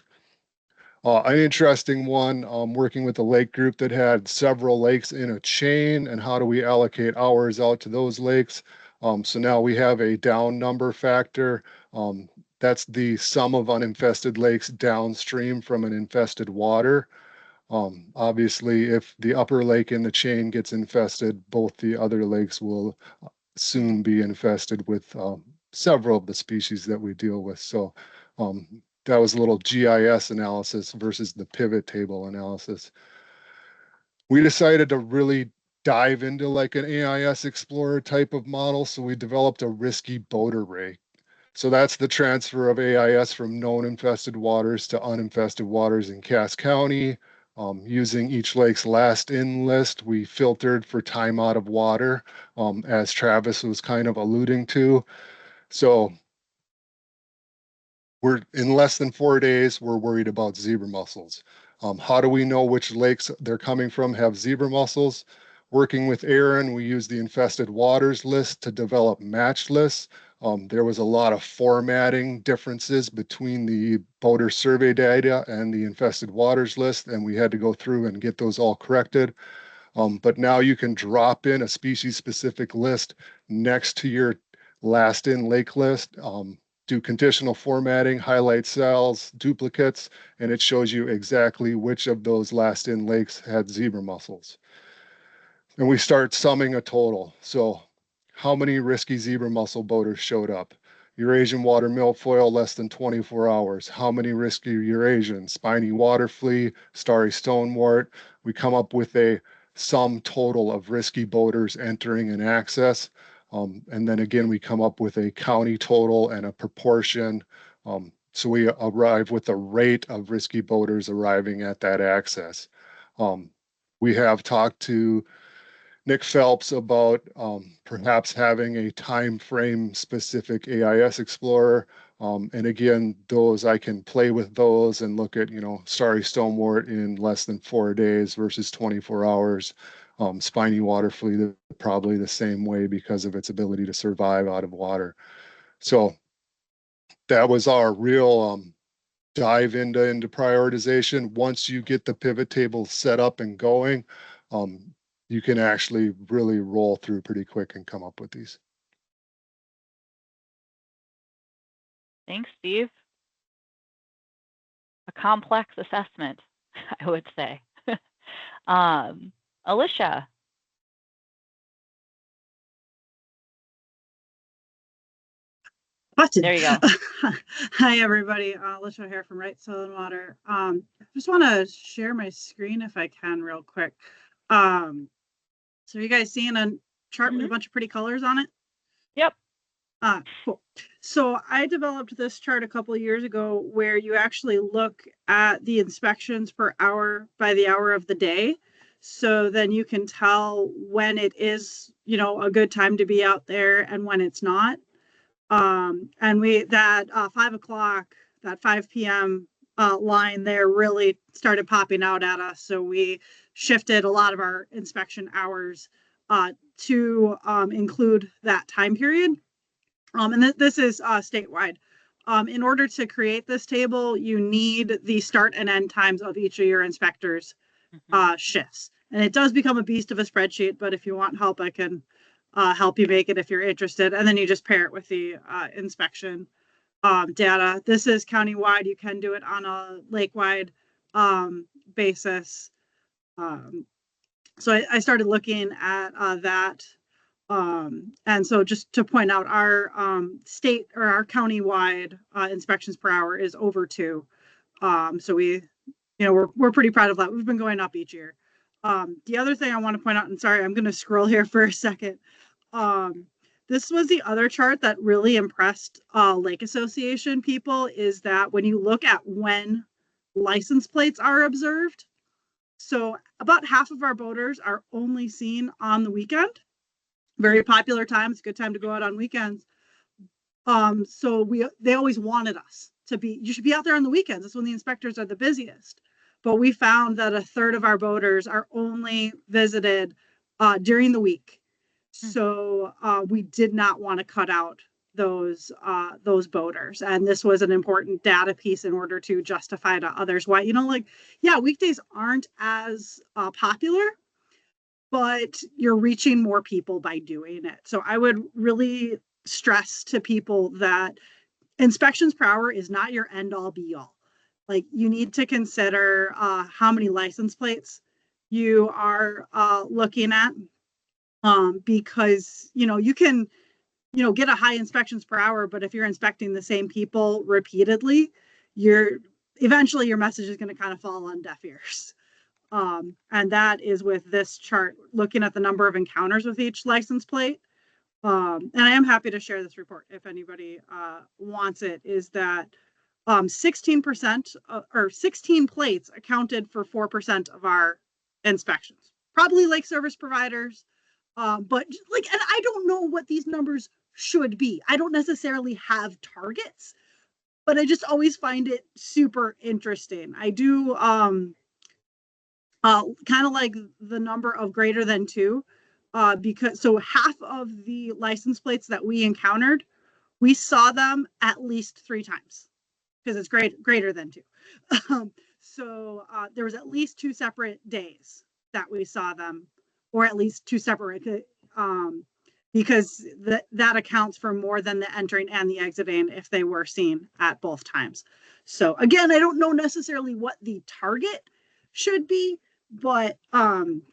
An interesting one, working with a lake group that had several lakes in a chain, and how do we allocate hours out to those lakes? So now we have a down number factor. That's the sum of uninfested lakes downstream from an infested water. Obviously, if the upper lake in the chain gets infested, both the other lakes will soon be infested with several of the species that we deal with. So that was a little GIS analysis versus the pivot table analysis. We decided to really dive into like an AIS Explorer type of model. So we developed a risky boat array. So that's the transfer of AIS from known infested waters to uninfested waters in Cass County. Using each lake's last in list, we filtered for time out of water, as Travis was kind of alluding to. So we're in less than 4 days, we're worried about zebra mussels. How do we know which lakes they're coming from have zebra mussels? Working with Aaron, we used the infested waters list to develop match lists. There was a lot of formatting differences between the boater survey data and the infested waters list, and we had to go through and get those all corrected. But now you can drop in a species-specific list next to your last in lake list, do conditional formatting, highlight cells, duplicates, and it shows you exactly which of those last in lakes had zebra mussels. And we start summing a total. So how many risky zebra mussel boaters showed up? Eurasian water milfoil, less than 24 hours. How many risky Eurasian? Spiny water flea, starry stonewort. We come up with a sum total of risky boaters entering an access. And then again, we come up with a county total and a proportion. So we arrive with a rate of risky boaters arriving at that access. We have talked to Nick Phelps about perhaps having a time frame specific AIS Explorer. And again, those I can play with those and look at, starry stonewort in less than 4 days versus 24 hours. Spiny water flea, probably the same way because of its ability to survive out of water. So that was our real dive into prioritization. Once you get the pivot table set up and going, you can actually really roll through pretty quick and come up with these. Thanks, Steve. A complex assessment, I would say. Alicia. Button. There you go. Hi, everybody. Alicia here from Right Soil and Water. Just want to share my screen if I can real quick. So you guys seeing a chart with a bunch of pretty colors on it? Yep. Cool. So I developed this chart a couple of years ago where you actually look at the inspections per hour by the hour of the day. So then you can tell when it is, a good time to be out there and when it's not. And that 5 o'clock, that 5 p.m. Line there really started popping out at us. So we shifted a lot of our inspection hours to include that time period. And this is statewide. In order to create this table, you need the start and end times of each of your inspectors' shifts. And it does become a beast of a spreadsheet, but if you want help, I can help you make it if you're interested. And then you just pair it with the inspection data. This is countywide. You can do it on a lake-wide basis. So I started looking at that. And so just to point out, our state or our county-wide inspections per hour is over 2. So we're pretty proud of that. We've been going up each year. The other thing I want to point out, and sorry, I'm going to scroll here for a second. This was the other chart that really impressed Lake Association people, is that when you look at when license plates are observed, so about half of our boaters are only seen on the weekend. Very popular time. It's a good time to go out on weekends. So they always wanted us to be, you should be out there on the weekends. That's when the inspectors are the busiest. But we found that a third of our boaters are only visited during the week. So we did not want to cut out those boaters. And this was an important data piece in order to justify to others why, weekdays aren't as popular, but you're reaching more people by doing it. So I would really stress to people that inspections per hour is not your end all be all. Like, you need to consider how many license plates you are looking at, because you can get a high inspections per hour, but if you're inspecting the same people repeatedly, eventually your message is going to kind of fall on deaf ears. And that is with this chart, looking at the number of encounters with each license plate. And I am happy to share this report if anybody wants it, is that 16% or 16 plates accounted for 4% of our inspections. Probably lake service providers, but and I don't know what these numbers should be. I don't necessarily have targets, but I just always find it super interesting. I do kind of like the number of greater than 2, because half of the license plates that we encountered, we saw them at least 3 times because it's greater than 2. So there was at least 2 separate days that we saw them, or at least 2 separate, because that accounts for more than the entering and the exiting if they were seen at both times. So again, I don't know necessarily what the target should be, but it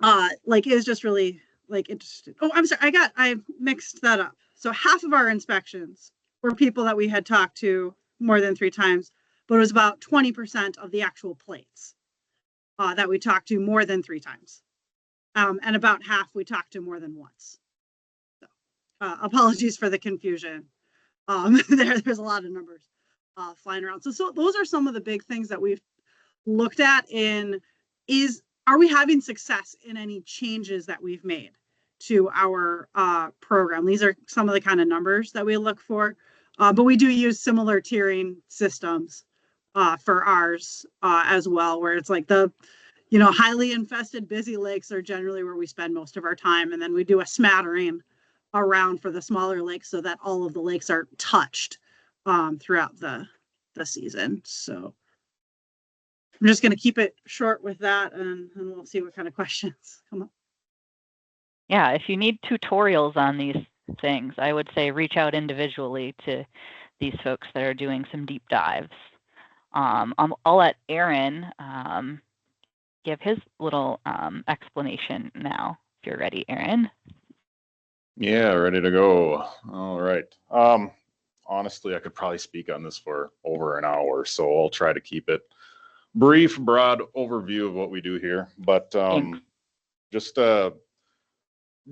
was just really interesting. Oh, I'm sorry, I mixed that up. So half of our inspections were people that we had talked to more than 3 times, but it was about 20% of the actual plates that we talked to more than 3 times. And about half we talked to more than once. So, apologies for the confusion. There's a lot of numbers flying around. So those are some of the big things that we've looked at are we having success in any changes that we've made to our program? These are some of the kind of numbers that we look for, but we do use similar tiering systems for ours as well, where it's like the highly infested busy lakes are generally where we spend most of our time, and then we do a smattering around for the smaller lakes so that all of the lakes are touched throughout the season. So I'm just going to keep it short with that, and we'll see what kind of questions come up. Yeah, if you need tutorials on these things, I would say reach out individually to these folks that are doing some deep dives. I'll let Aaron give his little explanation now, if you're ready, Aaron. Yeah, ready to go. All right. Honestly, I could probably speak on this for over an hour, so I'll try to keep it brief, broad overview of what we do here. But just to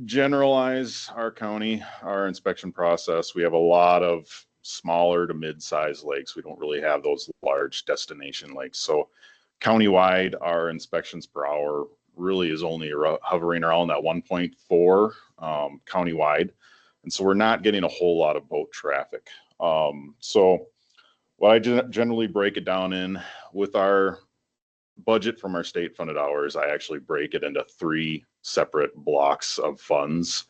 generalize our county, our inspection process, we have a lot of smaller to mid-sized lakes. We don't really have those large destination lakes. So countywide, our inspections per hour really is only hovering around that 1.4 countywide. And so we're not getting a whole lot of boat traffic. So what I generally break it down in with our budget from our state funded hours, I actually break it into 3 separate blocks of funds.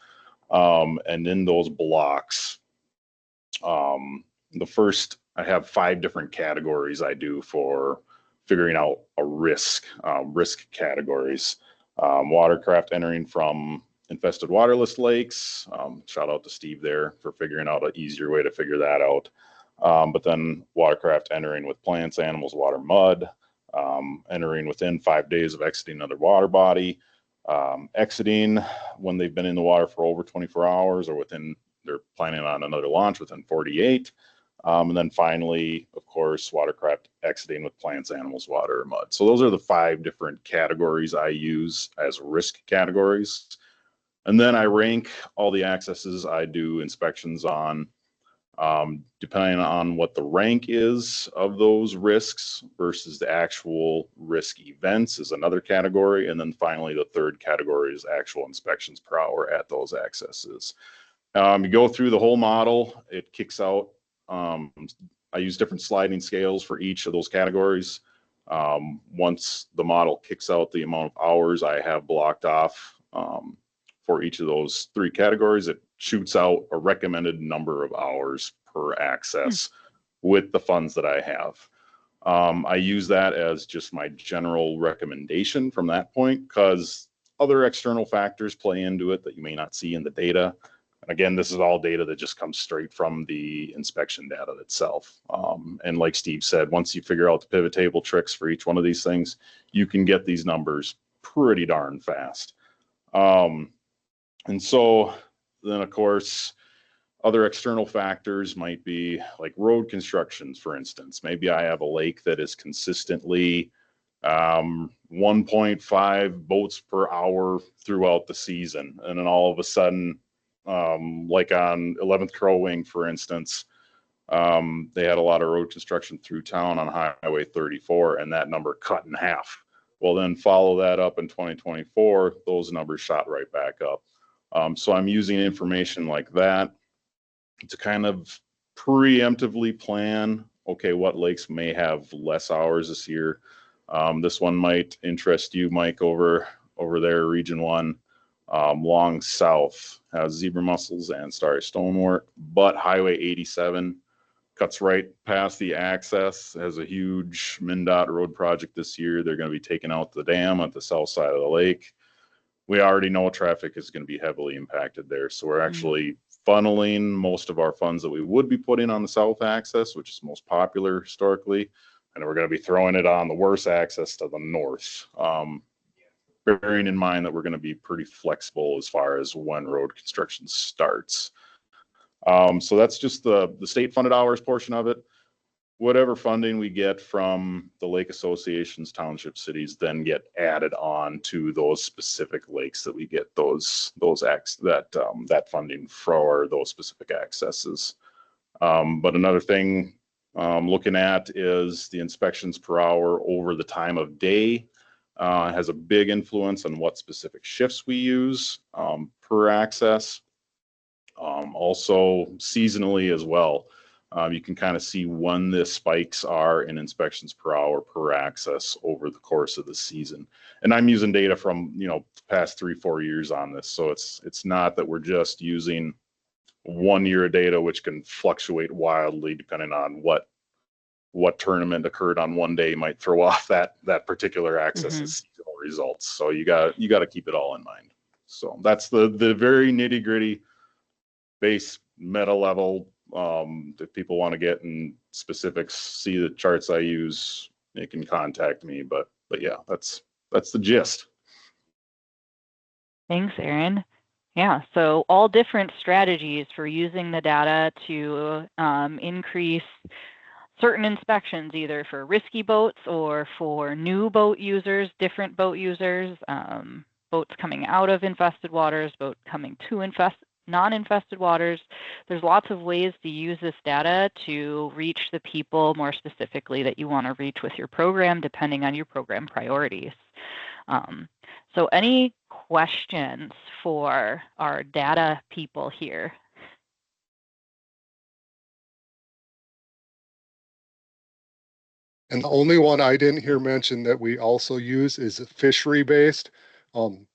And in those blocks, the first, I have 5 different categories I do for figuring out a risk categories. Watercraft entering from infested waterless lakes. Shout out to Steve there for figuring out an easier way to figure that out. But then watercraft entering with plants, animals, water, mud, entering within 5 days of exiting another water body, exiting when they've been in the water for over 24 hours or they're planning on another launch within 48. And then finally, of course, watercraft exiting with plants, animals, water, or mud. So those are the 5 different categories I use as risk categories. And then I rank all the accesses I do inspections on, depending on what the rank is of those risks versus the actual risk events is another category. And then finally, the third category is actual inspections per hour at those accesses. You go through the whole model, it kicks out. I use different sliding scales for each of those categories. Once the model kicks out the amount of hours I have blocked off for each of those 3 categories, it shoots out a recommended number of hours per access with the funds that I have. I use that as just my general recommendation from that point, because other external factors play into it that you may not see in the data. And again, this is all data that just comes straight from the inspection data itself. And like Steve said, once you figure out the pivot table tricks for each one of these things, you can get these numbers pretty darn fast. And so then, of course, other external factors might be like road constructions, for instance. Maybe I have a lake that is consistently 1.5 boats per hour throughout the season. And then all of a sudden, like on 11th Crow Wing, for instance, they had a lot of road construction through town on Highway 34, and that number cut in half. Well, then follow that up in 2024, those numbers shot right back up. So I'm using information like that to kind of preemptively plan, okay, what lakes may have less hours this year. This one might interest you, Mike, over there, Region 1. Long South has zebra mussels and starry stonewort, but Highway 87 cuts right past the access, has a huge MnDOT road project this year. They're going to be taking out the dam at the south side of the lake. We already know traffic is going to be heavily impacted there. So we're actually funneling most of our funds that we would be putting on the south access, which is most popular historically, and we're going to be throwing it on the worst access to the north. Bearing in mind that we're going to be pretty flexible as far as when road construction starts. So that's just the state funded hours portion of it. Whatever funding we get from the lake associations, township, cities, then get added on to those specific lakes that we get that funding for those specific accesses. But another thing looking at is the inspections per hour over the time of day. Has a big influence on what specific shifts we use per access. Also seasonally as well. You can kind of see when the spikes are in inspections per hour per access over the course of the season. And I'm using data from, the past 3-4 years on this. So it's not that we're just using 1 year of data, which can fluctuate wildly depending on what tournament occurred on one day might throw off that particular access's seasonal results. So you got to keep it all in mind. So that's the very nitty gritty base meta level. If people want to get in specifics, see the charts I use, they can contact me. But yeah, that's the gist. Thanks, Aaron. Yeah, so all different strategies for using the data to increase certain inspections, either for risky boats or for new boat users, different boat users, boats coming out of infested waters, boats coming to non-infested waters. There's lots of ways to use this data to reach the people more specifically that you want to reach with your program, depending on your program priorities. So any questions for our data people here? And the only one I didn't hear mentioned that we also use is fishery based.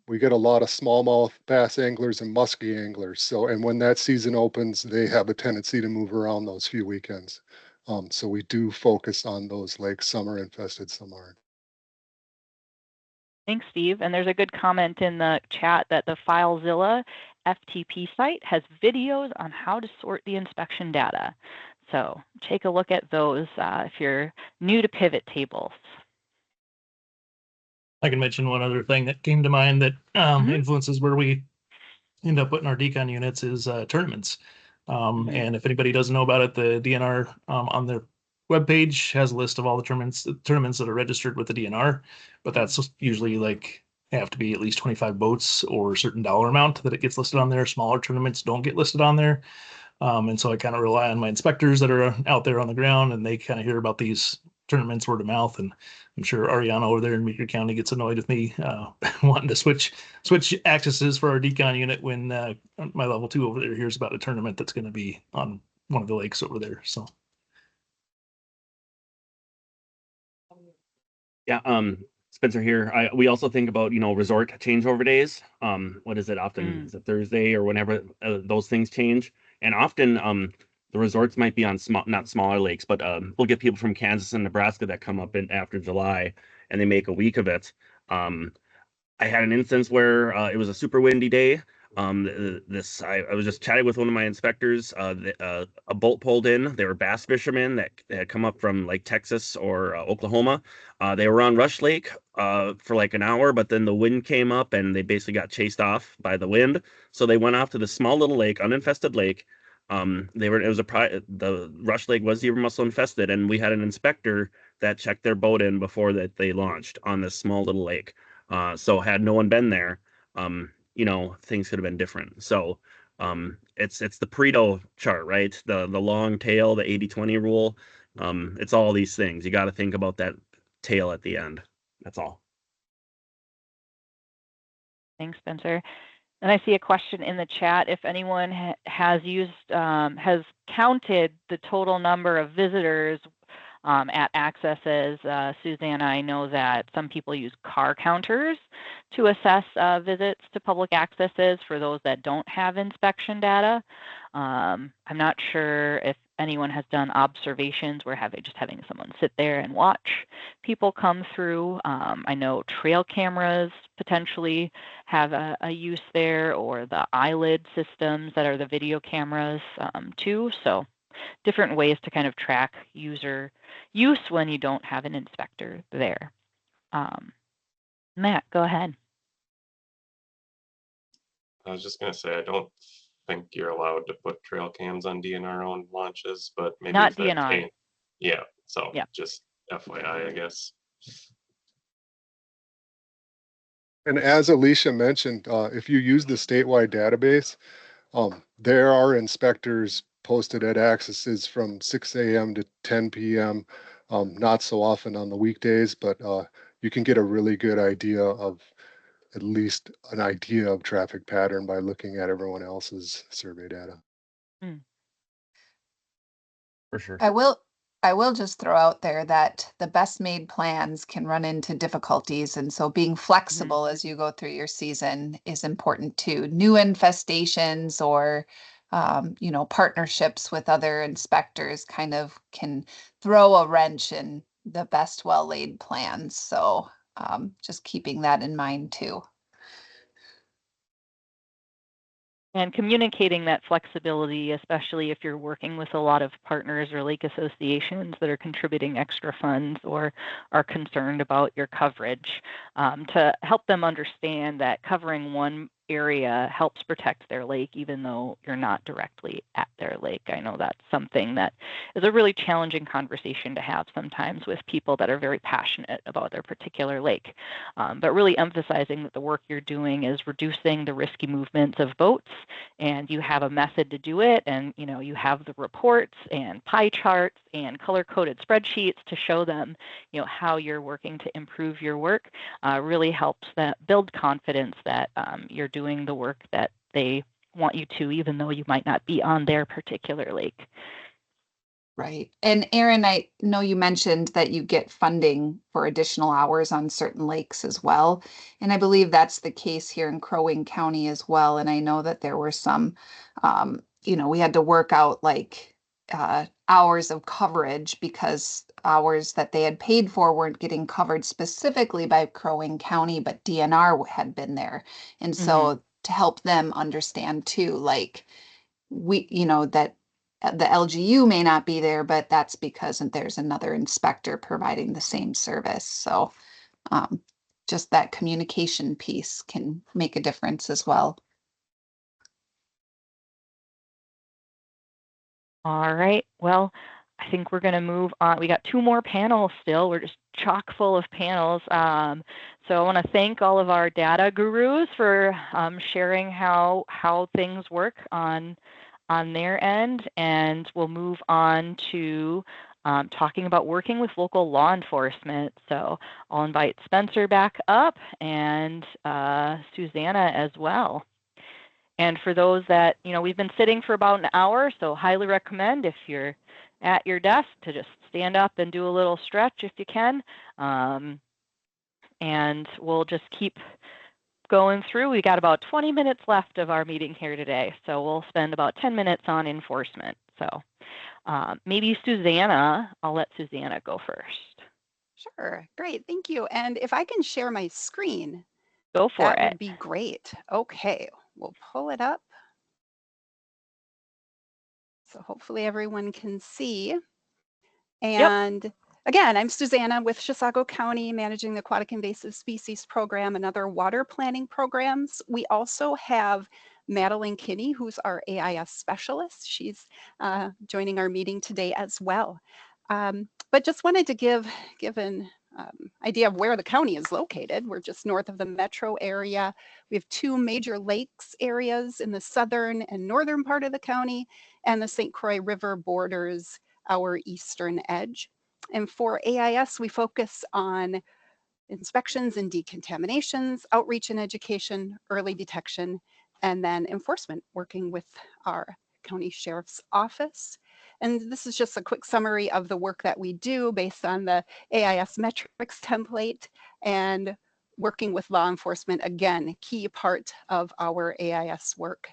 We get a lot of smallmouth bass anglers and muskie anglers. So, and when that season opens, they have a tendency to move around those few weekends. So we do focus on those lakes. Some are infested, some aren't. Thanks, Steve. And there's a good comment in the chat that the FileZilla FTP site has videos on how to sort the inspection data. So take a look at those if you're new to pivot tables. I can mention one other thing that came to mind that influences where we end up putting our decon units is tournaments. And if anybody doesn't know about it, the DNR on their webpage has a list of all the tournaments that are registered with the DNR, but that's usually like have to be at least 25 boats or a certain dollar amount that it gets listed on there. Smaller tournaments don't get listed on there. And so I kind of rely on my inspectors that are out there on the ground, and they kind of hear about these tournaments word of mouth, and I'm sure Ariana over there in Meeker County gets annoyed with me wanting to switch accesses for our decon unit when my level 2 over there hears about a tournament that's going to be on one of the lakes over there. So Yeah, Spencer here. We also think about, resort changeover days. What is it often? Is it Thursday or whenever those things change? And often the resorts might be on not smaller lakes, but we'll get people from Kansas and Nebraska that come up in after July, and they make a week of it. I had an instance where it was a super windy day. I was just chatting with one of my inspectors. A boat pulled in. They were bass fishermen that had come up from like Texas or Oklahoma. They were on Rush Lake for like an hour, but then the wind came up and they basically got chased off by the wind. So they went off to the small little lake, uninfested lake. The Rush Lake was zebra mussel infested, and we had an inspector that checked their boat in before that they launched on this small little lake. So had no one been there, things could have been different. So it's the Pareto chart, right? The long tail, the 80-20 rule. It's all these things. You got to think about that tail at the end. That's all. Thanks, Spencer. And I see a question in the chat. If anyone has counted the total number of visitors at accesses, Susanna, I know that some people use car counters to assess visits to public accesses for those that don't have inspection data. I'm not sure if anyone has done observations where having someone sit there and watch people come through. I know trail cameras potentially have a use there, or the eyelid systems that are the video cameras too. So different ways to kind of track user use when you don't have an inspector there. Matt, go ahead. I was just going to say, I don't think you're allowed to put trail cams on DNR-owned launches, but maybe Not if that DNR. came, yeah. So yeah. Just FYI, I guess. And as Alicia mentioned, if you use the statewide database, there are inspectors posted at accesses from 6 a.m. to 10 p.m. Not so often on the weekdays, but you can get a really good idea of at least an idea of traffic pattern by looking at everyone else's survey data. For sure. I will just throw out there that the best made plans can run into difficulties. And so being flexible as you go through your season is important too. New infestations or, partnerships with other inspectors kind of can throw a wrench in the best well-laid plans. So just keeping that in mind too. And communicating that flexibility, especially if you're working with a lot of partners or lake associations that are contributing extra funds or are concerned about your coverage, to help them understand that covering one area helps protect their lake, even though you're not directly at their lake. I know that's something that is a really challenging conversation to have sometimes with people that are very passionate about their particular lake. But really emphasizing that the work you're doing is reducing the risky movements of boats, and you have a method to do it, and you have the reports and pie charts and color-coded spreadsheets to show them how you're working to improve your work. Really helps that build confidence that you're doing the work that they want you to, even though you might not be on their particular lake. Right. And Aaron, I know you mentioned that you get funding for additional hours on certain lakes as well. And I believe that's the case here in Crow Wing County as well. And I know that there were some, we had to work out like hours of coverage because hours that they had paid for weren't getting covered specifically by Crow Wing County, but DNR had been there. And so to help them understand too, like that the LGU may not be there, but that's because there's another inspector providing the same service. So just that communication piece can make a difference as well. All right. Well, I think we're going to move on. We got 2 more panels still. We're just chock full of panels. So I want to thank all of our data gurus for sharing how things work on their end, and we'll move on to talking about working with local law enforcement. So I'll invite Spencer back up and Susanna as well. And for those that, we've been sitting for about an hour, so highly recommend if you're at your desk to just stand up and do a little stretch if you can. And we'll just keep going through. We got about 20 minutes left of our meeting here today, so we'll spend about 10 minutes on enforcement. So maybe Susanna, I'll let Susanna go first. Sure, great, thank you. And if I can share my screen, go for that it. would be great. Okay, we'll pull it up. So hopefully everyone can see. And yep. Again, I'm Susanna with Chisago County, managing the Aquatic Invasive Species Program and other water planning programs. We also have Madeline Kinney, who's our AIS specialist. She's joining our meeting today as well. But just wanted to give an idea of where the county is located. We're just north of the metro area. We have 2 major lakes areas in the southern and northern part of the county, and the St. Croix River borders our eastern edge. And for AIS, we focus on inspections and decontaminations, outreach and education, early detection, and then enforcement, working with our county sheriff's office. And this is just a quick summary of the work that we do based on the AIS metrics template, and working with law enforcement, again, a key part of our AIS work.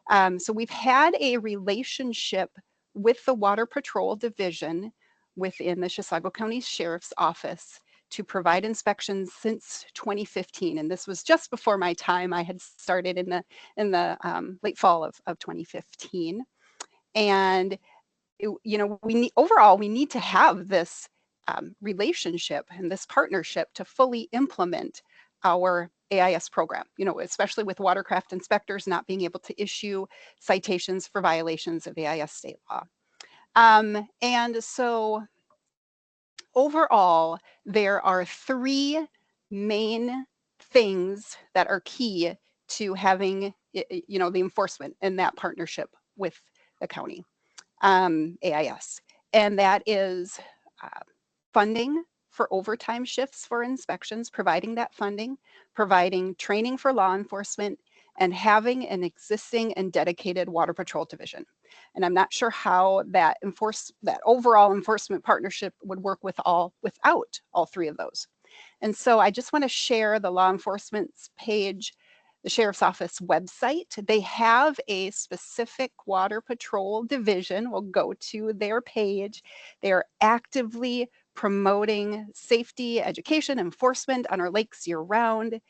So we've had a relationship with the Water Patrol Division within the Chisago County Sheriff's Office to provide inspections since 2015. And this was just before my time. I had started in the late fall of 2015. And overall, we need to have this relationship and this partnership to fully implement our AIS program, especially with watercraft inspectors not being able to issue citations for violations of AIS state law. And so overall, there are 3 main things that are key to having, the enforcement and that partnership with the county AIS. And that is funding for overtime shifts for inspections, providing that funding, providing training for law enforcement, and having an existing and dedicated Water Patrol Division. And I'm not sure how that overall enforcement partnership would work without all 3 of those. And so I just want to share the law enforcement's page, the Sheriff's Office website. They have a specific Water Patrol Division. We'll go to their page. They are actively promoting safety, education, enforcement on our lakes year-round.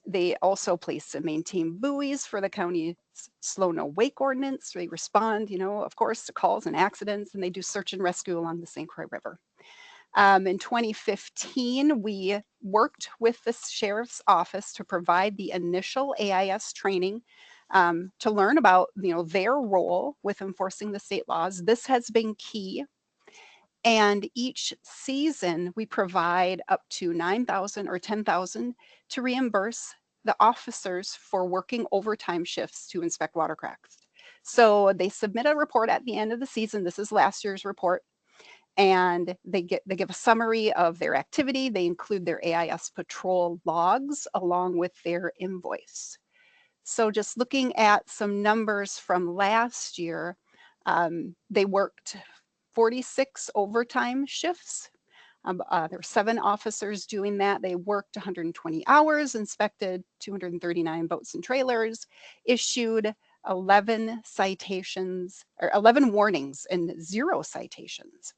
They also place and maintain buoys for the county's slow no wake ordinance. They respond, of course, to calls and accidents, and they do search and rescue along the St. Croix River. In 2015, we worked with the Sheriff's Office to provide the initial AIS training to learn about, their role with enforcing the state laws. This has been key. And each season, we provide up to $9,000 or $10,000 to reimburse the officers for working overtime shifts to inspect watercraft. So they submit a report at the end of the season. This is last year's report. And they give a summary of their activity. They include their AIS patrol logs along with their invoice. So just looking at some numbers from last year, they worked 46 overtime shifts. There were 7 officers doing that. They worked 120 hours, inspected 239 boats and trailers, issued 11 citations or 11 warnings and 0 citations.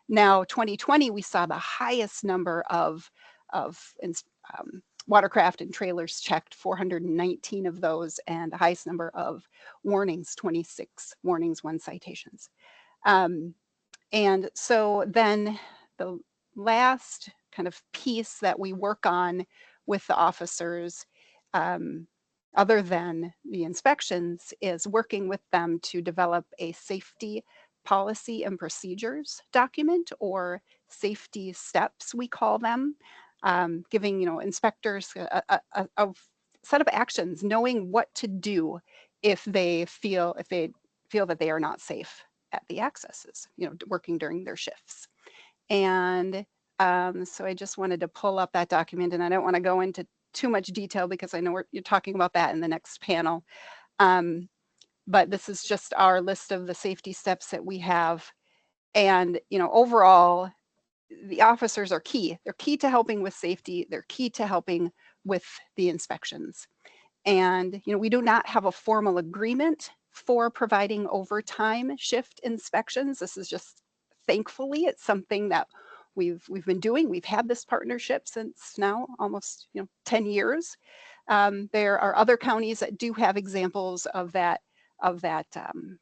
Now, 2020, we saw the highest number of watercraft and trailers checked, 419 of those, and the highest number of warnings, 26 warnings, 1 citations. And so then the last kind of piece that we work on with the officers, other than the inspections, is working with them to develop a safety policy and procedures document, or safety steps, we call them, giving inspectors a set of actions, knowing what to do if they feel that they are not safe the accesses, working during their shifts. And so I just wanted to pull up that document, and I don't want to go into too much detail because I know you're talking about that in the next panel. But this is just our list of the safety steps that we have. And, overall, the officers are key. They're key to helping with safety. They're key to helping with the inspections. And, we do not have a formal agreement for providing overtime shift inspections. This is just, thankfully, it's something that we've been doing. We've had this partnership since now almost 10 years. There are other counties that do have examples of that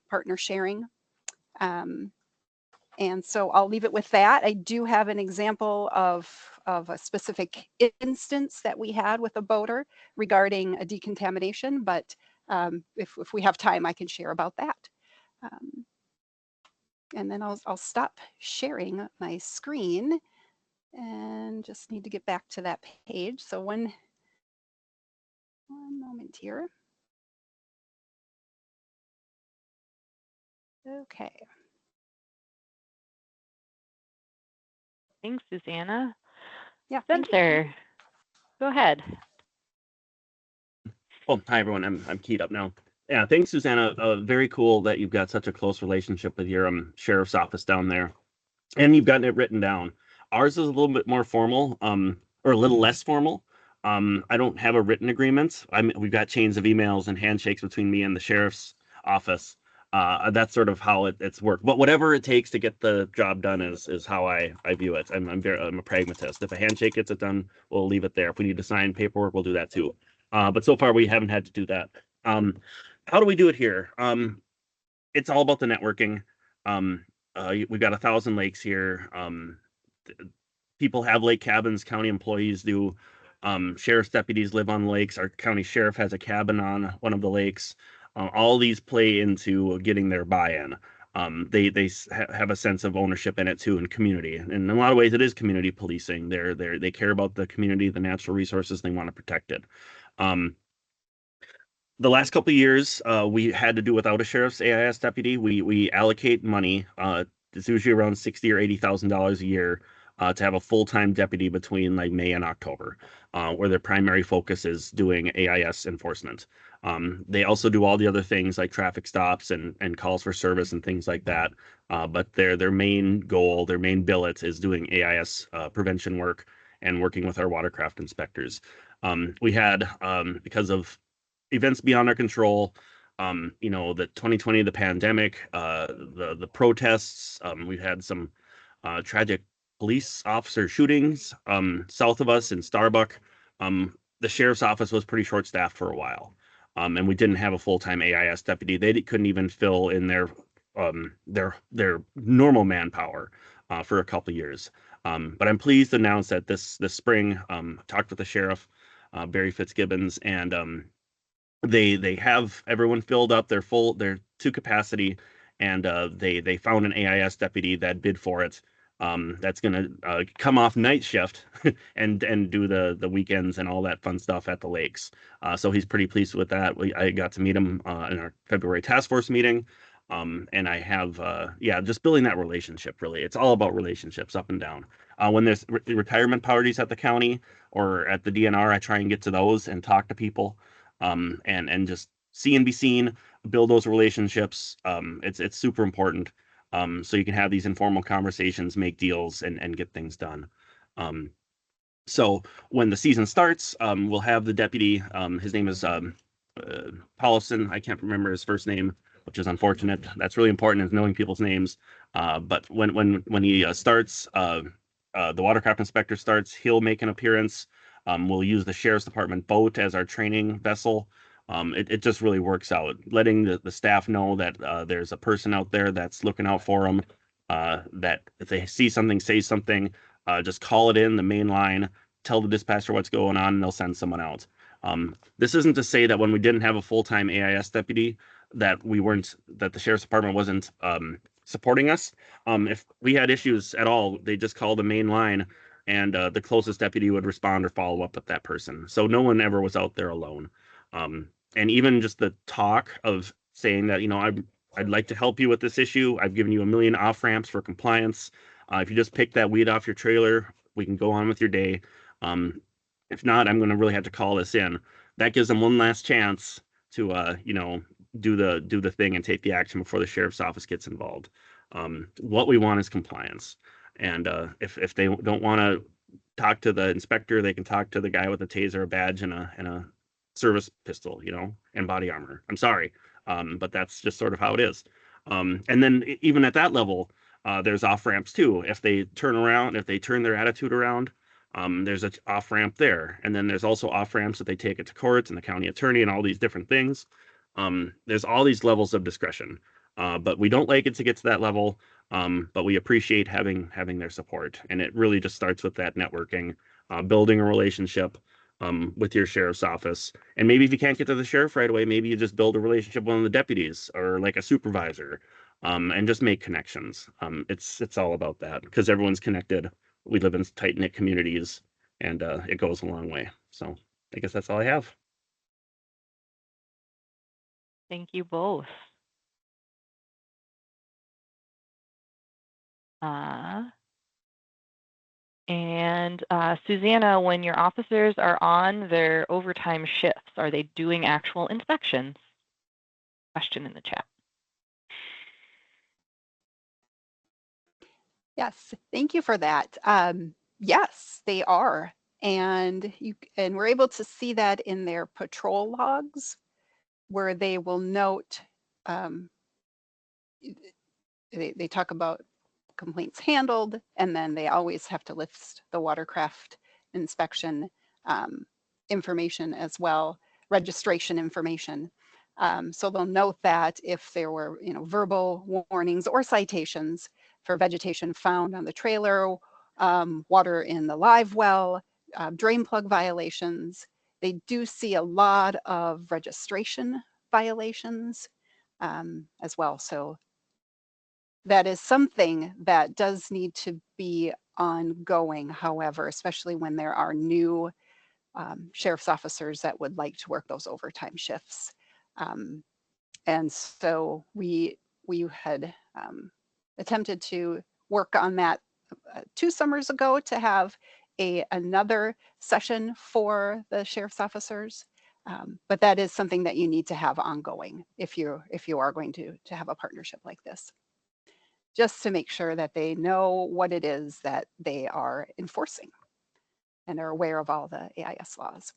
partner sharing. And so I'll leave it with that. I do have an example of a specific instance that we had with a boater regarding a decontamination, but if we have time, I can share about that. And then I'll stop sharing my screen and just need to get back to that page. So one moment here. Okay. Thanks, Susanna. Yeah. Spencer, go ahead. Oh, hi everyone. I'm keyed up now. Yeah, thanks, Susanna. Very cool that you've got such a close relationship with your sheriff's office down there, and you've gotten it written down. Ours is a little bit more formal, or a little less formal. I don't have a written agreement. We've got chains of emails and handshakes between me and the sheriff's office. That's sort of how it's worked. But whatever it takes to get the job done is how I view it. I'm a pragmatist. If a handshake gets it done, we'll leave it there. If we need to sign paperwork, we'll do that too. But so far we haven't had to do that. How do we do it here? It's all about the networking. We've got 1,000 lakes here. People have lake cabins. County employees do. Sheriff's deputies live on lakes. Our county sheriff has a cabin on one of the lakes. All these play into getting their buy-in. They have a sense of ownership in it too, and community. And in a lot of ways, it is community policing. They care about the community, the natural resources. They want to protect it. The last couple of years, we had to do without a sheriff's AIS deputy. We allocate money. It's usually around $60,000 or $80,000 a year to have a full-time deputy between like May and October, where their primary focus is doing AIS enforcement. They also do all the other things like traffic stops and calls for service and things like that. But their main goal, their main billet is doing AIS prevention work and working with our watercraft inspectors. We had, because of events beyond our control, the 2020, the pandemic, the protests, we've had some tragic police officer shootings south of us in Starbuck. The sheriff's office was pretty short-staffed for a while, and we didn't have a full-time AIS deputy. They couldn't even fill in their normal manpower for a couple of years. But I'm pleased to announce that this spring, talked with the sheriff, Barry Fitzgibbons, and they have everyone filled up. They're to capacity, and they found an AIS deputy that bid for it. That's gonna come off night shift and do the weekends and all that fun stuff at the lakes. So he's pretty pleased with that. I got to meet him in our February task force meeting. And I have, just building that relationship, really. It's all about relationships up and down. When there's retirement parties at the county or at the DNR, I try and get to those and talk to people, and just see and be seen, build those relationships. It's super important. So you can have these informal conversations, make deals, and get things done. So when the season starts, we'll have the deputy. His name is Paulson. I can't remember his first name, which is unfortunate. That's really important, is knowing people's names. But when he starts, the watercraft inspector starts, he'll make an appearance. We'll use the sheriff's department boat as our training vessel. It just really works out, letting the staff know that there's a person out there that's looking out for them, that if they see something, say something, just call it in the main line, tell the dispatcher what's going on, and they'll send someone out. This isn't to say that when we didn't have a full-time AIS deputy that the sheriff's department wasn't supporting us. If we had issues at all, they just call the main line, and the closest deputy would respond or follow up with that person. So no one ever was out there alone. And even just the talk of saying that, I'd like to help you with this issue. I've given you a million off ramps for compliance. If you just pick that weed off your trailer, we can go on with your day. If not, I'm going to really have to call this in. That gives them one last chance to, do the thing and take the action before the sheriff's office gets involved. What we want is compliance. And if they don't want to talk to the inspector, they can talk to the guy with a taser, a badge, and a service pistol, and body armor. I'm sorry, but that's just sort of how it is. And then even at that level, there's off ramps too. If they turn their attitude around, there's an off ramp there. And then there's also off ramps that they take it to courts and the county attorney and all these different things. There's all these levels of discretion, but we don't like it to get to that level. But we appreciate having their support, and it really just starts with that networking, building a relationship with your sheriff's office. And maybe if you can't get to the sheriff right away, maybe you just build a relationship with one of the deputies or like a supervisor, and just make connections. It's all about that because everyone's connected. We live in tight-knit communities, and it goes a long way. So I guess that's all I have. Thank you both. Susanna, when your officers are on their overtime shifts, are they doing actual inspections? Question in the chat. Yes, thank you for that. Yes, they are. And we're able to see that in their patrol logs, where they will note, they talk about complaints handled, and then they always have to list the Watercraft inspection information as well, registration information. So they'll note that if there were, verbal warnings or citations for vegetation found on the trailer, water in the live well, drain plug violations. They do see a lot of registration violations as well. So that is something that does need to be ongoing, however, especially when there are new sheriff's officers that would like to work those overtime shifts. And so we had attempted to work on that 2 summers ago to have another session for the sheriff's officers. But that is something that you need to have ongoing if you are going to have a partnership like this, just to make sure that they know what it is that they are enforcing and are aware of all the AIS laws.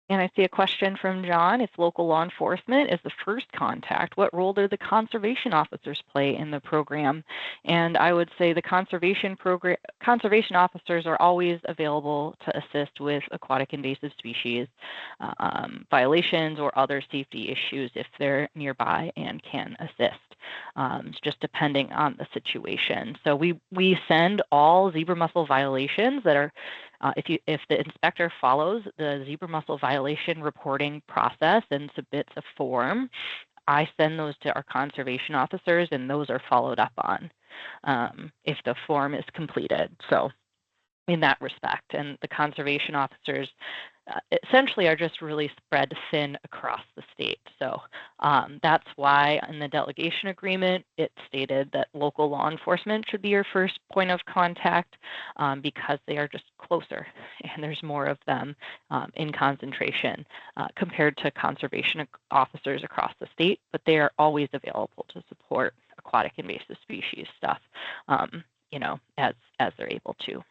And I see a question from John. If local law enforcement is the first contact, what role do the conservation officers play in the program? And I would say the conservation officers are always available to assist with aquatic invasive species violations or other safety issues if they're nearby and can assist. Just depending on the situation. So we send all zebra mussel violations that are if the inspector follows the zebra mussel violation reporting process and submits a form, I send those to our conservation officers, and those are followed up on if the form is completed. So in that respect, and the conservation officers essentially are just really spread thin across the state. So that's why in the delegation agreement, it stated that local law enforcement should be your first point of contact because they are just closer and there's more of them in concentration compared to conservation officers across the state, but they are always available to support aquatic invasive species stuff, as they're able to.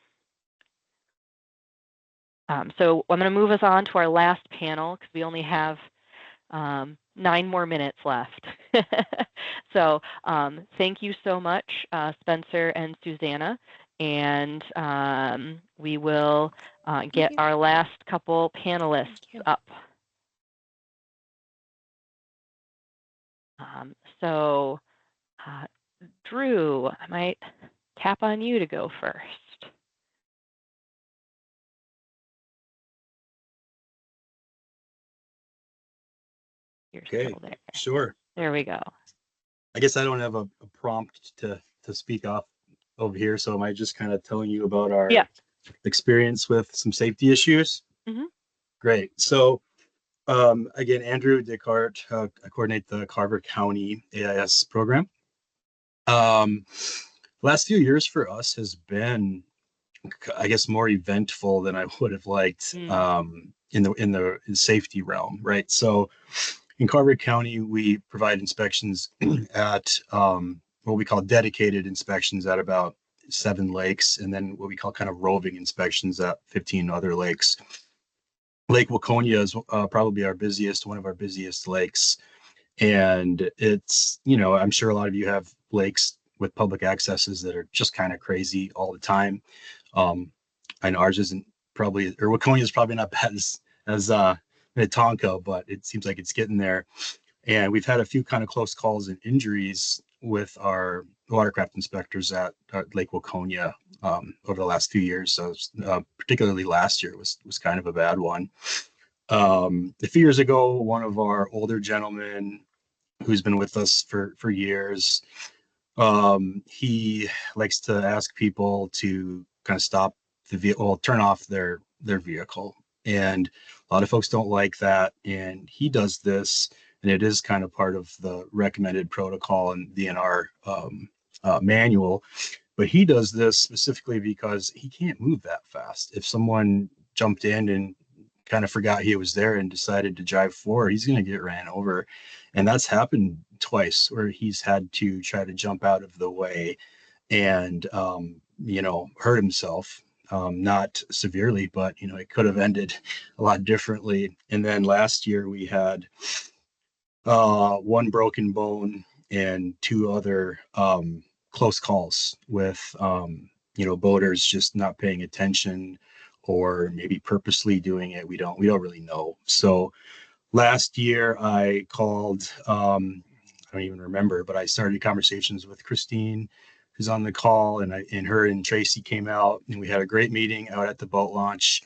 So I'm going to move us on to our last panel because we only have 9 more minutes left. So thank you so much, Spencer and Susanna. And we will get our last couple panelists up. So Drew, I might tap on you to go first. You're still there. Sure. There we go. I guess I don't have a prompt to speak off over here, so am I just kind of telling you about our experience with some safety issues? Mm-hmm. Great. So Again, Andrew Descartes, I coordinate the Carver County AIS program. Last few years for us has been, I guess, more eventful than I would have liked in the safety realm, right? So in Carver County, we provide inspections at what we call dedicated inspections at about 7 lakes, and then what we call kind of roving inspections at 15 other lakes. Lake Waconia is probably one of our busiest lakes. And it's, I'm sure a lot of you have lakes with public accesses that are just kind of crazy all the time. I know ours isn't probably, or Waconia is probably not bad as Minnetonka, but it seems like it's getting there. And we've had a few kind of close calls and injuries with our watercraft inspectors at Lake Waconia over the last few years. So particularly last year was kind of a bad one. A few years ago, one of our older gentlemen who's been with us for years, he likes to ask people to kind of stop the vehicle, turn off their vehicle. And a lot of folks don't like that. And he does this, and it is kind of part of the recommended protocol and DNR manual. But he does this specifically because he can't move that fast. If someone jumped in and kind of forgot he was there and decided to drive forward, he's going to get ran over. And that's happened twice where he's had to try to jump out of the way and, hurt himself. Not severely, but, it could have ended a lot differently. And then last year we had 1 broken bone and 2 other close calls with, boaters just not paying attention or maybe purposely doing it. We don't really know. So last year I called, I don't even remember, but I started conversations with Christine, who's on the call, and her and Tracy came out, and we had a great meeting out at the boat launch.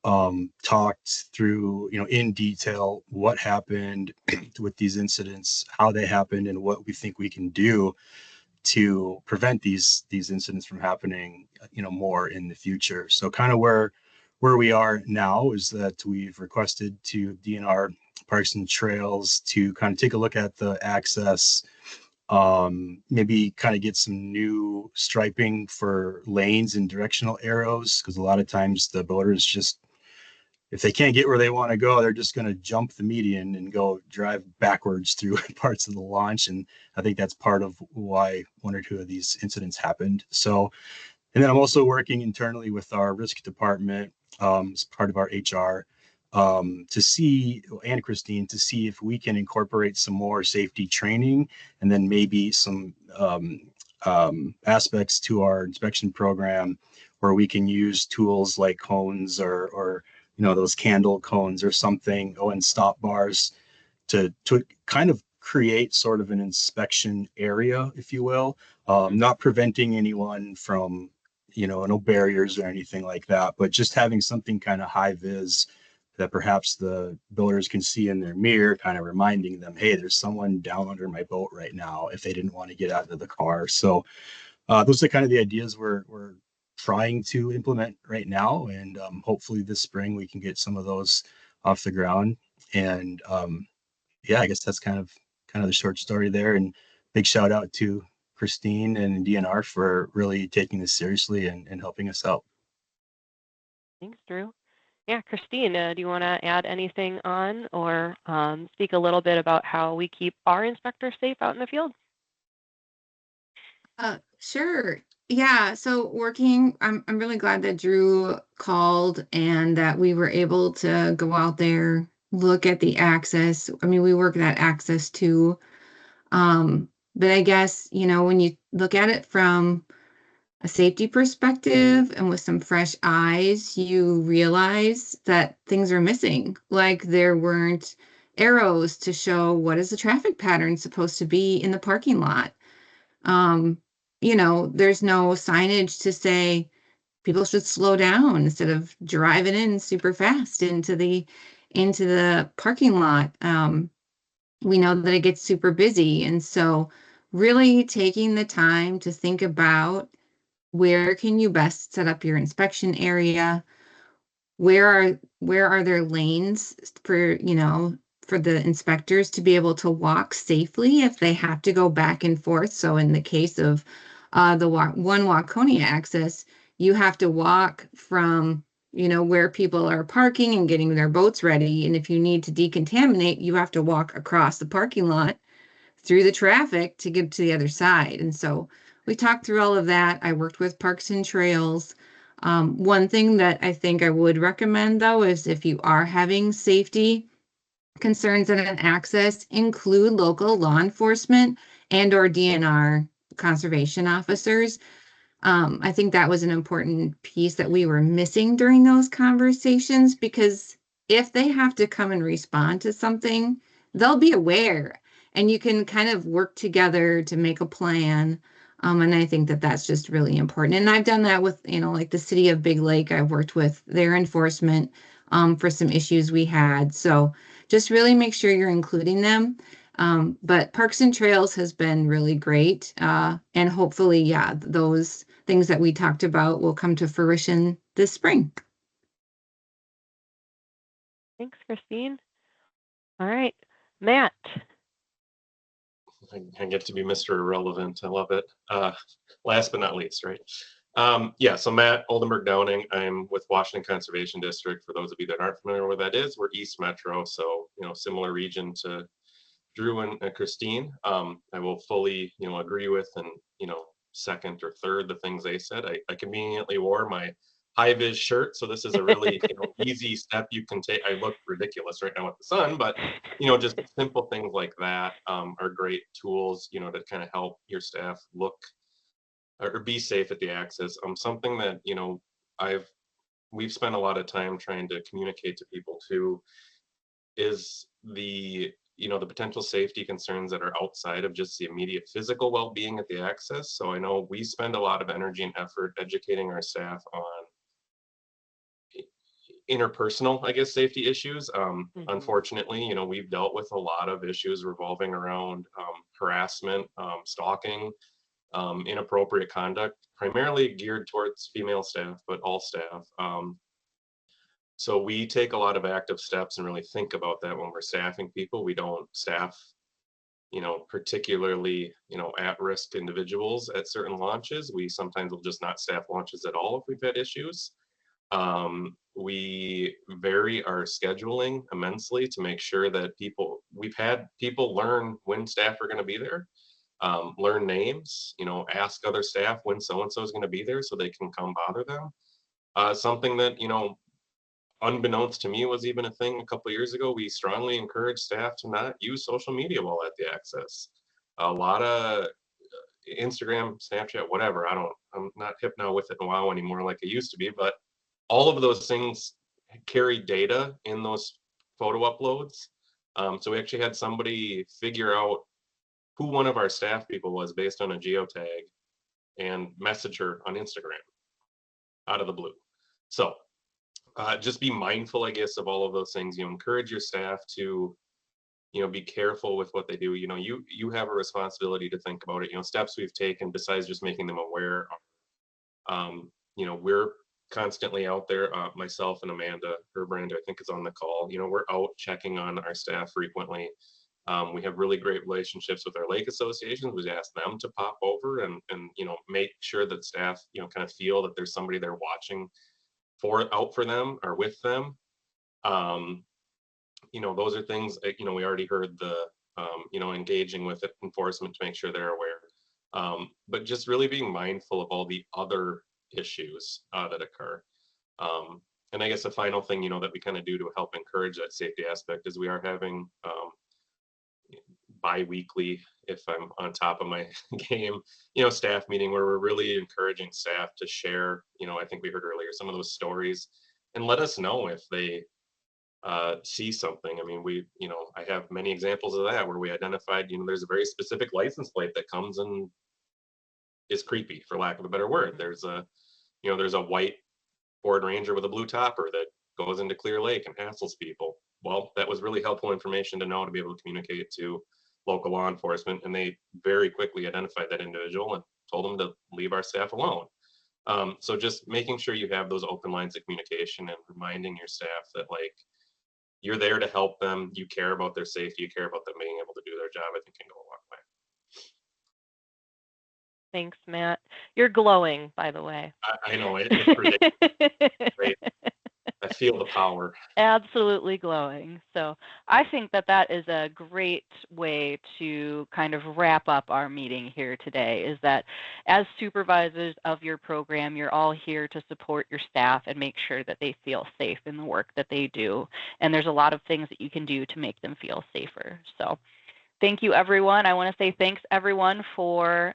Talked through, in detail what happened with these incidents, how they happened, and what we think we can do to prevent these incidents from happening, more in the future. So kind of where we are now is that we've requested to DNR Parks and Trails to kind of take a look at the access, maybe kind of get some new striping for lanes and directional arrows, because a lot of times the boaters just, if they can't get where they want to go, they're just going to jump the median and go drive backwards through parts of the launch. And I think that's part of why 1 or 2 of these incidents happened. So, and then I'm also working internally with our risk department as part of our HR to see, and Christine, to see if we can incorporate some more safety training and then maybe some aspects to our inspection program where we can use tools like cones or those candle cones or something, and stop bars to kind of create sort of an inspection area, if you will, not preventing anyone from, no barriers or anything like that, but just having something kind of high vis that perhaps the builders can see in their mirror, kind of reminding them, hey, there's someone down under my boat right now if they didn't want to get out of the car. So those are kind of the ideas we're trying to implement right now, and hopefully this spring we can get some of those off the ground. And I guess that's kind of the short story there. And big shout out to Christine and DNR for really taking this seriously and helping us out. Thanks, Drew. Yeah, Christine, do you want to add anything on or speak a little bit about how we keep our inspectors safe out in the field? Sure. Yeah. So I'm really glad that Drew called and that we were able to go out there, look at the access. I mean, we work that access too. But I guess, when you look at it from a safety perspective and with some fresh eyes, you realize that things are missing. Like there weren't arrows to show what is the traffic pattern supposed to be in the parking lot. There's no signage to say people should slow down instead of driving in super fast into the parking lot. We know that it gets super busy. And so really taking the time to think about where can you best set up your inspection area? where are there lanes for, for the inspectors to be able to walk safely if they have to go back and forth. So in the case of the One Waconia access, you have to walk from, where people are parking and getting their boats ready. And if you need to decontaminate, you have to walk across the parking lot through the traffic to get to the other side. And so we talked through all of that. I worked with Parks and Trails. One thing that I think I would recommend, though, is if you are having safety concerns at an access, include local law enforcement and or DNR conservation officers. I think that was an important piece that we were missing during those conversations, because if they have to come and respond to something, they'll be aware and you can kind of work together to make a plan. And I think that that's just really important. And I've done that with, like the city of Big Lake. I've worked with their enforcement for some issues we had. So just really make sure you're including them. But Parks and Trails has been really great. And hopefully, yeah, those things that we talked about will come to fruition this spring. Thanks, Christine. All right, Matt. I get to be Mr. Irrelevant. I love it. Last but not least, right? Yeah, so Matt Oldenburg Downing. I'm with Washington Conservation District. For those of you that aren't familiar with where that is, we're East Metro, so similar region to Drew and Christine. I will fully agree with and second or third the things they said. I conveniently wore my high-vis shirt, so this is a really easy step you can take. I look ridiculous right now with the sun, but just simple things like that are great tools to kind of help your staff look or be safe at the access. Something that we've spent a lot of time trying to communicate to people too is the potential safety concerns that are outside of just the immediate physical well-being at the access. So I know we spend a lot of energy and effort educating our staff on interpersonal, I guess, safety issues. Unfortunately, we've dealt with a lot of issues revolving around harassment, stalking, inappropriate conduct, primarily geared towards female staff, but all staff. So we take a lot of active steps and really think about that when we're staffing people. We don't staff, particularly, at-risk individuals at certain launches. We sometimes will just not staff launches at all if we've had issues. We vary our scheduling immensely to make sure that we've had people learn when staff are going to be there, learn names, ask other staff when so-and-so is going to be there so they can come bother them. Something that, unbeknownst to me was even a thing a couple of years ago, we strongly encourage staff to not use social media while at the access. A lot of Instagram, Snapchat, whatever. I'm not hip now with it in WoW anymore like I used to be, but all of those things carry data in those photo uploads. So we actually had somebody figure out who one of our staff people was based on a geotag and message her on Instagram out of the blue. So just be mindful, I guess, of all of those things. Encourage your staff to, be careful with what they do. You have a responsibility to think about it. Steps we've taken besides just making them aware. We're constantly out there. Myself and Amanda Herbrand, I think, is on the call. We're out checking on our staff frequently. We have really great relationships with our lake associations. We ask them to pop over and make sure that staff kind of feel that there's somebody there watching out for them or with them. Those are things we already heard the engaging with enforcement to make sure they're aware, but just really being mindful of all the other issues that occur. And I guess the final thing that we kind of do to help encourage that safety aspect is we are having bi-weekly, if I'm on top of my game, staff meeting where we're really encouraging staff to share, I think we heard earlier, some of those stories and let us know if they see something. I mean, I have many examples of that where we identified, there's a very specific license plate that comes and is creepy, for lack of a better word. There's a white Ford Ranger with a blue topper that goes into Clear Lake and hassles people. Well, that was really helpful information to know, to be able to communicate to local law enforcement, and they very quickly identified that individual and told them to leave our staff alone. So just making sure you have those open lines of communication and reminding your staff that like you're there to help them, you care about their safety, you care about them being able to do their job, I think can go a long way. Thanks, Matt. You're glowing, by the way. I know it's ridiculous. Great. I feel the power. Absolutely glowing. So I think that that is a great way to kind of wrap up our meeting here today, is that as supervisors of your program, you're all here to support your staff and make sure that they feel safe in the work that they do. And there's a lot of things that you can do to make them feel safer. So thank you, everyone. I want to say thanks, everyone, for